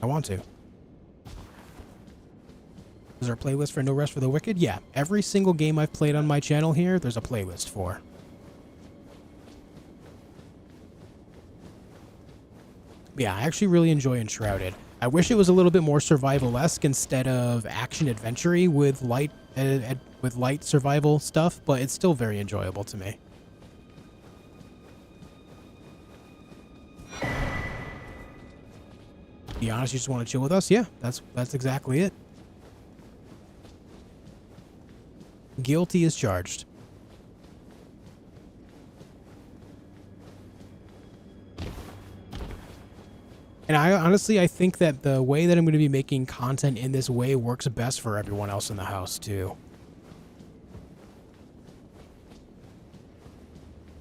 I want to. Is there a playlist for No Rest for the Wicked? Yeah, every single game I've played on my channel here, there's a playlist for. Yeah, I actually really enjoy Enshrouded. I wish it was a little bit more survival-esque instead of action-adventure-y with light survival stuff, but it's still very enjoyable to me. Be honest, you just want to chill with us? Yeah, that's exactly it. Guilty as charged. And I think that the way that I'm going to be making content in this way works best for everyone else in the house too.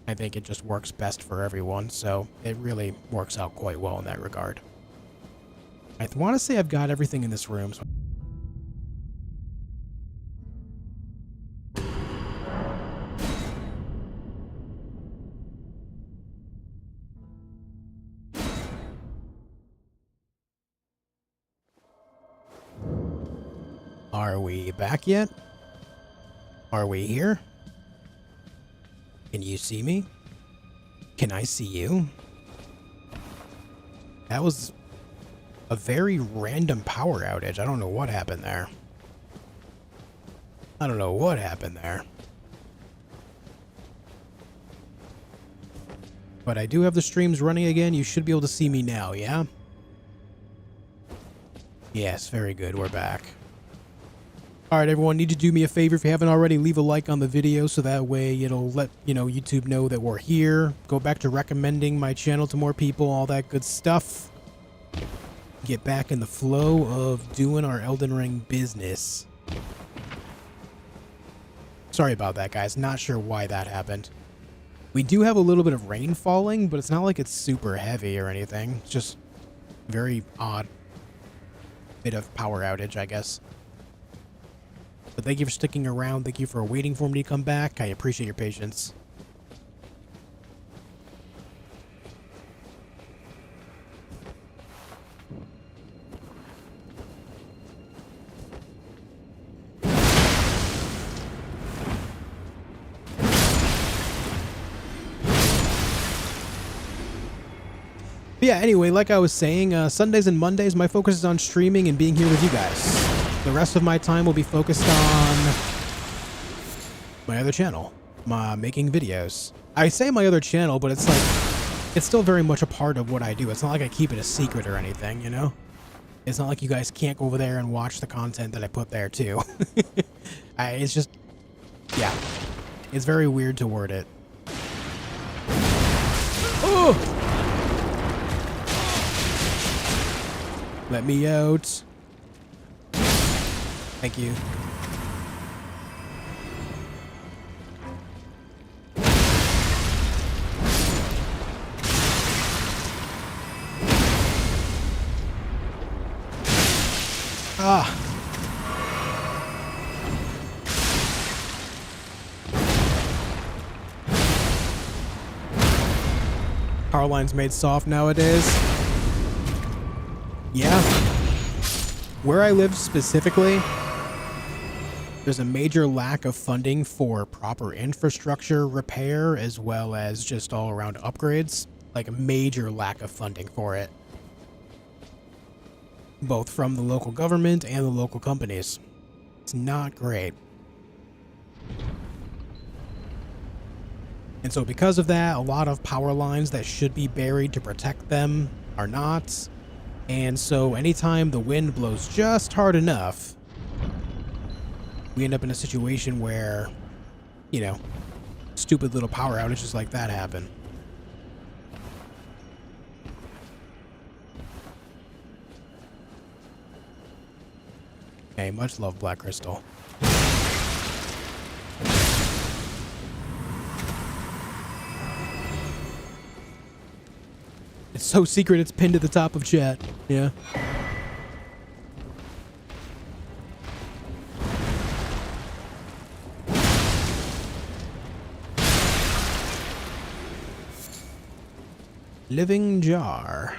I think it just works best for everyone, so it really works out quite well in that regard. I want to say I've got everything in this room. So are we back yet? Are we here? Can you see me? Can I see you? That was a very random power outage. I don't know what happened there. I don't know what happened there. But I do have the streams running again. You should be able to see me now, yeah? Yes, very good. We're back. Alright, everyone, need to do me a favor. If you haven't already, leave a like on the video so that way it'll let, YouTube know that we're here. Go back to recommending my channel to more people, all that good stuff. Get back in the flow of doing our Elden Ring business. Sorry about that, guys. Not sure why that happened. We do have a little bit of rain falling, but it's not like it's super heavy or anything. It's just very odd bit of power outage, I guess. But thank you for sticking around. Thank you for waiting for me to come back. I appreciate your patience. But yeah, anyway, like I was saying, Sundays and Mondays, my focus is on streaming and being here with you guys. The rest of my time will be focused on my other channel, making videos. I say my other channel, but it's like, it's still very much a part of what I do. It's not like I keep it a secret or anything, you know? It's not like you guys can't go over there and watch the content that I put there too. It's just, yeah, it's very weird to word it. Oh! Let me out. Thank you. Ah. Power lines made soft nowadays. Yeah. Where I live specifically, there's a major lack of funding for proper infrastructure repair as well as just all around upgrades. Like a major lack of funding for it. Both from the local government and the local companies. It's not great. And so because of that, a lot of power lines that should be buried to protect them are not. And so anytime the wind blows just hard enough, we end up in a situation where, stupid little power outages like that happen. Hey, much love, Black Crystal. It's so secret it's pinned at the top of chat. Yeah. Living jar.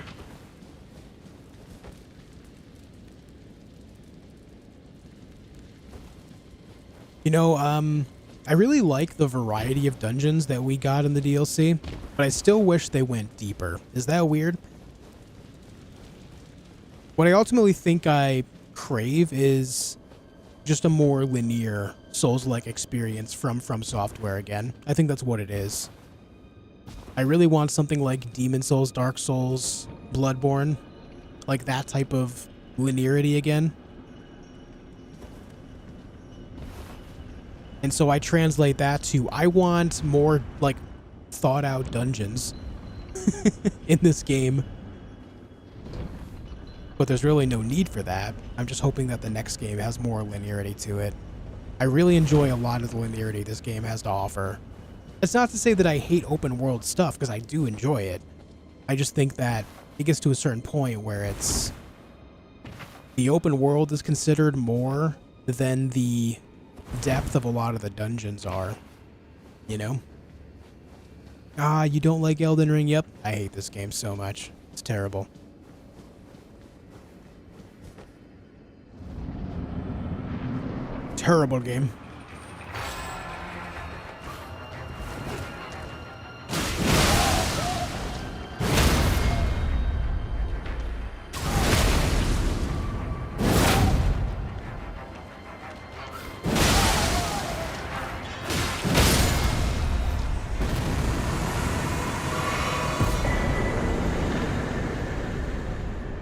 I really like the variety of dungeons that we got in the DLC, but I still wish they went deeper. Is that weird? What I ultimately think I crave is just a more linear Souls-like experience from Software again. I think that's what it is. I really want something like Demon Souls, Dark Souls, Bloodborne, like that type of linearity again. And so I translate that to, I want more, like, thought-out dungeons in this game. But there's really no need for that. I'm just hoping that the next game has more linearity to it. I really enjoy a lot of the linearity this game has to offer. It's not to say that I hate open world stuff, because I do enjoy it. I just think that it gets to a certain point where it's... the open world is considered more than the depth of a lot of the dungeons are. You know? Ah, you don't like Elden Ring? Yep. I hate this game so much. It's terrible. Terrible game.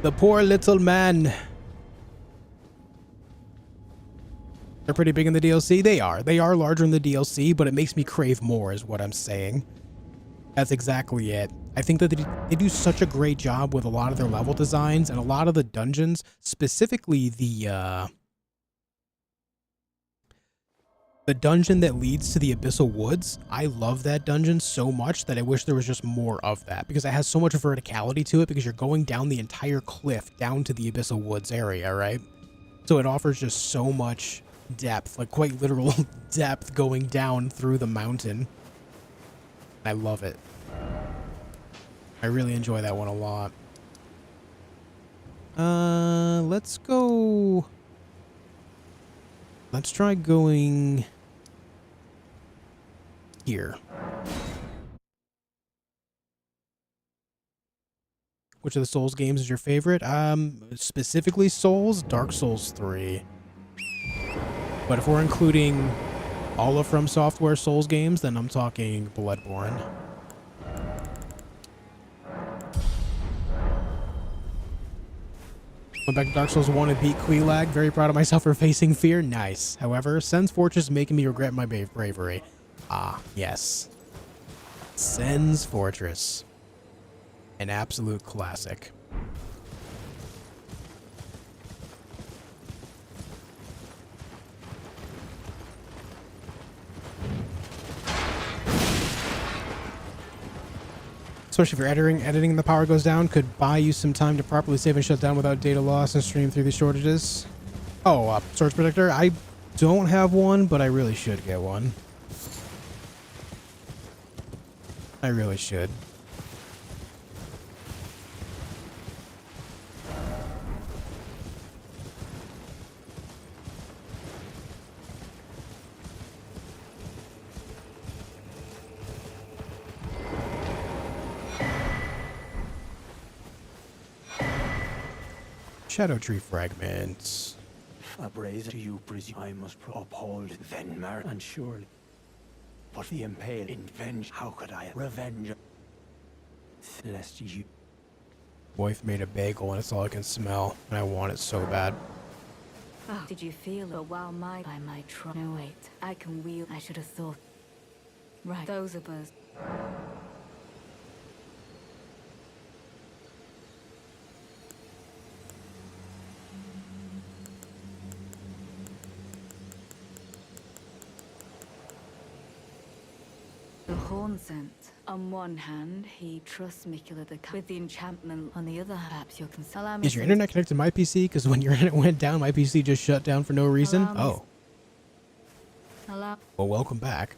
The poor little man. They're pretty big in the DLC. They are. They are larger in the DLC, but it makes me crave more is what I'm saying. That's exactly it. I think that they do such a great job with a lot of their level designs and a lot of the dungeons, specifically the dungeon that leads to the Abyssal Woods. I love that dungeon so much that I wish there was just more of that, because it has so much verticality to it, because you're going down the entire cliff down to the Abyssal Woods area, right? So it offers just so much depth, like quite literal depth going down through the mountain. I love it. I really enjoy that one a lot. Let's go... let's try going here. Which of the Souls games is your favorite? Specifically Souls, Dark Souls 3. But if we're including all of From Software Souls games, then I'm talking Bloodborne. Went back to Dark Souls 1 and beat Quelaag. Very proud of myself for facing fear. Nice. However, Sen's Fortress is making me regret my bravery. Ah, yes. Sen's Fortress. An absolute classic. Especially if you're editing and the power goes down, could buy you some time to properly save and shut down without data loss and stream through these shortages. Oh, Source Protector? I don't have one, but I really should get one. I really should. Shadow Tree fragments. Abraze to you, presume I must uphold Venmar, and surely. But the impale in venge, how could I revenge? Lest you. Wife made a bagel and it's all I can smell, and I want it so bad. Oh, did you feel it? While I might try. No, wait. I can wheel. I should have thought. Right, those of us. The horn scent. On one hand, he trusts Mikula with the enchantment. On the other, perhaps you'll consider. Is your internet connected to my PC? Because when your internet went down, my PC just shut down for no reason. Oh. Hello. Well, welcome back.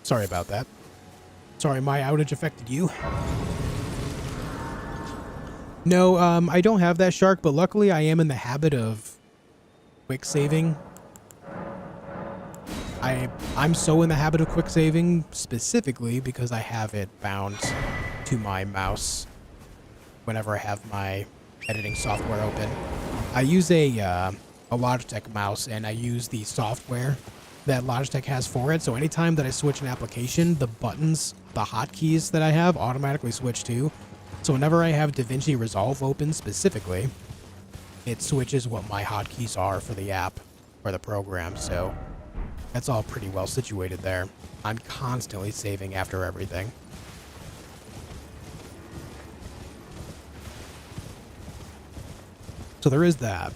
Sorry about that. Sorry, my outage affected you. No, I don't have that shark, but luckily I am in the habit of quick saving. I'm so in the habit of quick saving specifically because I have it bound to my mouse whenever I have my editing software open. I use a Logitech mouse, and I use the software that Logitech has for it. So anytime that I switch an application, the buttons, the hotkeys that I have automatically switch to. So whenever I have DaVinci Resolve open specifically, it switches what my hotkeys are for the app or the program. So that's all pretty well situated there. I'm constantly saving after everything. So there is that.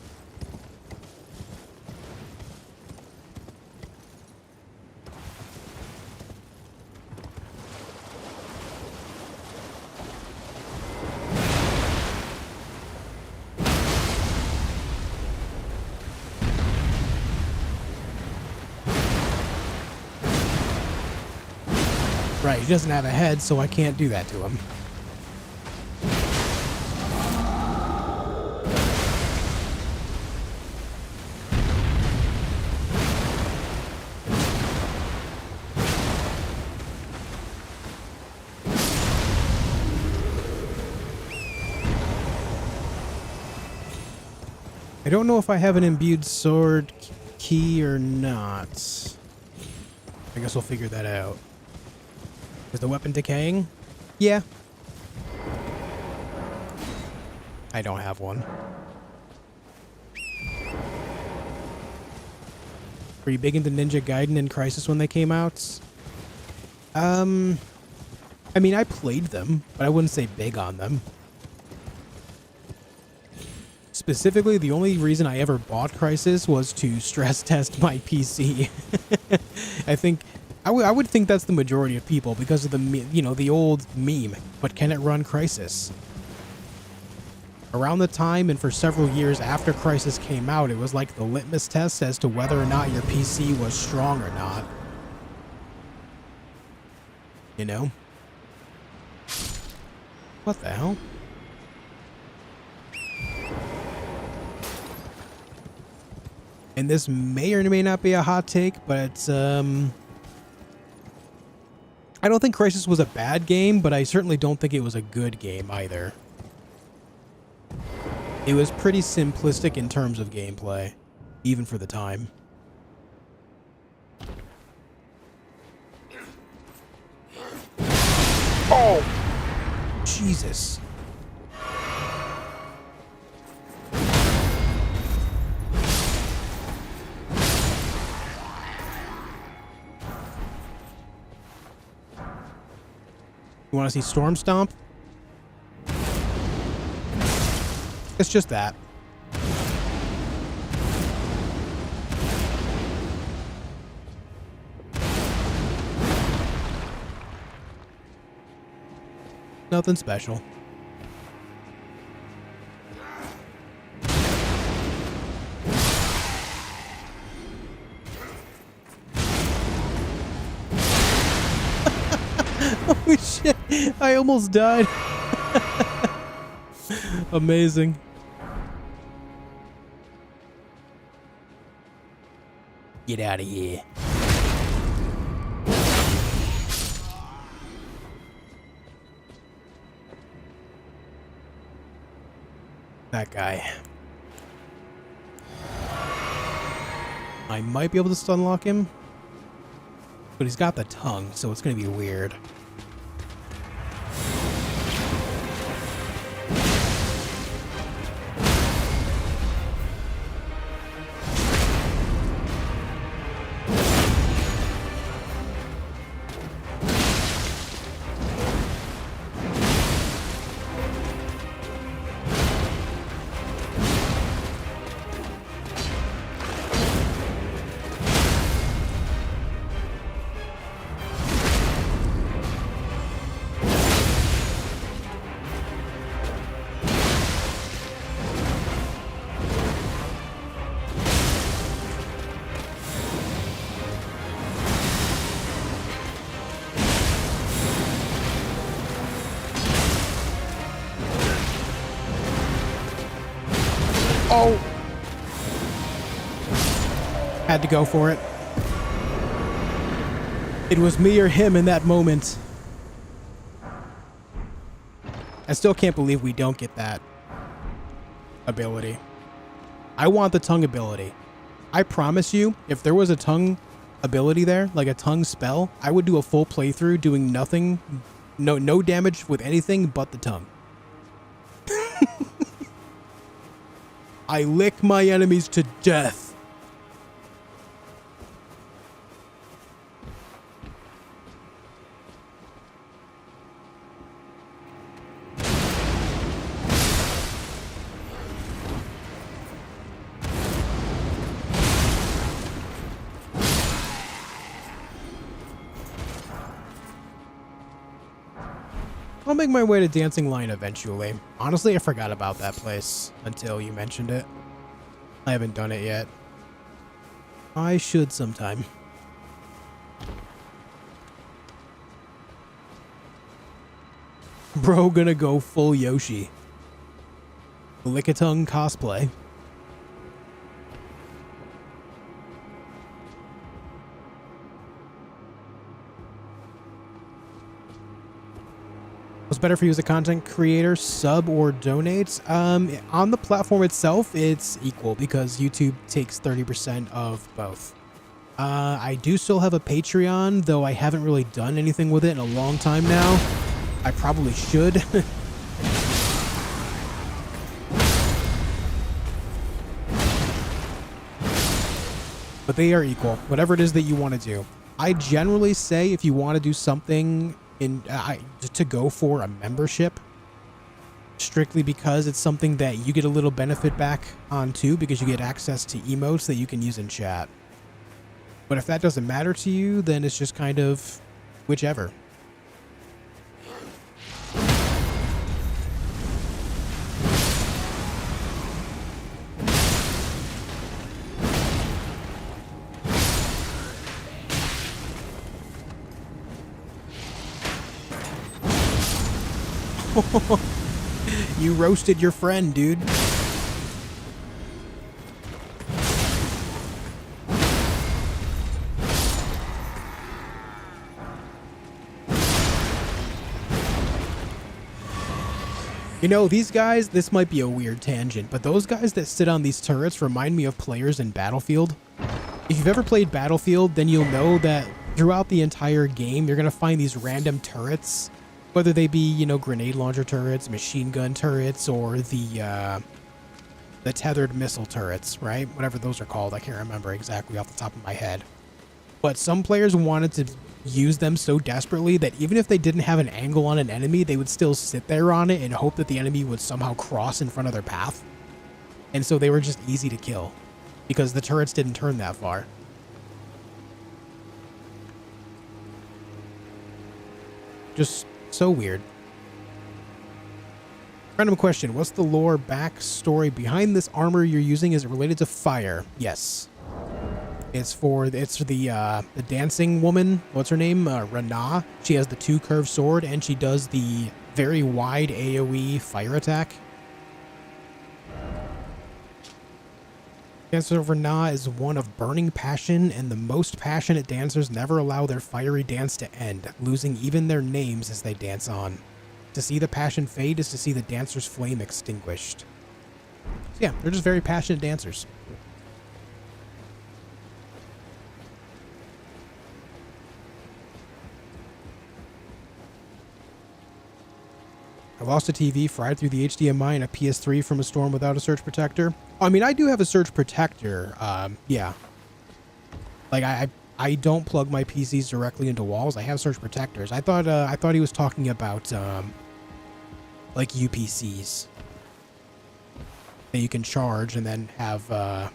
Right, he doesn't have a head, so I can't do that to him. I don't know if I have an imbued sword key or not. I guess we'll figure that out. Is the weapon decaying? Yeah. I don't have one. Were you big into Ninja Gaiden and Crisis when they came out? I mean, I played them, but I wouldn't say big on them. Specifically, the only reason I ever bought Crisis was to stress test my PC. I think I would think that's the majority of people because of the old meme. But can it run Crisis? Around the time and for several years after Crisis came out, it was like the litmus test as to whether or not your PC was strong or not. You know? What the hell? And this may or may not be a hot take, but it's, I don't think Crisis was a bad game, but I certainly don't think it was a good game either. It was pretty simplistic in terms of gameplay, even for the time. Oh! Jesus. You want to see Storm Stomp? It's just that. Nothing special. Oh shit, I almost died. Amazing. Get out of here. That guy. I might be able to stun lock him, but he's got the tongue, so it's gonna be weird. Oh! Had to go for it. It was me or him in that moment. I still can't believe we don't get that ability. I want the tongue ability. I promise you, if there was a tongue ability there, like a tongue spell, I would do a full playthrough doing nothing, no damage with anything but the tongue. I lick my enemies to death. I'll make my way to Dancing Line eventually. Honestly, I forgot about that place until you mentioned it. I haven't done it yet. I should sometime. Bro gonna go full Yoshi. Lickitung cosplay. What's better for you as a content creator, sub or donate? On the platform itself, it's equal because YouTube takes 30% of both. I do still have a Patreon, though I haven't really done anything with it in a long time now. I probably should. But they are equal, whatever it is that you want to do. I generally say if you want to do something to go for a membership, strictly because it's something that you get a little benefit back on too, because you get access to emotes that you can use in chat. But if that doesn't matter to you, then it's just kind of whichever. You roasted your friend, dude. You know, these guys, this might be a weird tangent, but those guys that sit on these turrets remind me of players in Battlefield. If you've ever played Battlefield, then you'll know that throughout the entire game, you're going to find these random turrets. Whether they be, you know, grenade launcher turrets, machine gun turrets, or the tethered missile turrets, right? Whatever those are called. I can't remember exactly off the top of my head. But some players wanted to use them so desperately that even if they didn't have an angle on an enemy, they would still sit there on it and hope that the enemy would somehow cross in front of their path. And so they were just easy to kill because the turrets didn't turn that far. Just so weird. Random question. What's the lore backstory behind this armor you're using? Is it related to fire? Yes. It's the dancing woman. What's her name? Rana. She has the 2 curved sword and she does the very wide AoE fire attack. Dancer of Rana is one of burning passion, and the most passionate dancers never allow their fiery dance to end, losing even their names as they dance on. To see the passion fade is to see the dancer's flame extinguished. So yeah, they're just very passionate dancers. I lost a TV fried through the HDMI and a PS3 from a storm without a surge protector. I mean, I do have a surge protector. Yeah. Like I don't plug my PCs directly into walls. I have surge protectors. I thought he was talking about like UPCs that you can charge and then have a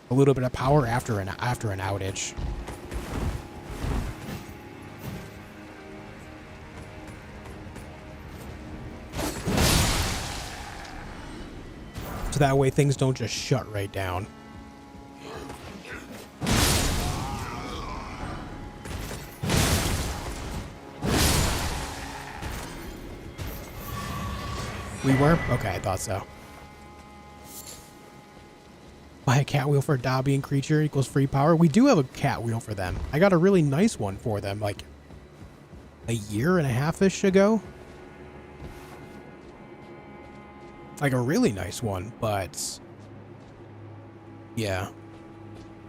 little bit of power after an outage. So that way things don't just shut right down. We were? Okay, I thought so. Buy a cat wheel for a Dobby and creature equals free power. We do have a cat wheel for them. I got a really nice one for them, like a year and a half-ish ago. Like a really nice one, but yeah,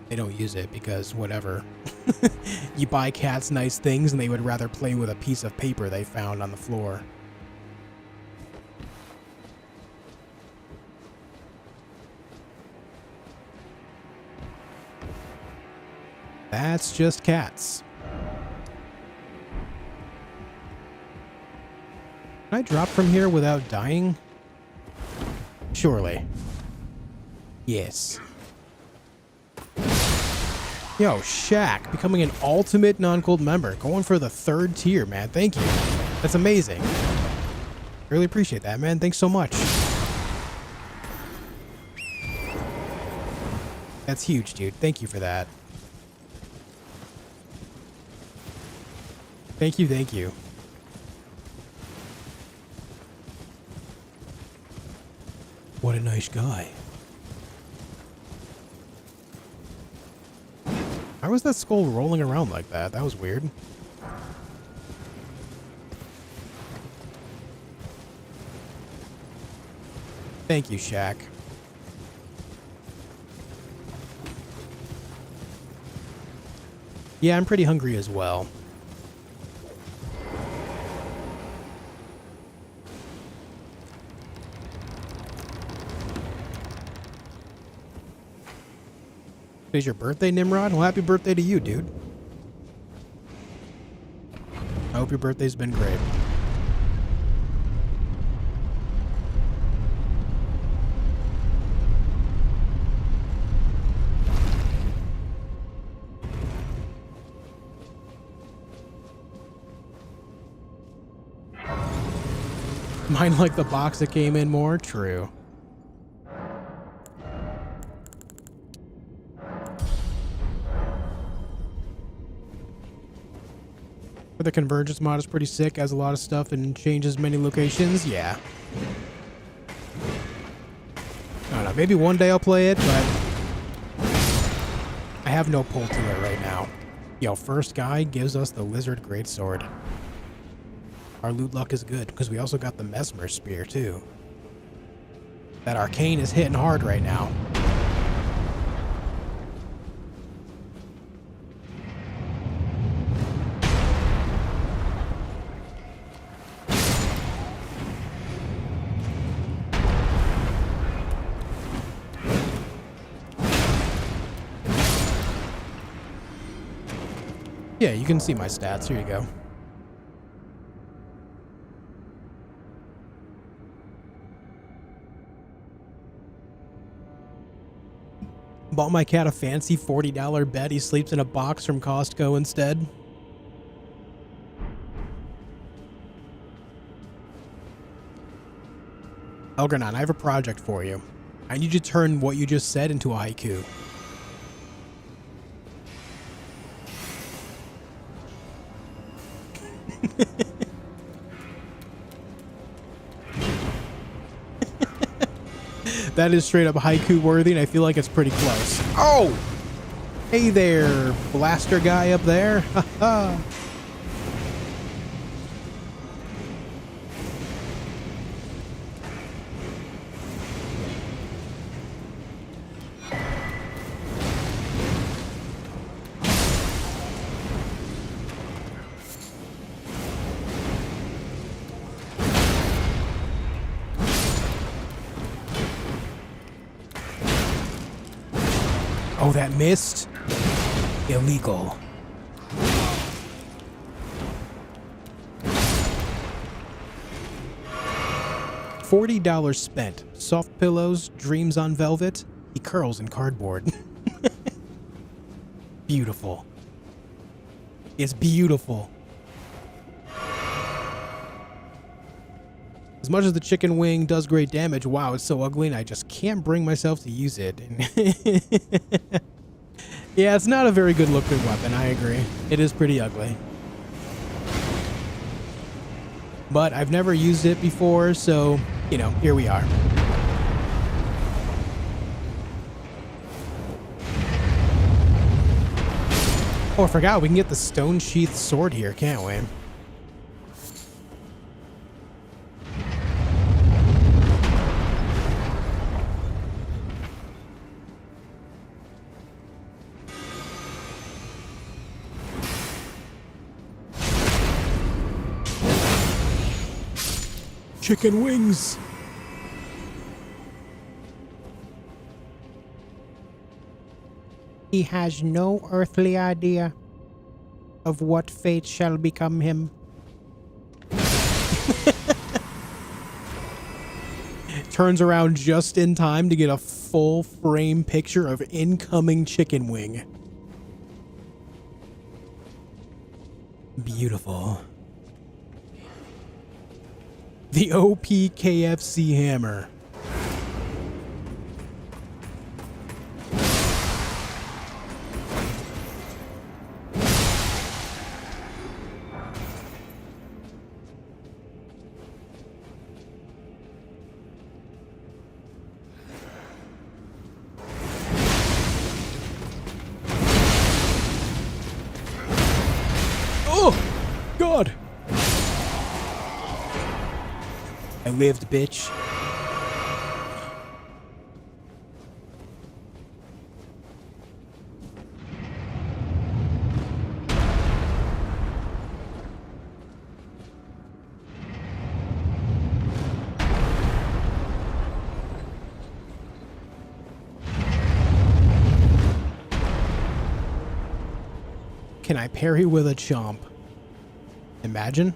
they don't use it because whatever. You buy cats nice things and they would rather play with a piece of paper they found on the floor. That's just cats. Can I drop from here without dying? Surely. Yes. Yo, Shaq, becoming an ultimate non-gold member. Going for the 3rd tier, man. Thank you. That's amazing. Really appreciate that, man. Thanks so much. That's huge, dude. Thank you for that. Thank you, thank you. What a nice guy. Why was that skull rolling around like that? That was weird. Thank you, Shaq. Yeah, I'm pretty hungry as well. Today's your birthday, Nimrod? Well, happy birthday to you, dude. I hope your birthday's been great. Mine like the box that came in more? True. The Convergence mod is pretty sick, has a lot of stuff and changes many locations. Yeah. I don't know, maybe one day I'll play it, but I have no pull to it right now. Yo, first guy gives us the Lizard Greatsword. Our loot luck is good, because we also got the Mesmer Spear, too. That Arcane is hitting hard right now. Yeah, you can see my stats. Here you go. Bought my cat a fancy $40 bed. He sleeps in a box from Costco instead. Elgernon, I have a project for you. I need you to turn what you just said into a haiku. That is straight up haiku worthy, and I feel like it's pretty close. Oh! Hey there, blaster guy up there. Haha. Oh, that missed? Illegal. $40 spent. Soft pillows, dreams on velvet. He curls in cardboard. Beautiful. It's beautiful. As much as the chicken wing does great damage, wow, it's so ugly and I just can't bring myself to use it. Yeah, it's not a very good looking weapon, I agree. It is pretty ugly. But I've never used it before, so, you know, here we are. Oh, I forgot, we can get the stone sheath sword here, can't we? Chicken wings. He has no earthly idea of what fate shall become him. Turns around just in time to get a full frame picture of incoming chicken wing. The OPKFC hammer. Oh, God. I lived, bitch. Can I parry with a chomp? Imagine.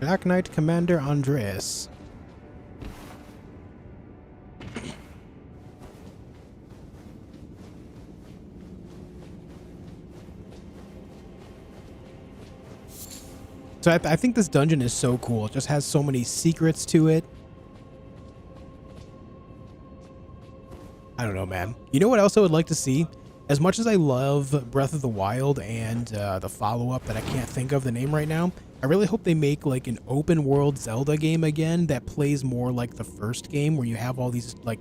Black Knight Commander Andreas. So I think this dungeon is so cool. It just has so many secrets to it. I don't know, man. You know what else I would like to see? As much as I love Breath of the Wild and the follow-up that I can't think of the name right now, I really hope they make like an open world Zelda game again that plays more like the first game where you have all these like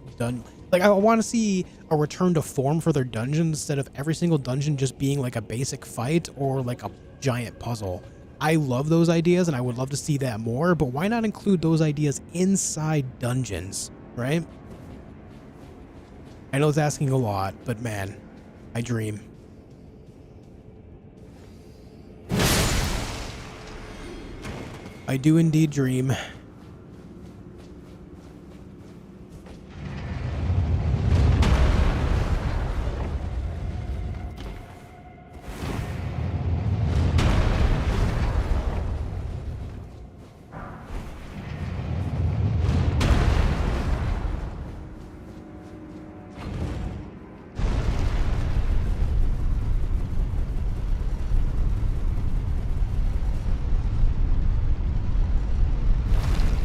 I want to see a return to form for their dungeons instead of every single dungeon just being like a basic fight or like a giant puzzle. I love those ideas and I would love to see that more, but why not include those ideas inside dungeons, right? I know it's asking a lot, but man, I dream. I do indeed dream.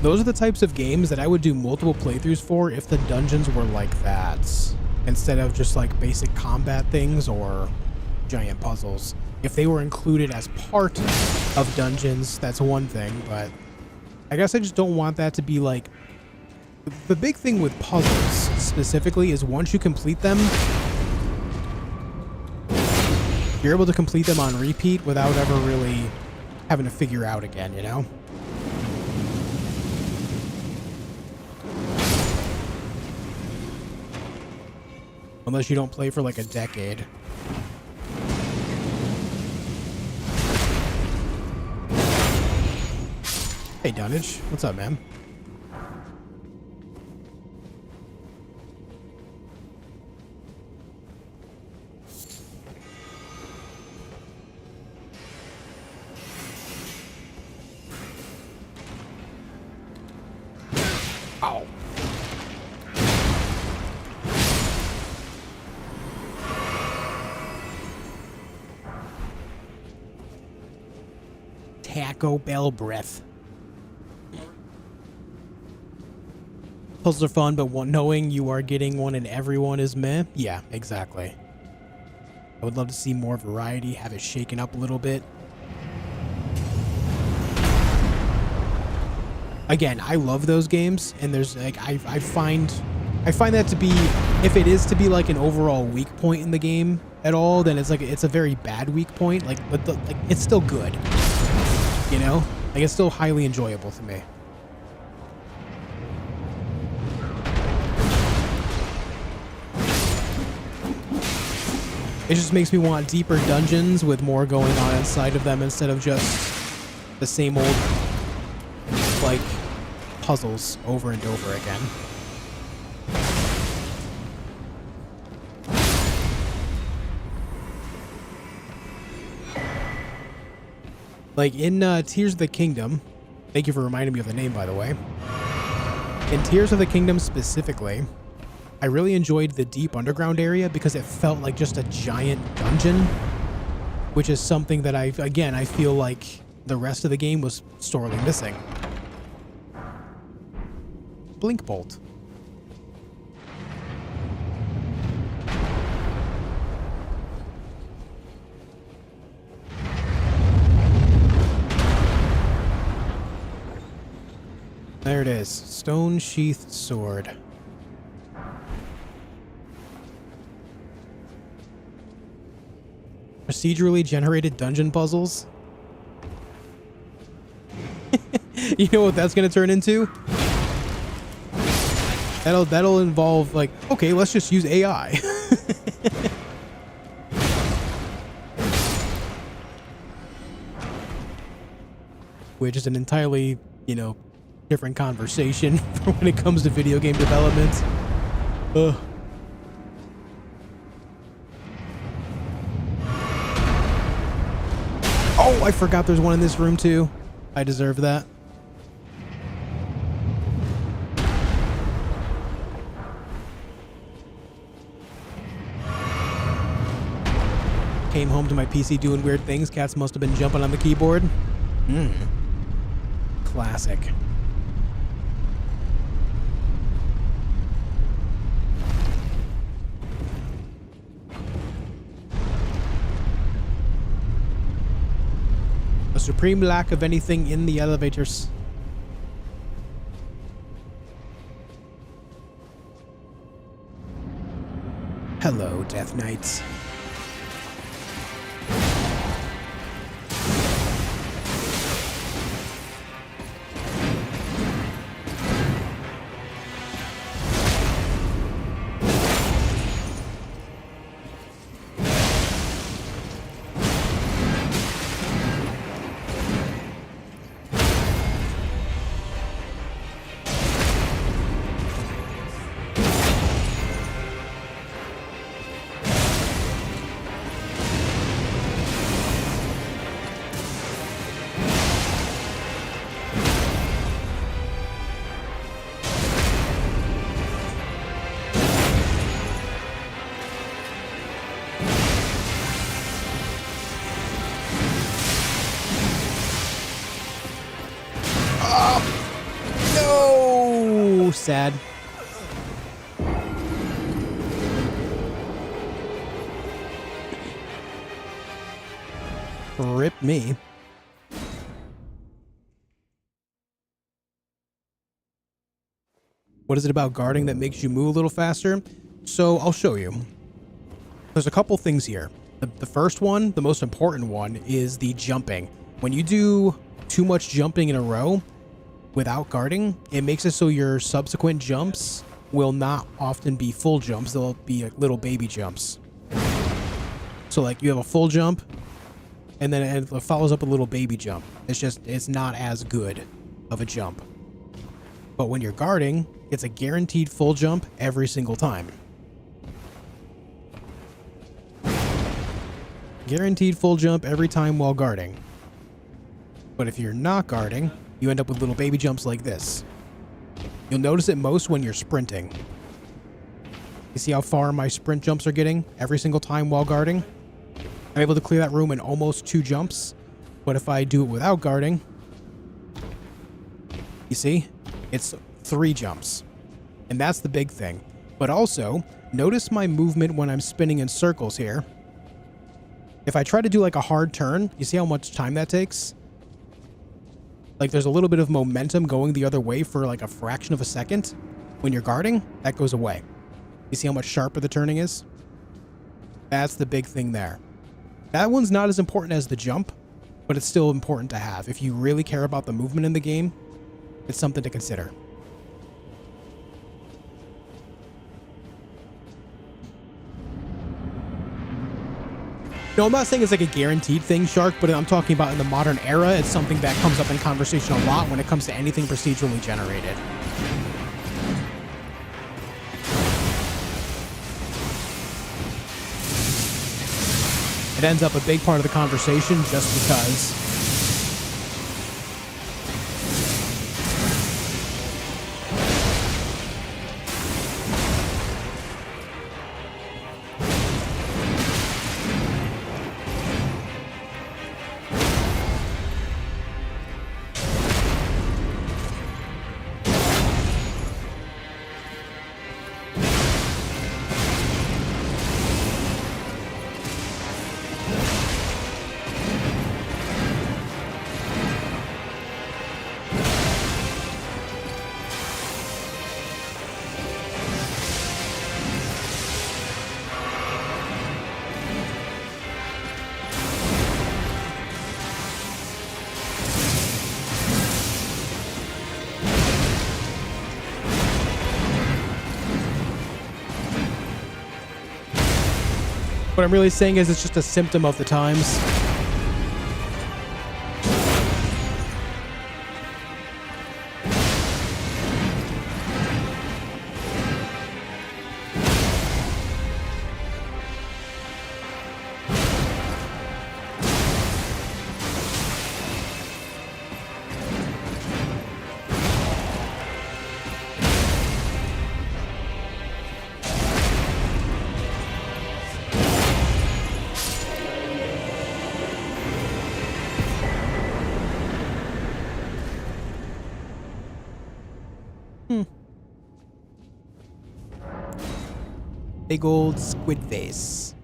Those are the types of games that I would do multiple playthroughs for if the dungeons were like that, instead of just like basic combat things or giant puzzles. If they were included as part of dungeons, that's one thing, but I guess I just don't want that to be like... The big thing with puzzles specifically is once you complete them, you're able to complete them on repeat without ever really having to figure out again, you know? Unless you don't play for like a decade. Hey, Dunnage. What's up, man? Ow. Taco Bell breath. Puzzles are fun, but knowing you are getting one and everyone is meh. Yeah, exactly. I would love to see more variety, have it shaken up a little bit. Again, I love those games, and there's like I find that to be, if it is to be like an overall weak point in the game at all, then it's like it's a very bad weak point. Like, but it's still good. You know? Like, it's still highly enjoyable to me. It just makes me want deeper dungeons with more going on inside of them instead of just the same old, like, puzzles over and over again. Like in Tears of the Kingdom, thank you for reminding me of the name, by the way. In Tears of the Kingdom specifically, I really enjoyed the deep underground area because it felt like just a giant dungeon which is something that I feel like the rest of the game was sorely missing. Blink bolt. There it is. Stone sheathed sword. Procedurally generated dungeon puzzles. You know what that's gonna turn into? That'll involve like, okay, let's just use AI. Which is an entirely, different conversation when it comes to video game development. Ugh. Oh, I forgot there's one in this room too. I deserve that. Came home to my PC doing weird things. Cats must have been jumping on the keyboard. Classic. A supreme lack of anything in the elevators. Hello, Death Knights. Sad. Rip me. What is it about guarding that makes you move a little faster? So I'll show you. There's a couple things here. The first one, the most important one, is the jumping. When you do too much jumping in a row without guarding, it makes it so your subsequent jumps will not often be full jumps. They'll be like little baby jumps. So like you have a full jump and then it follows up a little baby jump. It's not as good of a jump. But when you're guarding, it's a guaranteed full jump every single time. Guaranteed full jump every time while guarding. But if you're not guarding, you end up with little baby jumps like this. You'll notice it most when you're sprinting. You see how far my sprint jumps are getting every single time while guarding? I'm able to clear that room in almost 2 jumps. But if I do it without guarding, you see, it's 3 jumps. And that's the big thing. But also, notice my movement when I'm spinning in circles here. If I try to do like a hard turn, you see how much time that takes? Like there's a little bit of momentum going the other way for like a fraction of a second. When you're guarding, that goes away. You see how much sharper the turning is? That's the big thing there. That one's not as important as the jump, but it's still important to have. If you really care about the movement in the game, it's something to consider. No, I'm not saying it's like a guaranteed thing, Shark, but I'm talking about in the modern era, it's something that comes up in conversation a lot when it comes to anything procedurally generated. It ends up a big part of the conversation just because. What I'm really saying is it's just a symptom of the times. Big old squid face.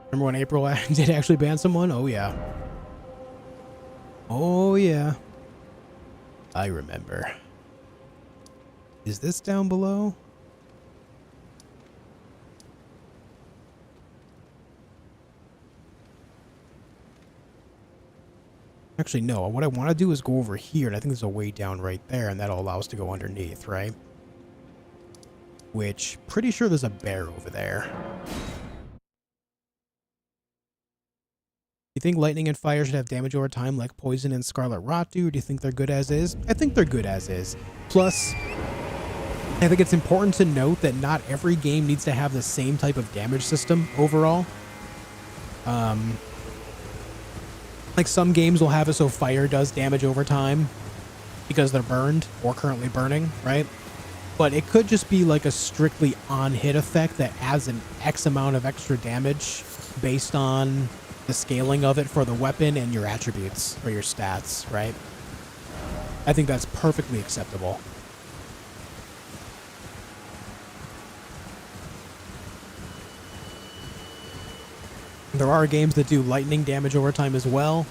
Remember when April did actually ban someone? Oh yeah. Oh yeah. I remember. Is this down below? Actually, no. What I want to do is go over here, and I think there's a way down right there, and that'll allow us to go underneath, right? Which, pretty sure there's a bear over there. You think lightning and fire should have damage over time like poison and scarlet rot do, or do you think they're good as is? I think they're good as is. Plus, I think it's important to note that not every game needs to have the same type of damage system overall. Like some games will have it so fire does damage over time because they're burned or currently burning, right? But it could just be like a strictly on-hit effect that adds an X amount of extra damage based on the scaling of it for the weapon and your attributes or your stats, right? I think that's perfectly acceptable. There are games that do lightning damage over time as well.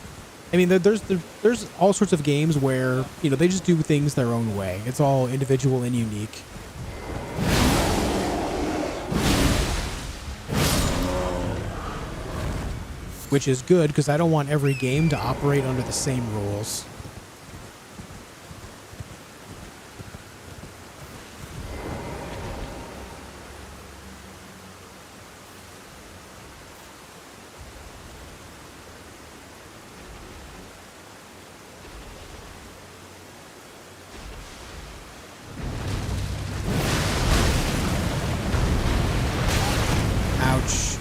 I mean, there's all sorts of games where, you know, they just do things their own way. It's all individual and unique. Which is good, because I don't want every game to operate under the same rules. Ouch.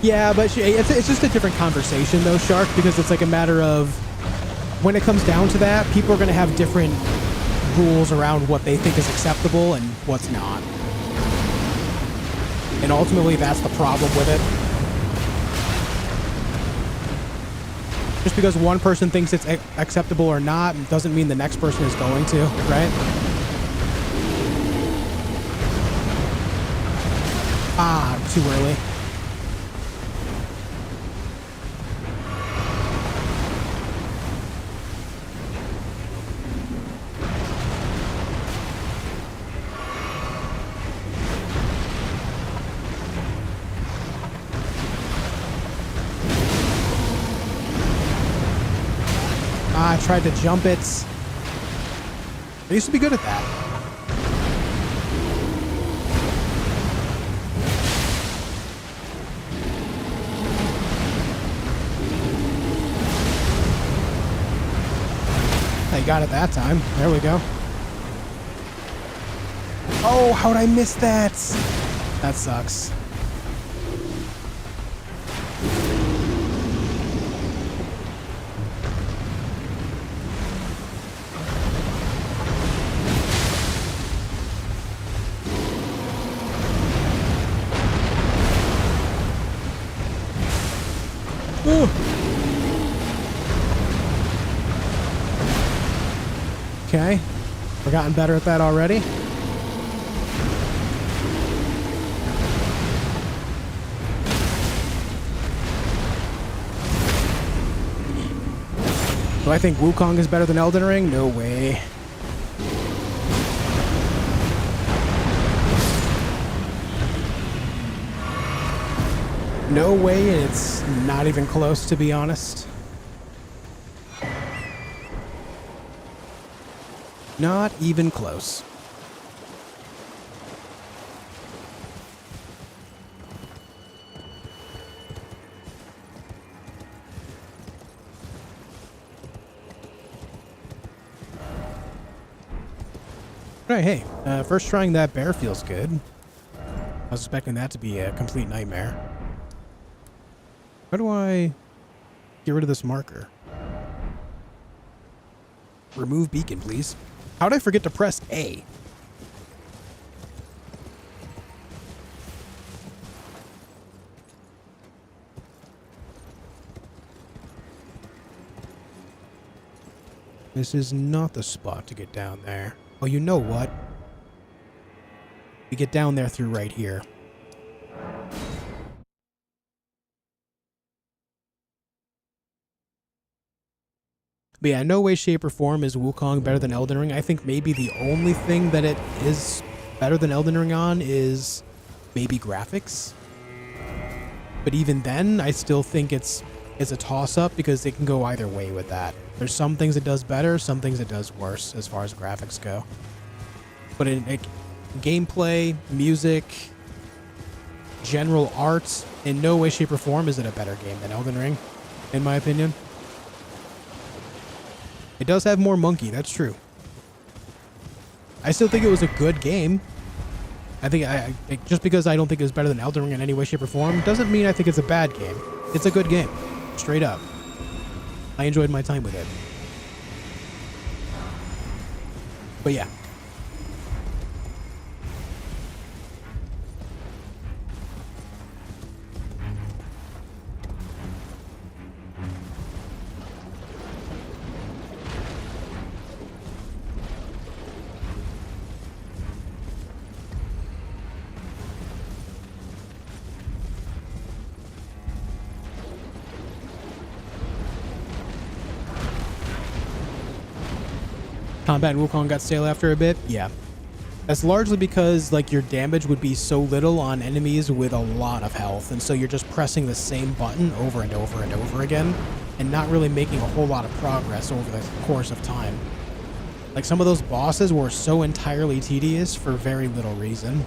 Yeah, but it's just a different conversation, though, Shark, because it's like a matter of when it comes down to that, people are going to have different rules around what they think is acceptable and what's not. And ultimately, that's the problem with it. Just because one person thinks it's acceptable or not doesn't mean the next person is going to, right? Ah, too early. I tried to jump it. I used to be good at that. I got it that time. There we go. Oh, how'd I miss that? That sucks. Okay, we're gotten better at that already. Do I think Wukong is better than Elden Ring? No way. No way, and it's not even close, to be honest. Not even close. Right, hey, first trying that bear feels good. I was expecting that to be a complete nightmare. How do I get rid of this marker? Remove beacon, please. How did I forget to press A? This is not the spot to get down there. Oh, you know what? We get down there through right here. But yeah, no way, shape, or form is Wukong better than Elden Ring. I think maybe the only thing that it is better than Elden Ring on is maybe graphics. But even then, I still think it's a toss-up because it can go either way with that. There's some things it does better, some things it does worse as far as graphics go. But in gameplay, music, general art, in no way, shape, or form is it a better game than Elden Ring, in my opinion. It does have more monkey, that's true. I still think it was a good game. I think just because I don't think it was better than Elden Ring in any way, shape, or form doesn't mean I think it's a bad game. It's a good game, straight up. I enjoyed my time with it. But yeah. Combat in Wukong got stale after a bit? Yeah. That's largely because, like, your damage would be so little on enemies with a lot of health, and so you're just pressing the same button over and over and over again, and not really making a whole lot of progress over the course of time. Like, some of those bosses were so entirely tedious for very little reason.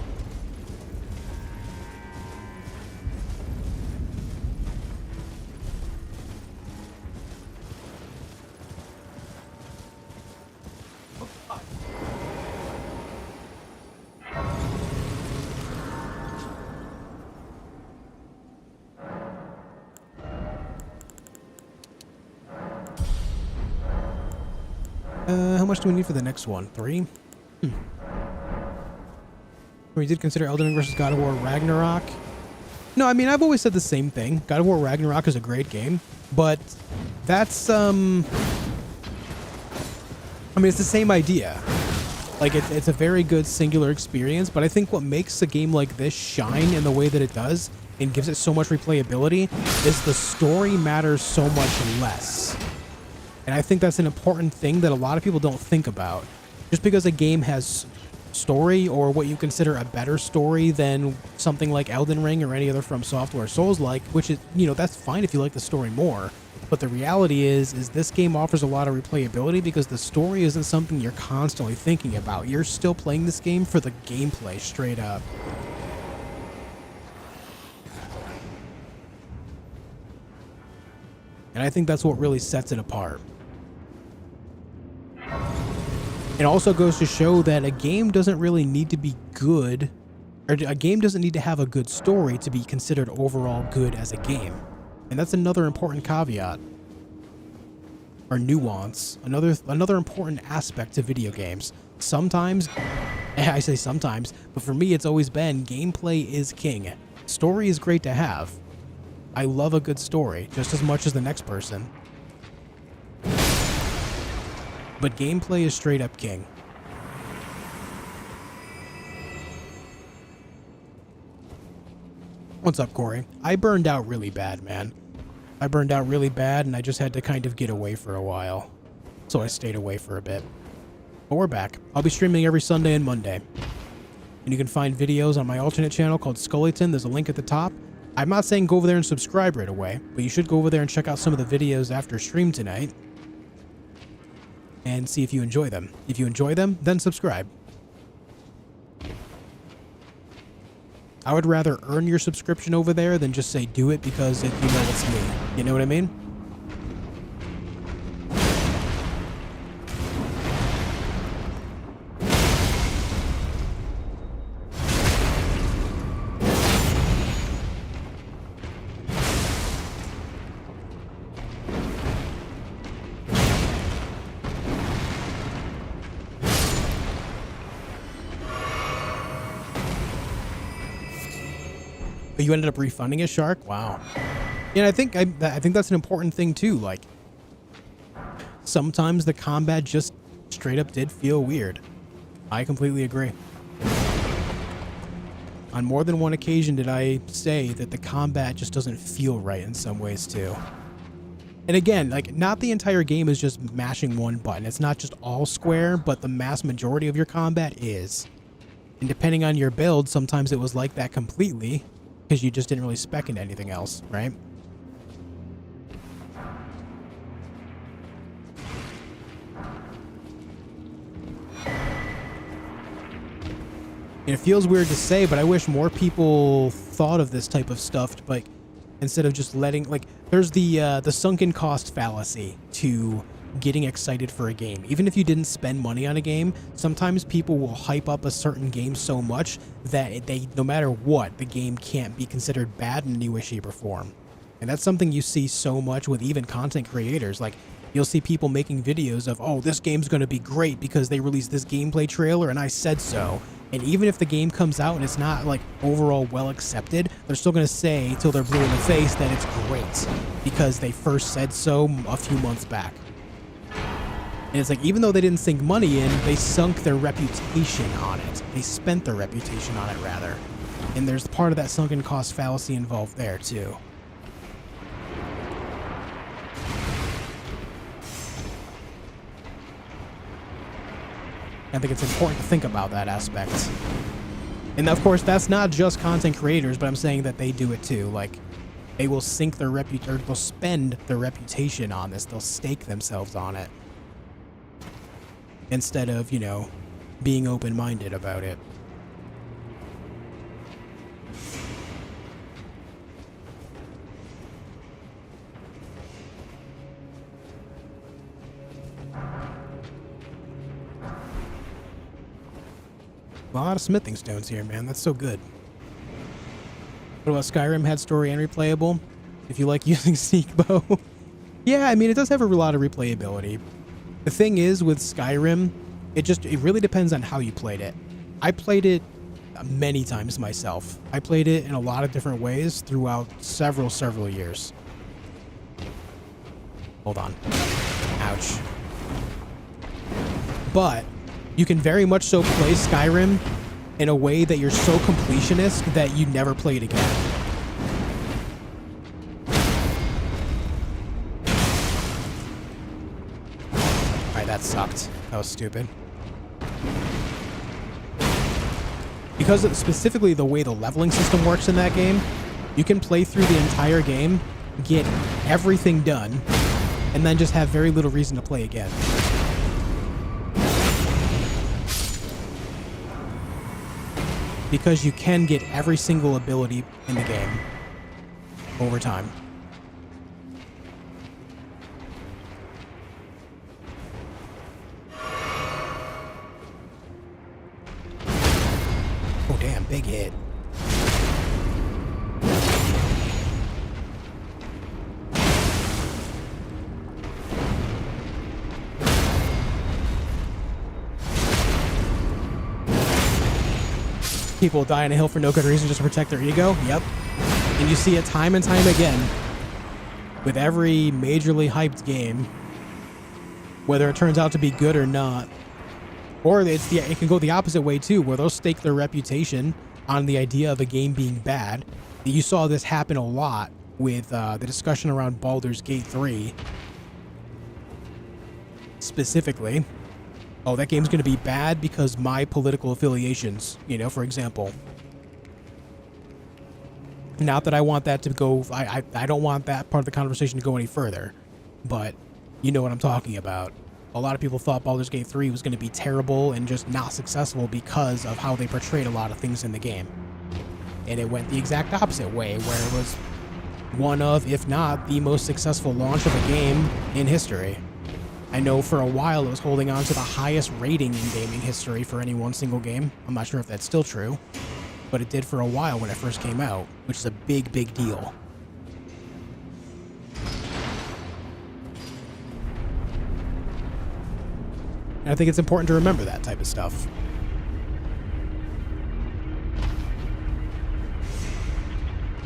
How much do we need for the next one? 3? We did consider Elden Ring versus God of War Ragnarok. No, I mean, I've always said the same thing. God of War Ragnarok is a great game, but that's, I mean, it's the same idea. Like, it's a very good singular experience, but I think what makes a game like this shine in the way that it does and gives it so much replayability is the story matters so much less. And I think that's an important thing that a lot of people don't think about. Just because a game has story, or what you consider a better story than something like Elden Ring or any other From Software Souls-like, which is, you know, that's fine if you like the story more. But the reality is this game offers a lot of replayability because the story isn't something you're constantly thinking about. You're still playing this game for the gameplay, straight up. And I think that's what really sets it apart. It also goes to show that a game doesn't really need to be good, or a game doesn't need to have a good story to be considered overall good as a game. And that's another important caveat, or nuance, another important aspect to video games. Sometimes, I say sometimes, but for me it's always been gameplay is king. Story is great to have. I love a good story just as much as the next person. But gameplay is straight up king. What's up, Corey? I burned out really bad, man. I burned out really bad, and I just had to kind of get away for a while. So I stayed away for a bit. But we're back. I'll be streaming every Sunday and Monday. And you can find videos on my alternate channel called Skullyton. There's a link at the top. I'm not saying go over there and subscribe right away, but you should go over there and check out some of the videos after stream tonight and see if you enjoy them. If you enjoy them, then subscribe. I would rather earn your subscription over there than just say do it because you know it's me. You know what I mean? But you ended up refunding a shark? Wow. And I think that's an important thing too. Like, sometimes the combat just straight up did feel weird. I completely agree. On more than one occasion did I say that the combat just doesn't feel right in some ways too. And again, like, not the entire game is just mashing one button. It's not just all square, but the mass majority of your combat is. And depending on your build, sometimes it was like that completely, because you just didn't really spec into anything else, right? And it feels weird to say, but I wish more people thought of this type of stuff, like, instead of just letting, like, there's the sunken cost fallacy to getting excited for a game. Even if you didn't spend money on a game, sometimes people will hype up a certain game so much that no matter what, the game can't be considered bad in any way, shape, or form. And that's something you see so much with even content creators. Like, you'll see people making videos of, oh, this game's going to be great because they released this gameplay trailer and I said so. And even if the game comes out and it's not, like, overall well accepted, they're still going to say till they're blue in the face that it's great because they first said so a few months back. And it's like, even though they didn't sink money in, they sunk their reputation on it. They spent their reputation on it, rather. And there's part of that sunken cost fallacy involved there, too. I think it's important to think about that aspect. And of course, that's not just content creators, but I'm saying that they do it too. Like, they will sink their reputation, they'll spend their reputation on this. They'll stake themselves on it. Instead of, you know, being open-minded about it. A lot of smithing stones here, man. That's so good. What about Skyrim? Had story and replayable? If you like using sneak bow. Yeah, I mean, it does have a lot of replayability. The thing is, with Skyrim, it really depends on how you played it. I played it many times myself. I played it in a lot of different ways throughout several years. Hold on. Ouch. But you can very much so play Skyrim in a way that you're so completionist that you never play it again. Alright, that sucked. That was stupid. Because of specifically the way the leveling system works in that game, you can play through the entire game, get everything done, and then just have very little reason to play again. Because you can get every single ability in the game over time. Oh damn, big hit. People die on a hill for no good reason just to protect their ego. Yep. And you see it time and time again with every majorly hyped game, whether it turns out to be good or not. Or it can go the opposite way too, where they'll stake their reputation on the idea of a game being bad. You saw this happen a lot with the discussion around Baldur's Gate 3. Specifically. Oh, that game's going to be bad because my political affiliations, you know, for example. Not that I want that to go, I don't want that part of the conversation to go any further, but you know what I'm talking about. A lot of people thought Baldur's Gate 3 was going to be terrible and just not successful because of how they portrayed a lot of things in the game. And it went the exact opposite way, where it was one of, if not, the most successful launch of a game in history. I know for a while it was holding on to the highest rating in gaming history for any one single game. I'm not sure if that's still true, but it did for a while when it first came out, which is a big, big deal. And I think it's important to remember that type of stuff.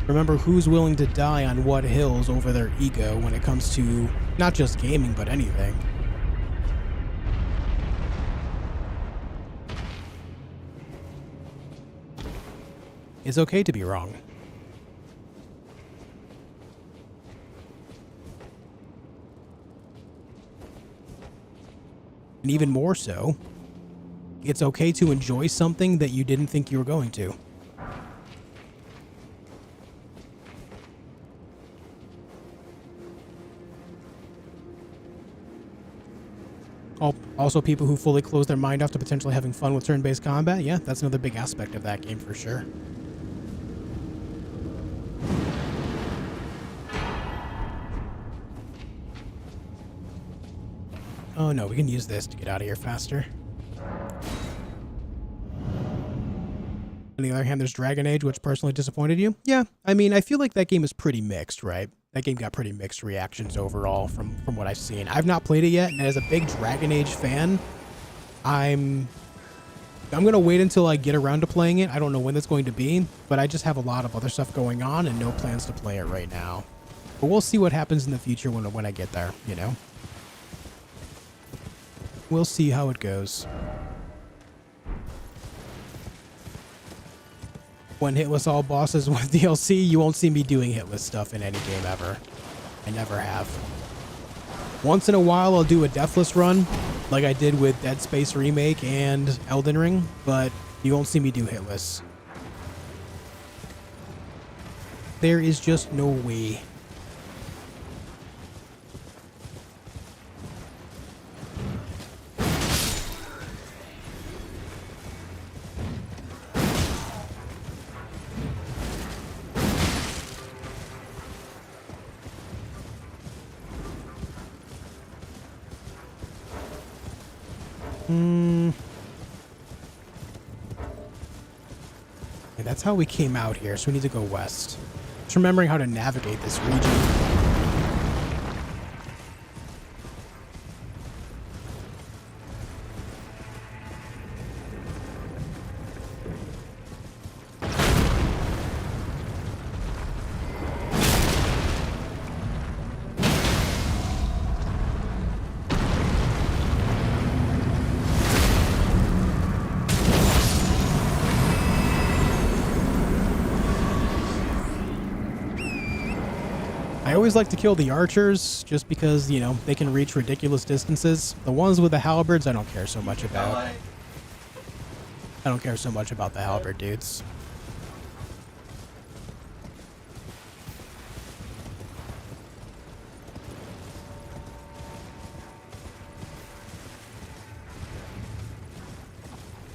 Remember who's willing to die on what hills over their ego when it comes to not just gaming, but anything. It's okay to be wrong. And even more so, it's okay to enjoy something that you didn't think you were going to. Also, people who fully close their mind off to potentially having fun with turn-based combat, yeah, that's another big aspect of that game for sure. Oh no, we can use this to get out of here faster. On the other hand, there's Dragon Age, which personally disappointed you. Yeah, I mean, I feel like that game is pretty mixed, right? That game got pretty mixed reactions overall from what I've seen. I've not played it yet, and as a big Dragon Age fan, I'm gonna wait until I get around to playing it. I don't know when that's going to be, but I just have a lot of other stuff going on and no plans to play it right now. But we'll see what happens in the future when I get there, you know? We'll see how it goes. When hitless all bosses with DLC, you won't see me doing hitless stuff in any game ever. I never have. Once in a while, I'll do a deathless run, like I did with Dead Space Remake and Elden Ring, but you won't see me do hitless. There is just no way. That's how we came out here, so we need to go west. Just remembering how to navigate this region. I always like to kill the archers, just because, you know, they can reach ridiculous distances. The ones with the halberds, I don't care so much about. I don't care so much about the halberd dudes.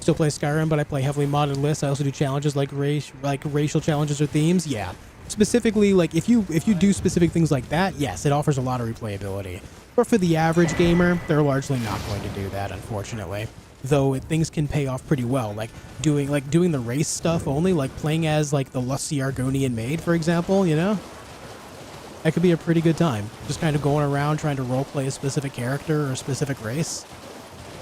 Still play Skyrim, but I play heavily modded lists. I also do challenges like racial challenges or themes. Yeah. Specifically, like, if you do specific things like that, yes, it offers a lot of replayability. But for the average gamer, they're largely not going to do that, unfortunately. Though things can pay off pretty well, like doing the race stuff only, like playing as like the lusty Argonian maid, for example, you know? That could be a pretty good time. Just kind of going around trying to roleplay a specific character or a specific race.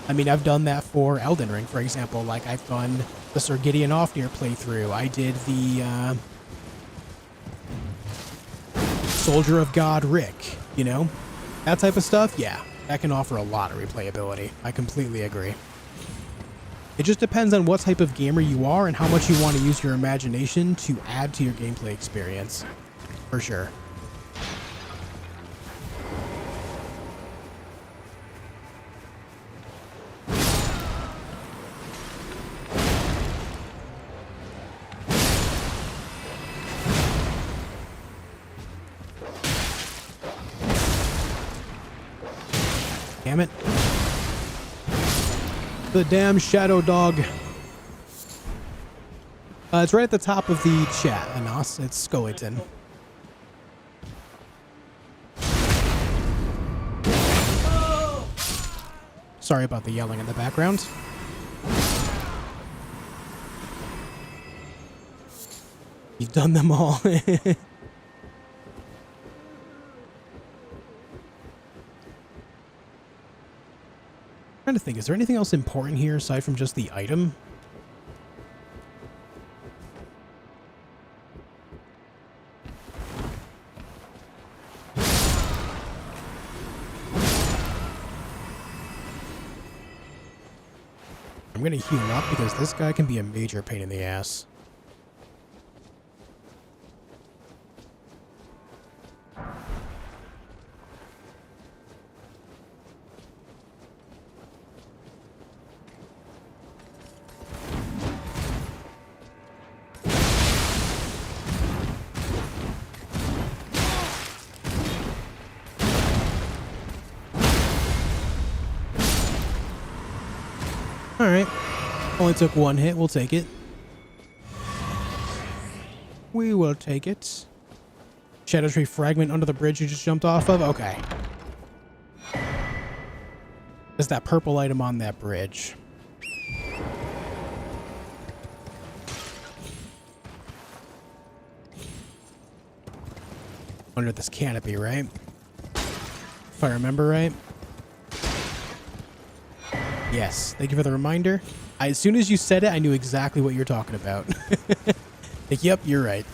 I mean, I've done that for Elden Ring, for example. Like, I've done the Sir Gideon Ofnir playthrough. I did the Soldier of God Rick, you know? That type of stuff, yeah, that can offer a lot of replayability. I completely agree. It just depends on what type of gamer you are and how much you want to use your imagination to add to your gameplay experience. For sure. Damn it. The damn shadow dog. It's right at the top of the chat, Anos. It's Scullyton. Sorry about the yelling in the background. You've done them all. Trying to think, is there anything else important here aside from just the item? I'm gonna heal up because this guy can be a major pain in the ass. Alright. Only took one hit. We'll take it. We will take it. Shadow Tree fragment under the bridge you just jumped off of? Okay. There's that purple item on that bridge. Under this canopy, right? If I remember right. Yes, thank you for the reminder. As soon as you said it, I knew exactly what you're talking about. Like, yep, you're right.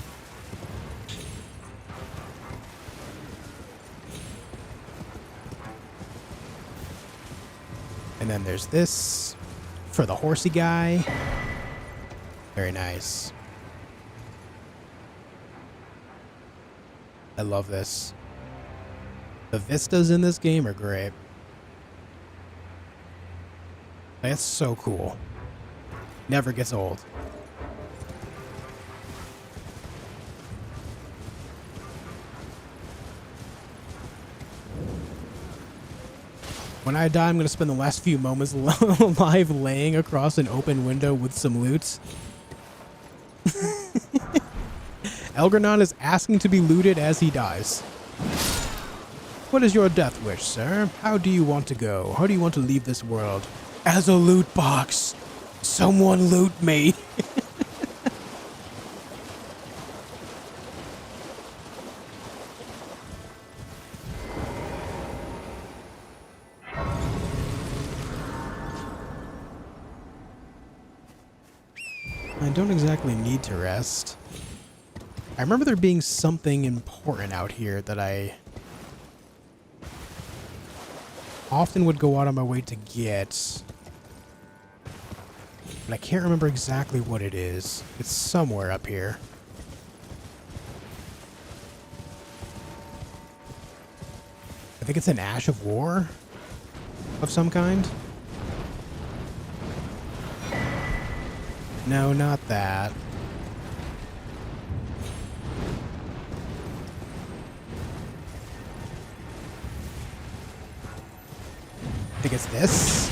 And then there's this for the horsey guy. Very nice. I love this. The vistas in this game are great. That's so cool. Never gets old. When I die, I'm going to spend the last few moments alive laying across an open window with some loot. Elgranon is asking to be looted as he dies. What is your death wish, sir? How do you want to go? How do you want to leave this world? As a loot box. Someone loot me. I don't exactly need to rest. I remember there being something important out here that I often would go out of my way to get. But I can't remember exactly what it is. It's somewhere up here. I think it's an Ash of War of some kind. No, not that. I think it's this.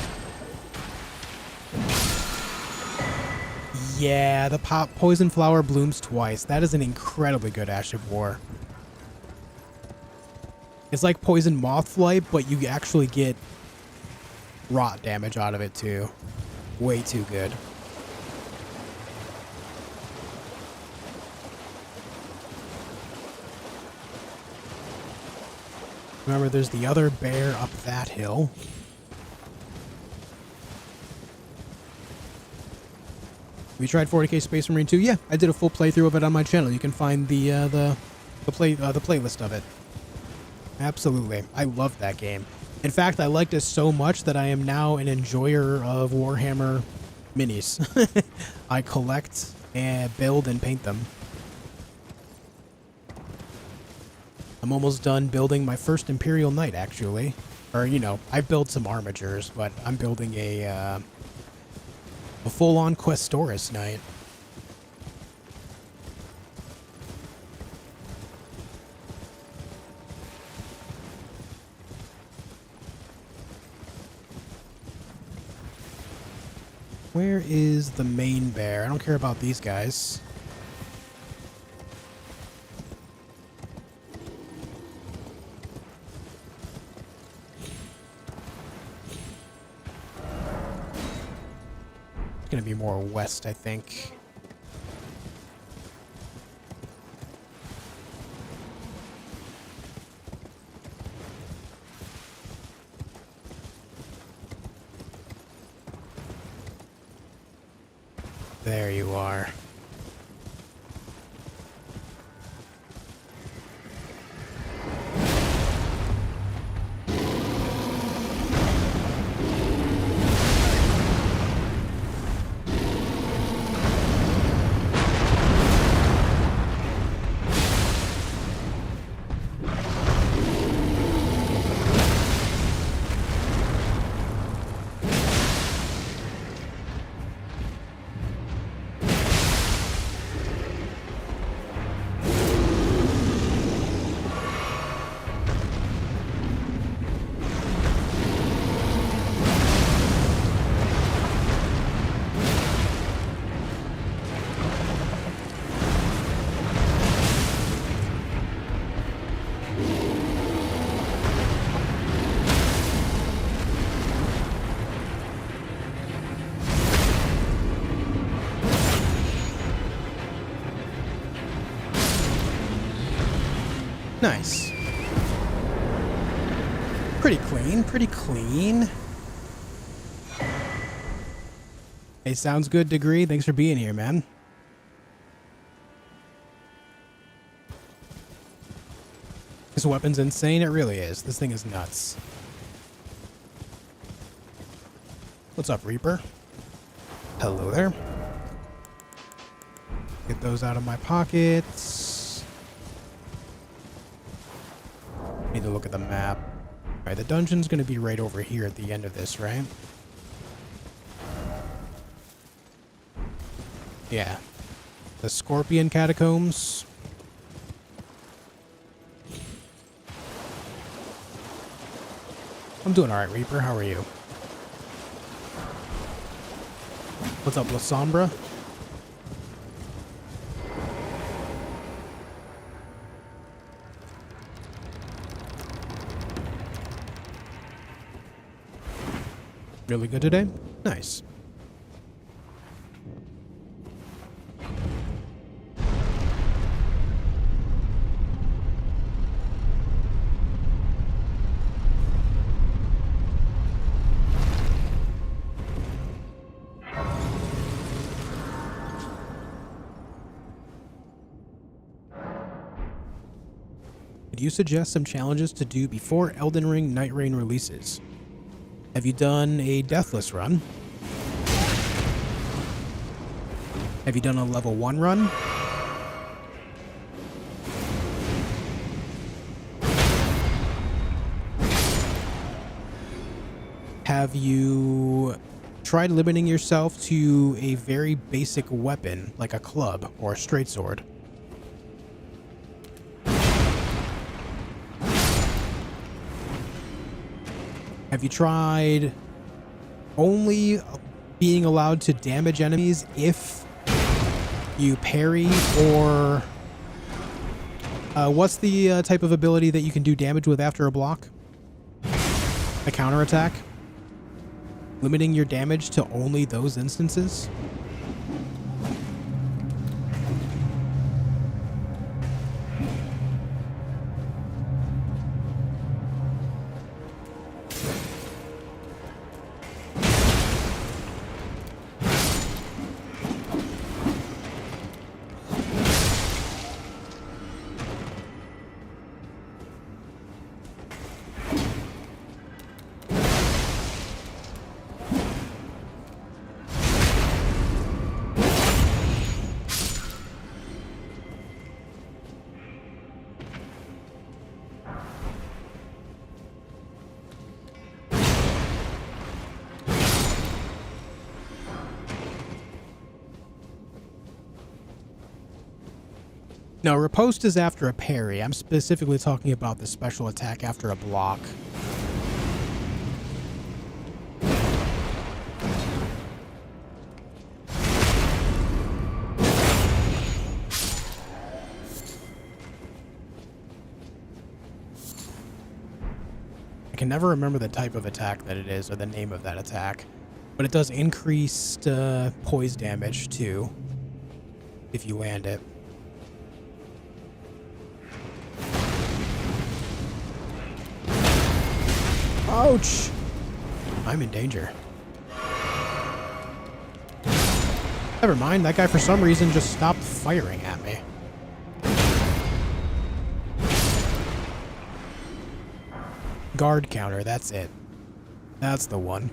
Yeah, the poison flower blooms twice. That is an incredibly good Ash of War. It's like poison moth flight, but you actually get rot damage out of it too. Way too good. Remember, there's the other bear up that hill. We tried 40k Space Marine 2. Yeah, I did a full playthrough of it on my channel. You can find the playlist of it. Absolutely, I loved that game. In fact, I liked it so much that I am now an enjoyer of Warhammer minis. I collect and build and paint them. I'm almost done building my first Imperial Knight, actually. Or, you know, I built some armatures, but I'm building a full-on Questoris Knight. Where is the main bear? I don't care about these guys. It's gonna be more west, I think. There you are. Nice. Pretty clean, pretty clean. Hey, sounds good, Degree. Thanks for being here, man. This weapon's insane. It really is. This thing is nuts. What's up, Reaper? Hello there. Get those out of my pockets. Need to look at the map. Alright, the dungeon's gonna be right over here at the end of this, right? Yeah. The Scorpion Catacombs. I'm doing alright, Reaper. How are you? What's up, La Sombra? Really good today? Nice. Could you suggest some challenges to do before Elden Ring Night Rain releases? Have you done a Deathless run? Have you done a level 1 run? Have you tried limiting yourself to a very basic weapon, like a club or a straight sword? Have you tried only being allowed to damage enemies if you parry, or what's the type of ability that you can do damage with after a block? A counterattack? Limiting your damage to only those instances? No, riposte is after a parry. I'm specifically talking about the special attack after a block. can never remember the type of attack that it is or the name of that attack. But it does increased poise damage, too, if you land it. Ouch! I'm in danger. Never mind, that guy for some reason just stopped firing at me. Guard counter, that's it. That's the one.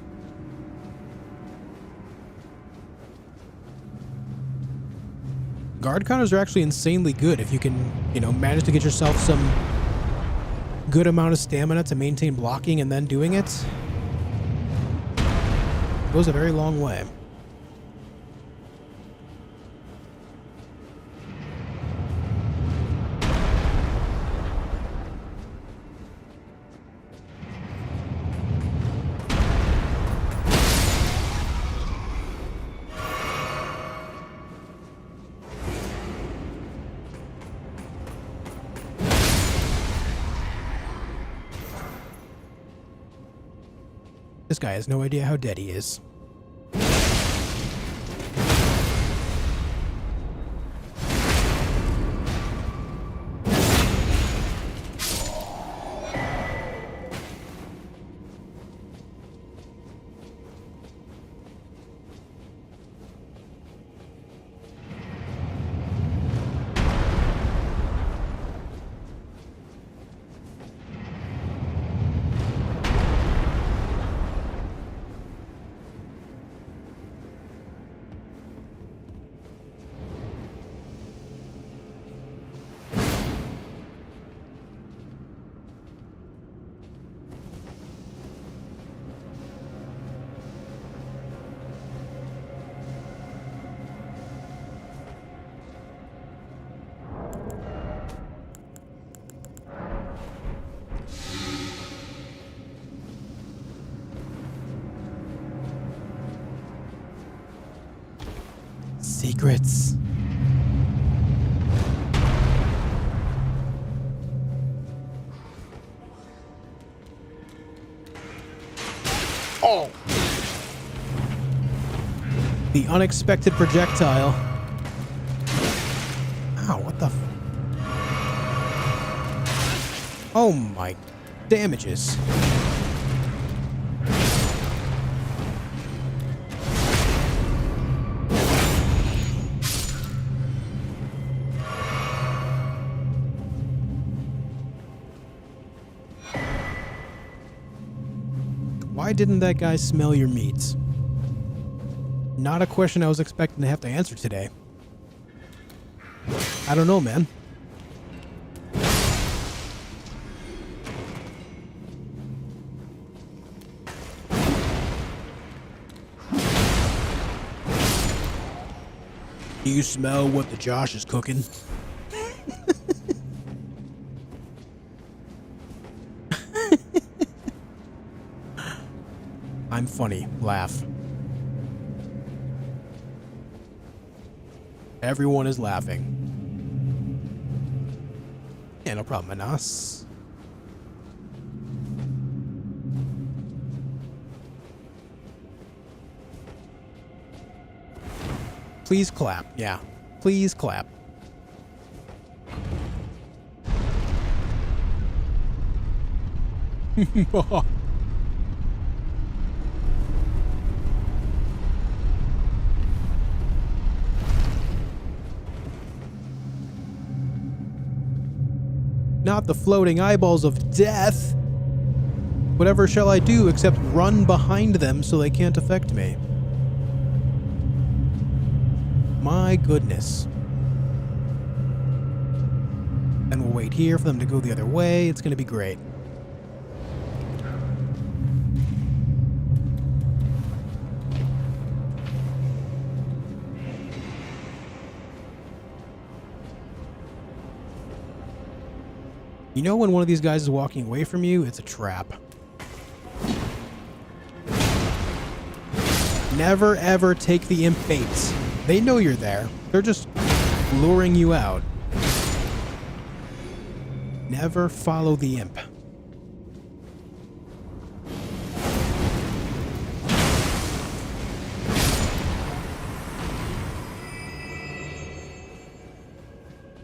Guard counters are actually insanely good if you can, you know, manage to get yourself some good amount of stamina to maintain blocking and then doing it. Goes a very long way. This guy has no idea how dead he is. Secrets. Oh! The unexpected projectile. Ow, what the f... Oh my damages. Why didn't that guy smell your meats? Not a question I was expecting to have to answer today. I don't know, man. Do you smell what the Josh is cooking? I'm funny. Laugh. Everyone is laughing. Yeah, no problem, Manas. Please clap. Yeah. Please clap. Not the floating eyeballs of death. Whatever shall I do except run behind them so they can't affect me? My goodness. And we'll wait here for them to go the other way. It's going to be great. You know when one of these guys is walking away from you, it's a trap. Never ever take the imp baits. They know you're there. They're just luring you out. Never follow the imp.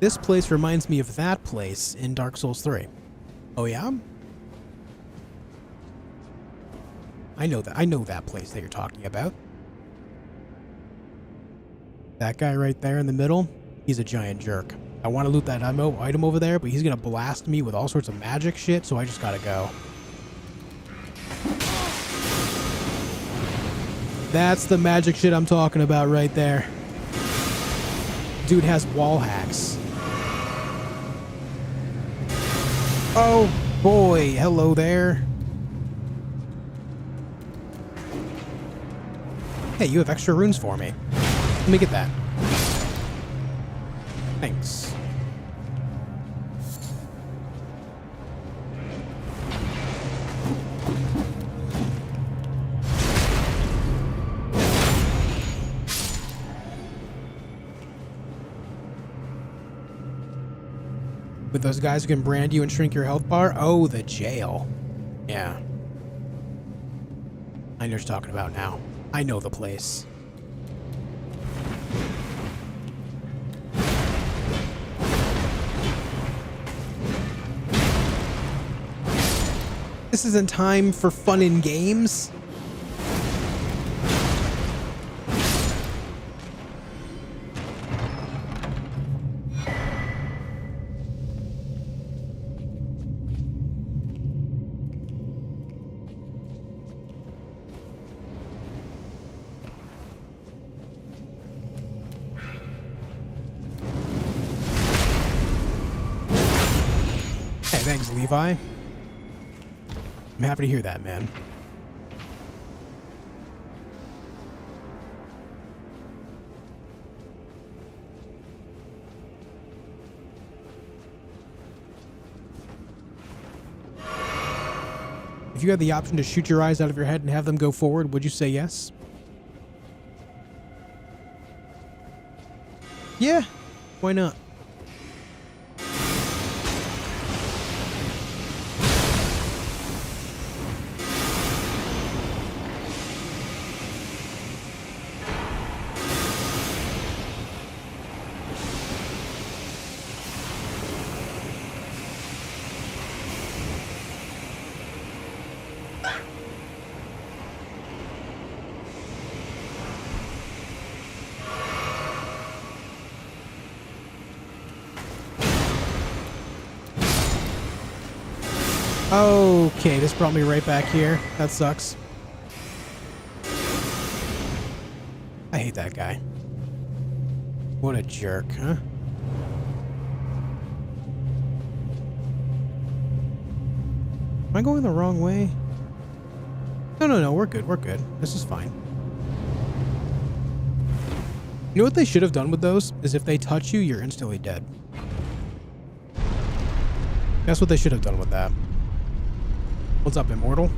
This place reminds me of that place in Dark Souls 3. Oh yeah? I know that place that you're talking about. That guy right there in the middle, he's a giant jerk. I want to loot that item over there, but he's going to blast me with all sorts of magic shit, so I just gotta go. That's the magic shit I'm talking about right there. Dude has wall hacks. Oh boy, hello there. Hey, you have extra runes for me. Let me get that. Thanks. With those guys who can brand you and shrink your health bar? Oh, the jail. Yeah. I know what you're talking about now. I know the place. This isn't time for fun and games. Hey, thanks, Levi. I'm happy to hear that, man. If you had the option to shoot your eyes out of your head and have them go forward, would you say yes? Yeah, why not? Okay, this brought me right back here. That sucks. I hate that guy. What a jerk, huh? Am I going the wrong way? No, we're good, we're good. This is fine. You know what they should have done with those? Is if they touch you, you're instantly dead. That's what they should have done with that. What's up, Immortal?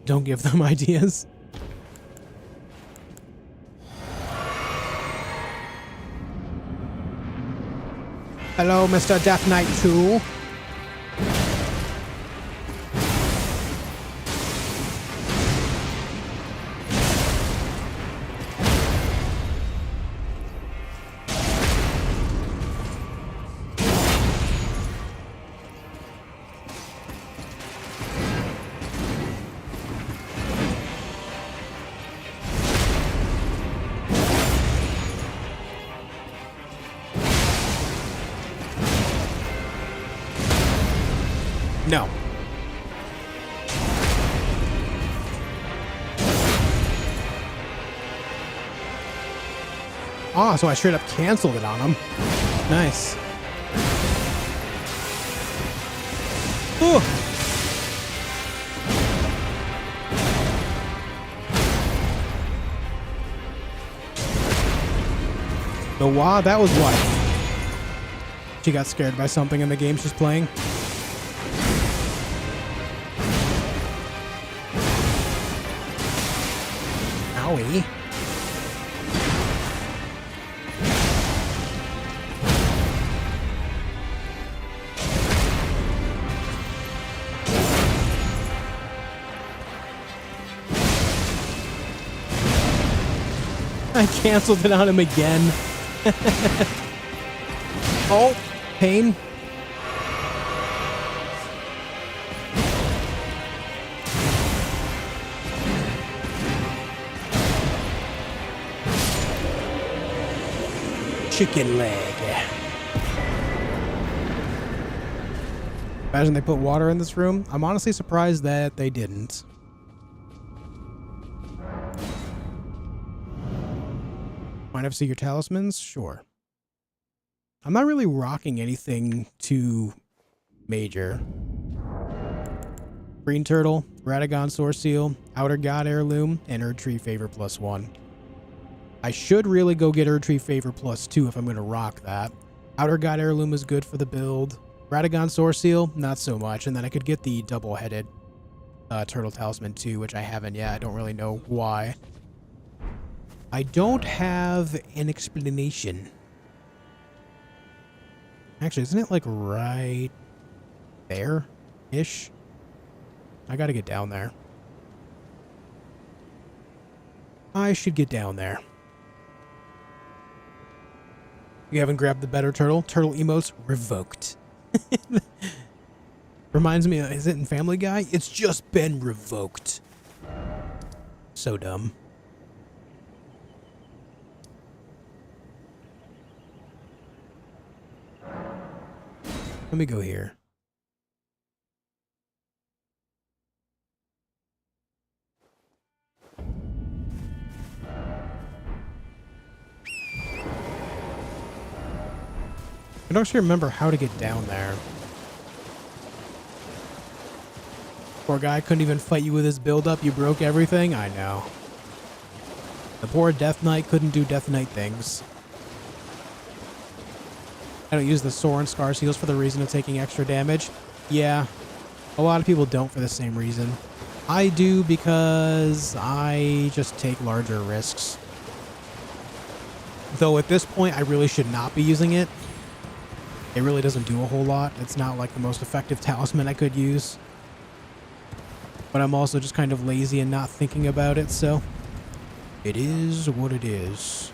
Don't give them ideas. Hello, Mr. Death Knight 2. No. Ah, so I straight up canceled it on him. Nice. Ooh. The wah, that was what? She got scared by something in the game she's playing. Owie. I canceled it on him again. Oh, pain. Chicken leg. Imagine they put water in this room. I'm honestly surprised that they didn't. Mind if I see your talismans? Sure. I'm not really rocking anything too major. Green Turtle, Radagon Source Seal, Outer God Heirloom, and Erdtree Favor +1. I should really go get Erdtree Favor +2 if I'm going to rock that. Outer God Heirloom is good for the build. Radagon Source Seal, not so much. And then I could get the double-headed Turtle Talisman too, which I haven't yet. I don't really know why. I don't have an explanation. Actually, isn't it like right there-ish? I gotta get down there. I should get down there. You haven't grabbed the better turtle? Turtle emotes revoked. Reminds me, is it in Family Guy? It's just been revoked. So dumb. Let me go here. I don't actually remember how to get down there. Poor guy couldn't even fight you with his build-up. You broke everything? I know. The poor Death Knight couldn't do Death Knight things. I don't use the Soren Scar Seals for the reason of taking extra damage. Yeah, a lot of people don't for the same reason. I do because I just take larger risks. Though at this point, I really should not be using it. It really doesn't do a whole lot. It's not like the most effective talisman I could use. But I'm also just kind of lazy and not thinking about it, so it is what it is.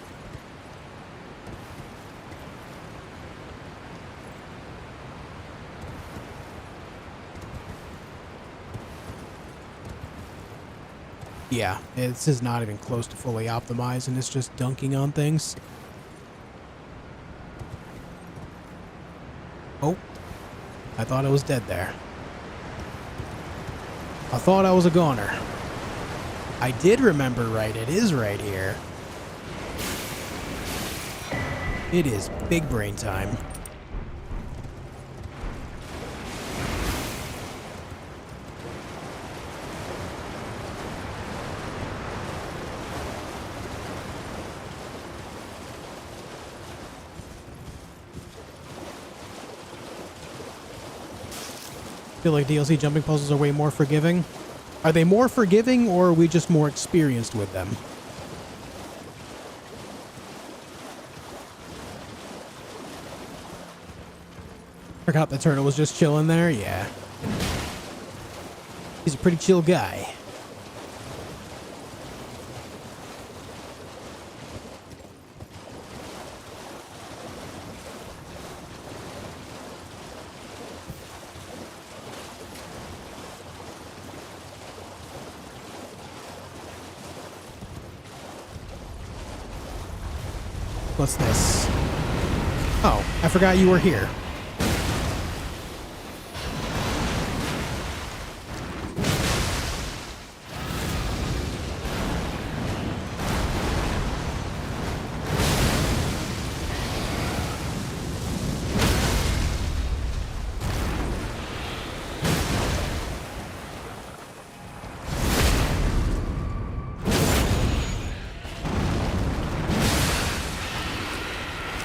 Yeah, this is not even close to fully optimized, and it's just dunking on things. Oh, I thought I was dead there. I thought I was a goner. I did remember right, it is right here. It is big brain time. I feel like DLC jumping puzzles are way more forgiving. Are they more forgiving, or are we just more experienced with them? Forgot the turtle was just chilling there? Yeah. He's a pretty chill guy. What's this? Oh, I forgot you were here.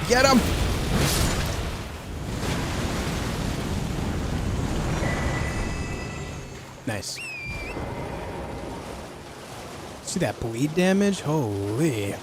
Get him! Nice. See that bleed damage? Holy.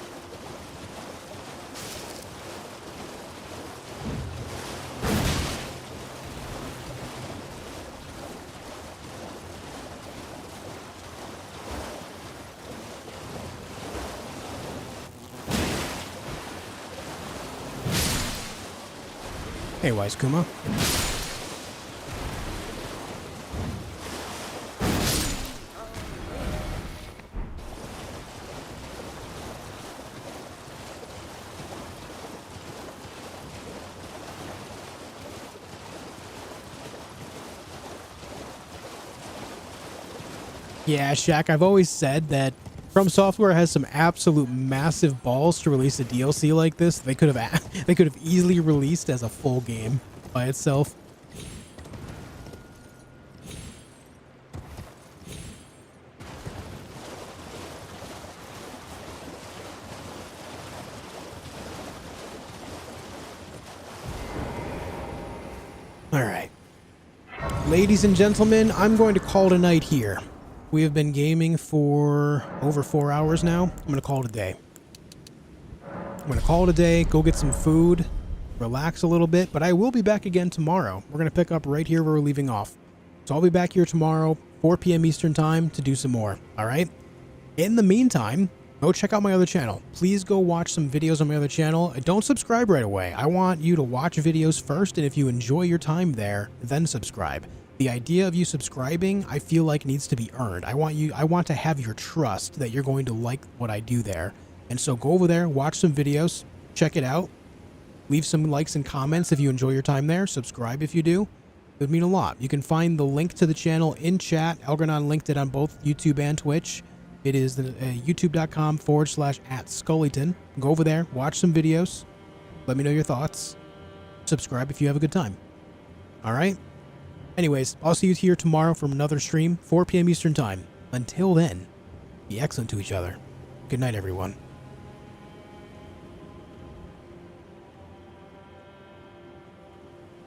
Hey, Wise Kuma. Yeah, Shaq, I've always said that From Software has some absolute massive balls to release a DLC like this. They could have easily released as a full game by itself. All right. Ladies and gentlemen, I'm going to call it a night here. We have been gaming for over 4 hours now. I'm going to call it a day. I'm going to call it a day, go get some food, relax a little bit, but I will be back again tomorrow. We're going to pick up right here where we're leaving off. So I'll be back here tomorrow, 4 p.m. Eastern Time, to do some more, all right? In the meantime, go check out my other channel. Please go watch some videos on my other channel. Don't subscribe right away. I want you to watch videos first, and if you enjoy your time there, then subscribe. The idea of you subscribing, I feel like, needs to be earned. I want to have your trust that you're going to like what I do there. And so go over there, watch some videos, check it out, leave some likes and comments if you enjoy your time there, subscribe if you do. It would mean a lot. You can find the link to the channel in chat. Algernon linked it on both YouTube and Twitch. It is the youtube.com/@Scullyton. Go over there, watch some videos, let me know your thoughts, subscribe if you have a good time. All right? Anyways, I'll see you here tomorrow from another stream, 4 p.m. Eastern Time. Until then, be excellent to each other. Good night, everyone.